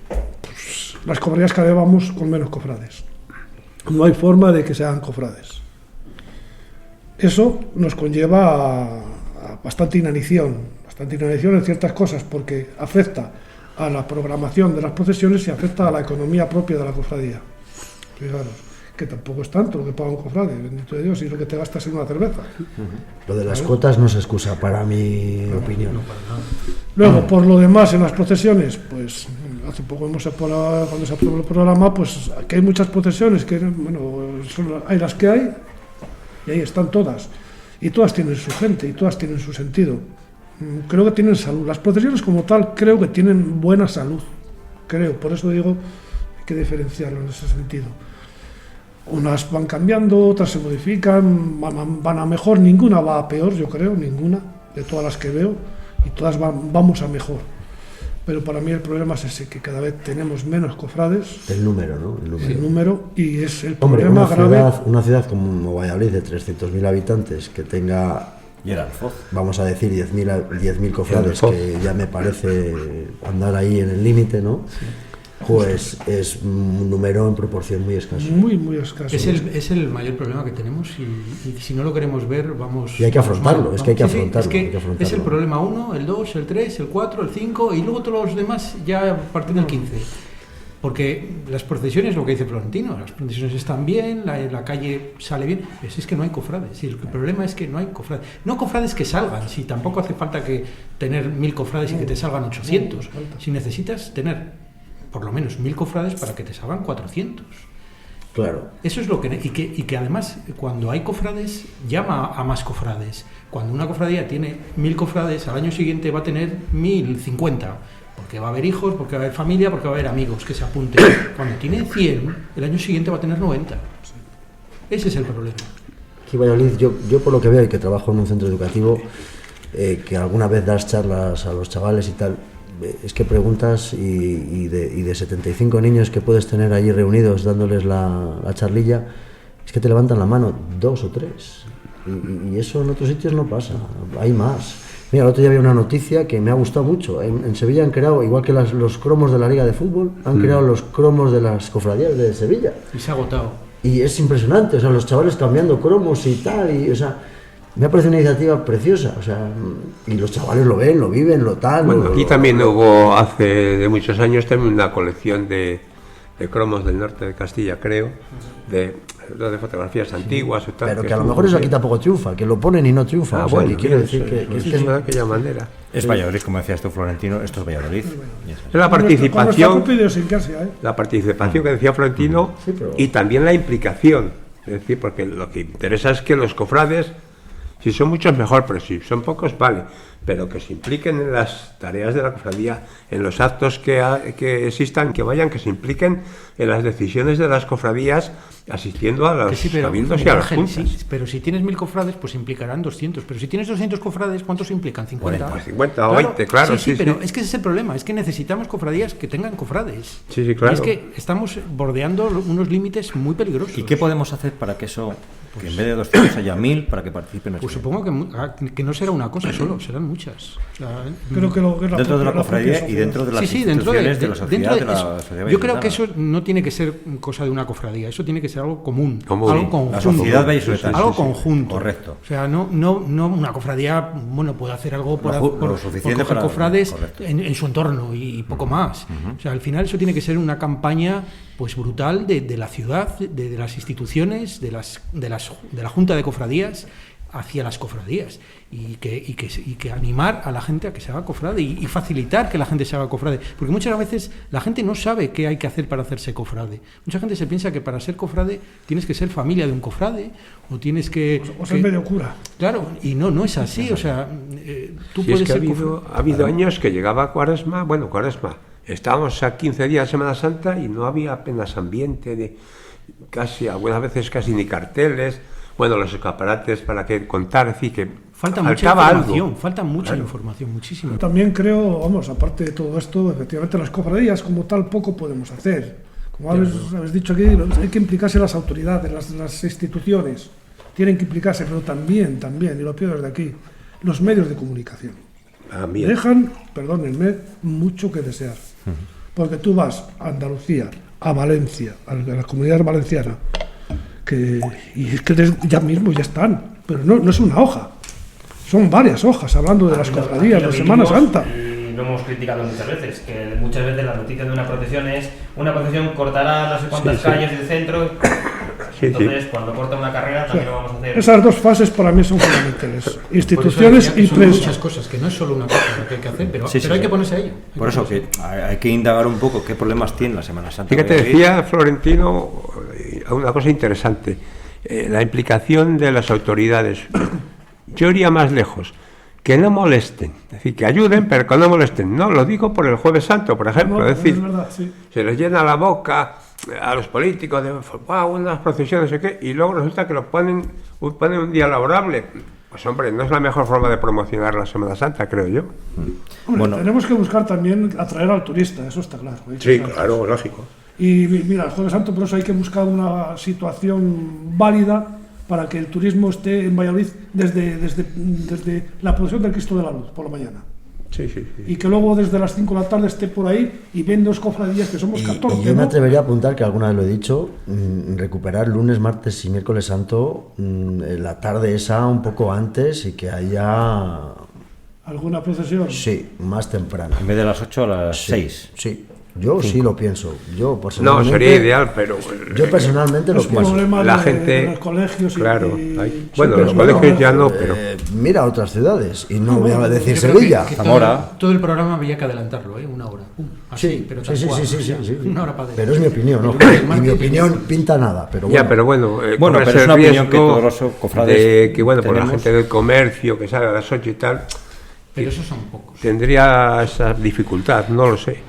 Pues, las cofradías cada vez vamos con menos cofrades. No hay forma de que se hagan cofrades. Eso nos conlleva a bastante inanición en ciertas cosas, porque afecta a la programación de las procesiones y afecta a la economía propia de la cofradía. Fijaros, que tampoco es tanto lo que paga un cofrade, bendito de Dios, y lo que te gastas en una cerveza. Lo de las cuotas no se excusa, para mi opinión. Luego, por lo demás, en las procesiones, pues hace poco cuando se aprobó el programa, pues que hay muchas procesiones, que bueno, hay las que hay, y ahí están todas, y todas tienen su gente, y todas tienen su sentido. Creo que tienen salud. Las procesiones como tal creo que tienen buena salud, por eso digo, hay que diferenciarlo en ese sentido. Unas van cambiando, otras se modifican, van a mejor, ninguna va a peor, yo creo, ninguna, de todas las que veo, y todas vamos a mejor. Pero para mí el problema es ese, que cada vez tenemos menos cofrades. El número, ¿no? El número, y es el Hombre, problema grave. Una ciudad como Valladolid de 300.000 habitantes que tenga, y el Alfoz, vamos a decir, 10.000 cofrades, que ya me parece andar ahí en el límite, ¿no? Sí. Pues es un número en proporción muy escaso. Muy escaso. Es el mayor problema que tenemos, y si no lo queremos ver, vamos... Y hay que afrontarlo, hay que afrontarlo. Es el problema 1, el 2, el 3, el 4, el 5, y luego todos los demás ya a partir del 15. Porque las procesiones, lo que dice Florentino, las procesiones están bien, la calle sale bien, pero es que no hay cofrades. Y el problema es que no hay cofrades. No cofrades que salgan, si tampoco hace falta que tener 1000 cofrades y que te salgan 800. Si necesitas tener por lo menos 1000 cofrades para que te salgan 400. Claro. Eso es lo que... Y que además, cuando hay cofrades, llama a más cofrades. Cuando una cofradía tiene 1000 cofrades, al año siguiente va a tener 1050. Porque va a haber hijos, porque va a haber familia, porque va a haber amigos que se apunten. Cuando tiene 100, el año siguiente va a tener 90. Ese es el problema. Aquí en Valladolid, yo por lo que veo, y que trabajo en un centro educativo, que alguna vez das charlas a los chavales y tal, es que preguntas y de 75 niños que puedes tener allí reunidos dándoles la charlilla, es que te levantan la mano 2 o 3. Y eso en otros sitios no pasa, hay más. Mira, el otro día había una noticia que me ha gustado mucho. En Sevilla han creado, igual que los cromos de la Liga de Fútbol, han creado los cromos de las cofradías de Sevilla. Y se ha agotado. Y es impresionante, o sea, los chavales cambiando cromos y tal, y o sea... Me ha parecido una iniciativa preciosa, o sea, y los chavales lo ven, lo viven, lo tal. Bueno, aquí también hubo hace de muchos años también una colección de cromos del norte de Castilla, creo, de fotografías antiguas o tal. Pero que a lo mejor eso aquí tampoco triunfa, que lo ponen y no triunfa. O sea, bueno, quiero decir que es de aquella manera. Es Valladolid, como decías tú, Florentino, esto es Valladolid. Es la participación, la participación que decía Florentino, sí, pero... y también la implicación. Es decir, porque lo que interesa es que los cofrades, si son muchos mejor, pero si son pocos, vale. pero que se impliquen en las tareas de la cofradía, en los actos que existan, que vayan, que se impliquen en las decisiones de las cofradías, asistiendo a los cabildos y a las juntas. Sí, pero si tienes 1000 cofrades, pues implicarán 200. Pero si tienes 200 cofrades, ¿cuántos implican? 50. Pues 50 o 20, claro. Sí, pero es que ese es el problema. Es que necesitamos cofradías que tengan cofrades. Sí, claro. Y es que estamos bordeando unos límites muy peligrosos. ¿Y qué podemos hacer para que eso, que en vez de 200 haya 1000 para que participen? Pues supongo que no será una cosa solo, serán muchas. O sea, Creo que lo que es dentro de la cofradía y dentro de las instituciones de la sociedad, de la sociedad yo creo que vallisoletana. eso no tiene que ser cosa de una cofradía, eso tiene que ser algo común, algo conjunto. La sociedad vallisoletana. Algo conjunto. Correcto. O sea, no una cofradía, bueno, puede hacer algo por suficiente coger para cofrades correcto. en su entorno y poco más. O sea, al final eso tiene que ser una campaña pues brutal de la ciudad, de las instituciones, de la Junta de Cofradías hacia las cofradías y que animar a la gente a que se haga cofrade y facilitar que la gente se haga cofrade, porque muchas veces la gente no sabe qué hay que hacer para hacerse cofrade. Mucha gente se piensa que para ser cofrade tienes que ser familia de un cofrade o tienes que o ser medio cura. Claro, y no es así. O sea, tú Sí, puedes es que ser ha habido años que llegaba Cuaresma, estábamos a 15 días de Semana Santa y no había apenas ambiente, algunas veces casi ni carteles, los escaparates para que contar, es decir, que falta mucha información, muchísima. También creo, aparte de todo esto, efectivamente las cofradías como tal poco podemos hacer. Como habéis dicho aquí, hay que implicarse las autoridades, las instituciones, tienen que implicarse, pero también, y lo pido desde aquí, los medios de comunicación. Dejan, perdónenme, mucho que desear. Porque tú vas a Andalucía, a Valencia, a la comunidad valenciana, y es que ya mismo ya están, pero no es una hoja, son varias hojas hablando de las cofradías de Semana Santa. Y lo hemos criticado muchas veces, que muchas veces la noticia de una procesión cortará no sé cuántas calles del centro. Entonces, cuando corta una carrera, también lo vamos a hacer. Esas dos fases para mí son fundamentales. Instituciones y son prensa. Muchas cosas, que no es solo una cosa lo que hay que hacer, pero hay que ponerse a ello. Por eso que hay que indagar un poco qué problemas tiene la Semana Santa. Fíjate, decía Florentino una cosa interesante, la implicación de las autoridades. Yo iría más lejos, que no molesten, es decir, que ayuden, pero que no molesten. No, lo digo por el Jueves Santo, por ejemplo, es decir, verdad, sí. Se les llena la boca a los políticos de unas procesiones, no sé qué, y luego resulta que lo ponen un día laborable. Pues hombre, no es la mejor forma de promocionar la Semana Santa, creo yo. Tenemos que buscar también atraer al turista, eso está claro. Sí, claro, lógico. Y mira, el Jueves Santo, por eso hay que buscar una situación válida para que el turismo esté en Valladolid desde la procesión del Cristo de la Luz, por la mañana. Sí. Y que luego desde las 5 de la tarde esté por ahí y viendo dos cofradías, que somos 14. Y yo me atrevería a apuntar, que alguna vez lo he dicho, recuperar lunes, martes y miércoles santo, la tarde esa un poco antes y que haya... ¿Alguna procesión? Sí, más temprano. En vez de las 8 a las 6. Sí. Yo sí lo pienso. Yo personalmente, no, sería ideal, pero... Yo personalmente lo pienso. La gente... de los colegios claro. Bueno, los colegios ya no, pero... Mira otras ciudades, y no voy a decir Sevilla. Zamora. Todo el programa había que adelantarlo, una hora. Así, pero tal cual, sí. Una hora para Pero es mi opinión, ¿no? Y mi opinión pinta nada, pero bueno. Ya, pero bueno, pero es una opinión que todos los cofrades de que, por la tenemos. gente del comercio que sale a las 8 y tal... Pero esos son pocos. Tendría esa dificultad, no lo sé.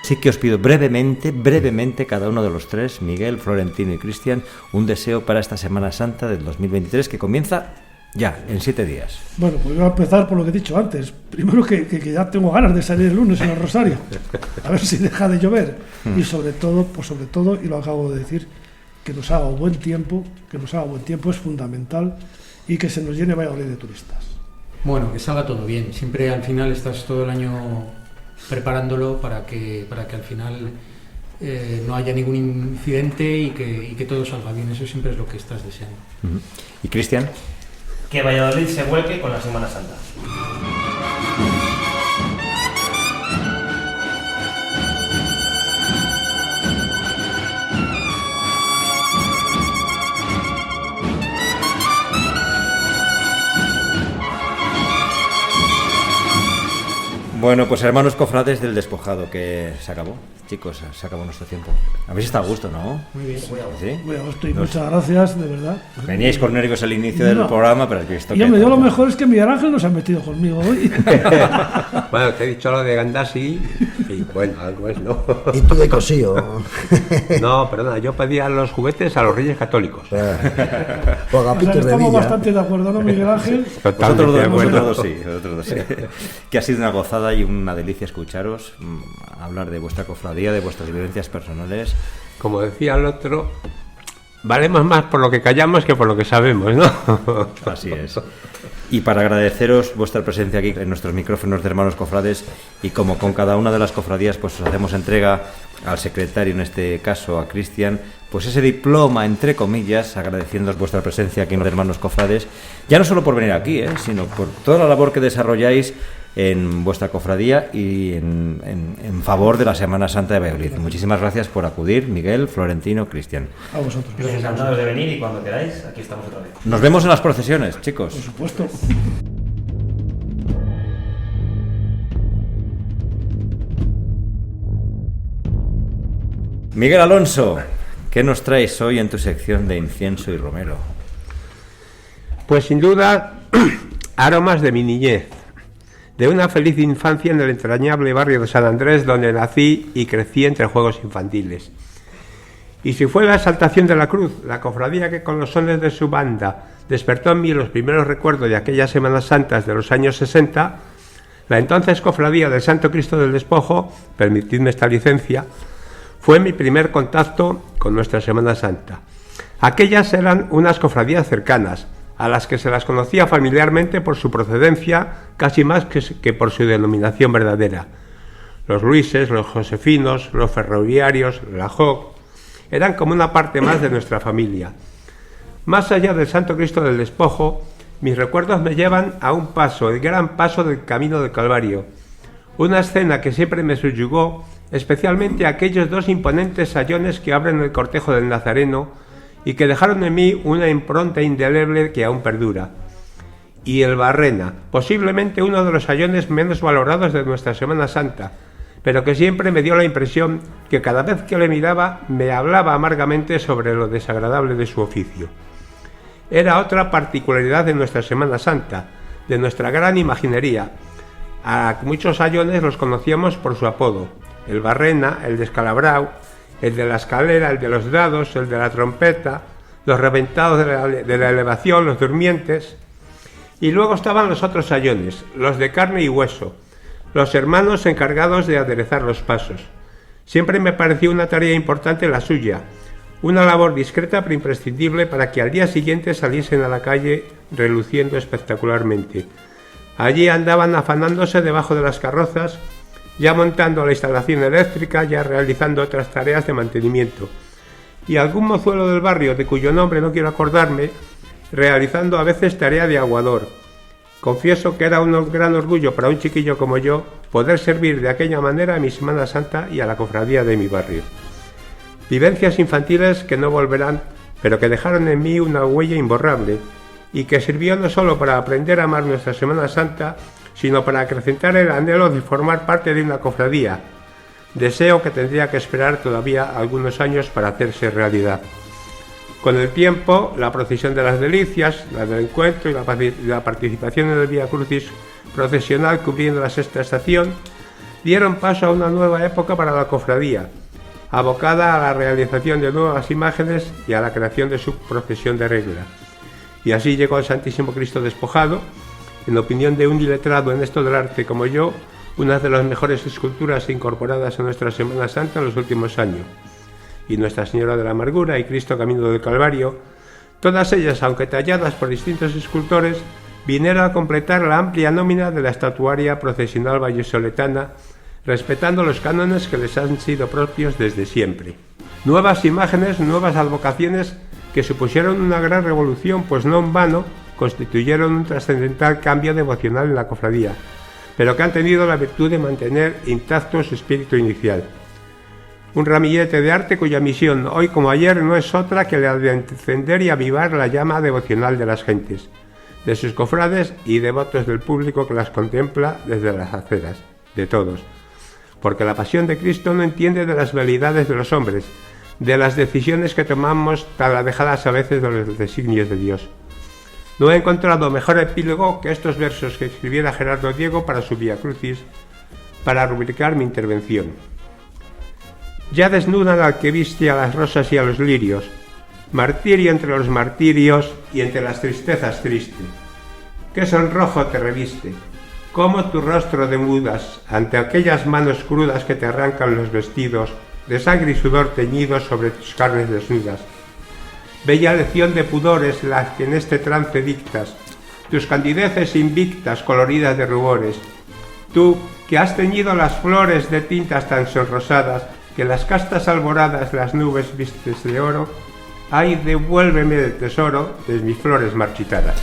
Sí que os pido brevemente cada uno de los tres, Miguel, Florentino y Cristian, un deseo para esta Semana Santa del 2023 que comienza ya, en 7 días. Bueno, pues voy a empezar por lo que he dicho antes. Primero que ya tengo ganas de salir el lunes en el Rosario, a ver si deja de llover. Y sobre todo, y lo acabo de decir, que nos haga buen tiempo es fundamental y que se nos llene Valladolid de turistas. Bueno, que salga todo bien. Siempre al final estás todo el año preparándolo para que al final no haya ningún incidente y que todo salga bien. Eso siempre es lo que estás deseando. ¿Y Cristian? Que Valladolid se vuelque con la Semana Santa. Bueno, pues hermanos cofrades del Despojado, que se acabó. Chicos, se acabó nuestro tiempo. Habéis estado a gusto, ¿no? Muy bien. ¿Sí? Muy a gusto y muchas gracias, de verdad. Veníais con nervios al inicio del programa, pero has visto Y que... me dio lo mejor es que Miguel Ángel no se ha metido conmigo hoy. Bueno, te he dicho lo de Gandasi y bueno, algo es, ¿no? Y tú de cosío. No, perdona, yo pedía los juguetes a los Reyes Católicos. O O sea, agapitos de estamos Villa. bastante de acuerdo, ¿no, Miguel Ángel? Totalmente de acuerdo. Vosotros dos sí. Que ha sido una gozada y una delicia escucharos, hablar de vuestra cofradía, de vuestras vivencias personales. Como decía el otro, valemos más por lo que callamos que por lo que sabemos, ¿no? Así es. Y para agradeceros vuestra presencia aquí en nuestros micrófonos de hermanos cofrades, y como con cada una de las cofradías, pues os hacemos entrega al secretario, en este caso a Cristian, pues ese diploma, entre comillas, agradeciéndoos vuestra presencia aquí en los hermanos cofrades, ya no solo por venir aquí, sino por toda la labor que desarrolláis en vuestra cofradía y en favor de la Semana Santa de Valladolid. Muchísimas gracias por acudir, Miguel, Florentino, Cristian. A vosotros. Encantados de venir y cuando queráis, aquí estamos otra vez. Nos vemos en las procesiones, chicos. Por supuesto. Miguel Alonso, ¿qué nos traes hoy en tu sección de incienso y romero? Pues sin duda, aromas de mi niñez, de una feliz infancia en el entrañable barrio de San Andrés, donde nací y crecí entre juegos infantiles. Y si fue la exaltación de la cruz, la cofradía que con los sones de su banda despertó en mí los primeros recuerdos de aquellas Semanas Santas de los años 60, la entonces cofradía del Santo Cristo del Despojo, permitidme esta licencia, fue mi primer contacto con nuestra Semana Santa. Aquellas eran unas cofradías cercanas, a las que se las conocía familiarmente por su procedencia, casi más que por su denominación verdadera. Los Luises, los Josefinos, los Ferroviarios, la Joc, eran como una parte más de nuestra familia. Más allá del Santo Cristo del Despojo, mis recuerdos me llevan a un paso, el gran paso del Camino del Calvario, una escena que siempre me subyugó, especialmente aquellos dos imponentes sayones que abren el cortejo del Nazareno y que dejaron en mí una impronta indeleble que aún perdura. Y el Barrena, posiblemente uno de los sayones menos valorados de nuestra Semana Santa, pero que siempre me dio la impresión que cada vez que le miraba me hablaba amargamente sobre lo desagradable de su oficio. Era otra particularidad de nuestra Semana Santa, de nuestra gran imaginería. A muchos sayones los conocíamos por su apodo: el Barrena, el Descalabrao, el de la escalera, el de los dados, el de la trompeta, los reventados de la elevación, los durmientes. Y luego estaban los otros sayones, los de carne y hueso, los hermanos encargados de aderezar los pasos. Siempre me pareció una tarea importante la suya, una labor discreta pero imprescindible para que al día siguiente saliesen a la calle reluciendo espectacularmente. Allí andaban afanándose debajo de las carrozas, ya montando la instalación eléctrica, ya realizando otras tareas de mantenimiento, y algún mozuelo del barrio, de cuyo nombre no quiero acordarme, realizando a veces tarea de aguador. Confieso que era un gran orgullo para un chiquillo como yo poder servir de aquella manera a mi Semana Santa y a la cofradía de mi barrio. Vivencias infantiles que no volverán, pero que dejaron en mí una huella imborrable, y que sirvió no solo para aprender a amar nuestra Semana Santa, sino para acrecentar el anhelo de formar parte de una cofradía, deseo que tendría que esperar todavía algunos años para hacerse realidad. Con el tiempo, la procesión de las delicias, la del encuentro y la participación en el Vía Crucis procesional cubriendo la sexta estación, dieron paso a una nueva época para la cofradía, abocada a la realización de nuevas imágenes y a la creación de su procesión de regla. Y así llegó el Santísimo Cristo Despojado, en opinión de un iletrado en esto del arte como yo, una de las mejores esculturas incorporadas a nuestra Semana Santa en los últimos años. Y Nuestra Señora de la Amargura y Cristo Camino del Calvario, todas ellas, aunque talladas por distintos escultores, vinieron a completar la amplia nómina de la estatuaria procesional vallisoletana, respetando los cánones que les han sido propios desde siempre. Nuevas imágenes, nuevas advocaciones que supusieron una gran revolución, pues no en vano constituyeron un trascendental cambio devocional en la cofradía, pero que han tenido la virtud de mantener intacto su espíritu inicial. Un ramillete de arte cuya misión, hoy como ayer, no es otra que la de encender y avivar la llama devocional de las gentes, de sus cofrades y devotos del público que las contempla desde las aceras. de todos, porque la pasión de Cristo no entiende de las veleidades de los hombres, de las decisiones que tomamos tan alejadas a veces de los designios de Dios. No he encontrado mejor epílogo que estos versos que escribiera Gerardo Diego para su Vía Crucis, para rubricar mi intervención. Ya desnudan al que viste a las rosas y a los lirios, martirio entre los martirios y entre las tristezas triste. Qué sonrojo te reviste, cómo tu rostro demudas ante aquellas manos crudas que te arrancan los vestidos, de sangre y sudor teñidos sobre tus carnes desnudas. Bella lección de pudores la que en este trance dictas, tus candideces invictas coloridas de rubores. Tú, que has teñido las flores de tintas tan sonrosadas, que las castas alboradas las nubes vistes de oro, ay, devuélveme el tesoro de mis flores marchitadas.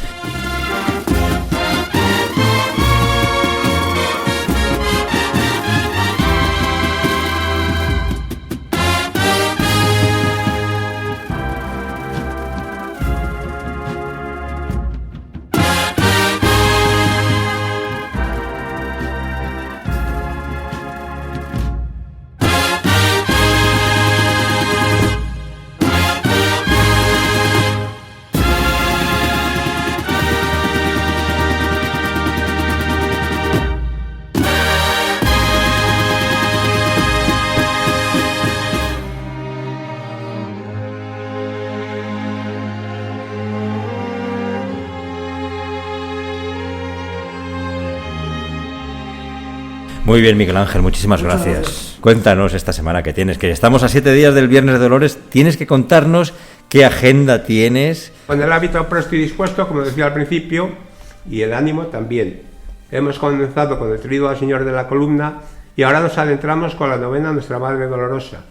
Muy bien, Miguel Ángel, muchísimas gracias. Cuéntanos esta semana que tienes, que estamos a 7 días del Viernes de Dolores, tienes que contarnos qué agenda tienes. Con el hábito presto y dispuesto, como decía al principio, y el ánimo también. Hemos comenzado con el Triduo al Señor de la Columna y ahora nos adentramos con la novena a Nuestra Madre Dolorosa.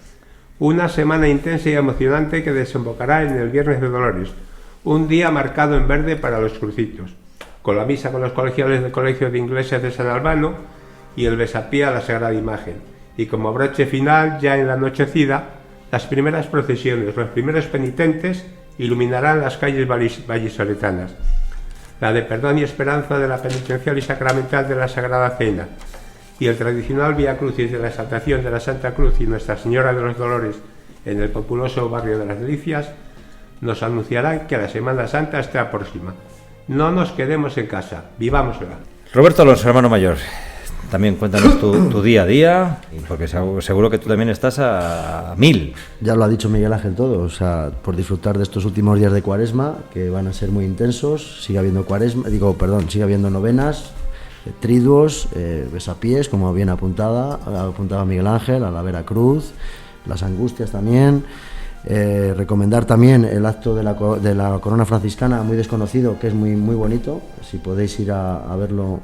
Una semana intensa y emocionante que desembocará en el Viernes de Dolores, un día marcado en verde para los crucitos, con la misa con los colegiales del Colegio de Ingleses de San Albano y el besapié a la Sagrada Imagen. Y como broche final, ya en la anochecida, las primeras procesiones, los primeros penitentes iluminarán las calles vallisoletanas. La de perdón y esperanza de la penitencial y sacramental de la Sagrada Cena y el tradicional Vía Crucis de la exaltación de la Santa Cruz y Nuestra Señora de los Dolores en el populoso barrio de las Delicias nos anunciarán que la Semana Santa está próxima. No nos quedemos en casa, vivámosla. Roberto Alonso, hermano mayor, también cuéntanos tu día a día, porque seguro que tú también estás a 1000. Ya lo ha dicho Miguel Ángel todo, o sea, por disfrutar de estos últimos días de Cuaresma, que van a ser muy intensos. Sigue habiendo sigue habiendo novenas, triduos, besapiés, como bien apuntaba Miguel Ángel, a la Veracruz, las angustias también. Recomendar también el acto de la corona franciscana, muy desconocido, que es muy bonito. Si podéis ir a verlo,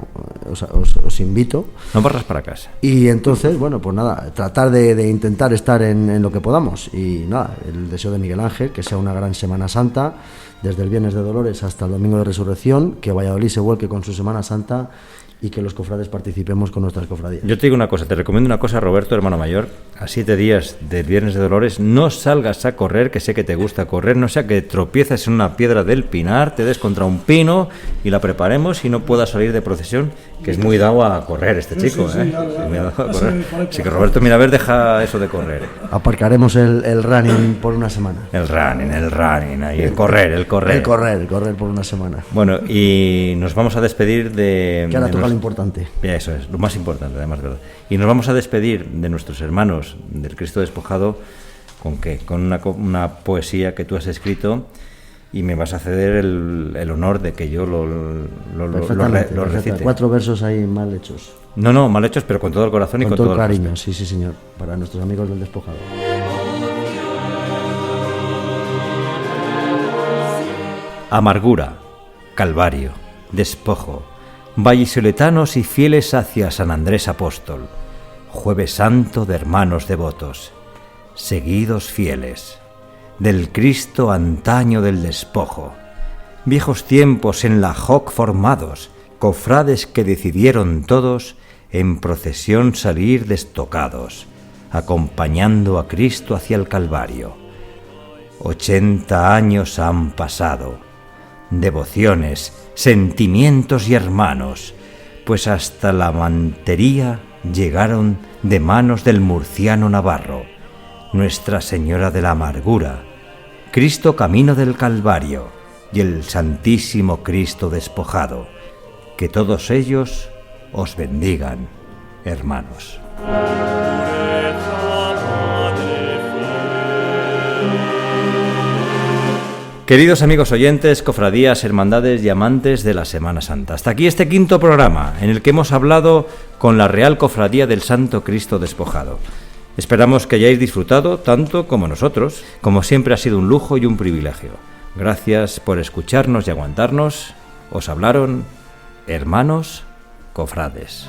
os invito. No barras para casa. Y entonces, bueno, pues nada, tratar de intentar estar en lo que podamos. Y nada, el deseo de Miguel Ángel, que sea una gran Semana Santa, desde el Viernes de Dolores hasta el Domingo de Resurrección, que Valladolid se vuelque con su Semana Santa y que los cofrades participemos con nuestras cofradías. Yo te digo una cosa, te recomiendo una cosa, Roberto, hermano mayor. A 7 días del Viernes de Dolores, no salgas a correr, que sé que te gusta correr, no sea que tropieces en una piedra del pinar, te des contra un pino y la preparemos y no puedas salir de procesión, que es muy dado a correr este chico, sí, ¿eh? claro, Sí, muy dado a correr. Así que, Roberto, mira, a ver, deja eso de correr. Aparcaremos el running por una semana. El running, ahí, el correr. El correr por una semana. Bueno, y nos vamos a despedir de... Que ahora toca lo importante. Eso es, lo más importante, además, ¿verdad? Y nos vamos a despedir de nuestros hermanos del Cristo Despojado, ¿con qué? Con una poesía que tú has escrito y me vas a ceder el honor de que yo lo recite. 4 versos ahí mal hechos. No, mal hechos, pero con todo el corazón y con todo el cariño, sí, señor, para nuestros amigos del Despojado. Amargura, calvario, despojo, vallisoletanos y fieles hacia San Andrés Apóstol, Jueves Santo de hermanos devotos, seguidos fieles, del Cristo antaño del despojo, viejos tiempos en la JOC formados, cofrades que decidieron todos en procesión salir destocados, acompañando a Cristo hacia el Calvario. 80 años han pasado, devociones, sentimientos y hermanos, pues hasta la mantería llegaron de manos del murciano Navarro, Nuestra Señora de la Amargura, Cristo Camino del Calvario y el Santísimo Cristo Despojado. Que todos ellos os bendigan, hermanos. Queridos amigos oyentes, cofradías, hermandades y amantes de la Semana Santa, hasta aquí este quinto programa en el que hemos hablado con la Real Cofradía del Santo Cristo Despojado. Esperamos que hayáis disfrutado tanto como nosotros. Como siempre ha sido un lujo y un privilegio. Gracias por escucharnos y aguantarnos. Os hablaron hermanos cofrades.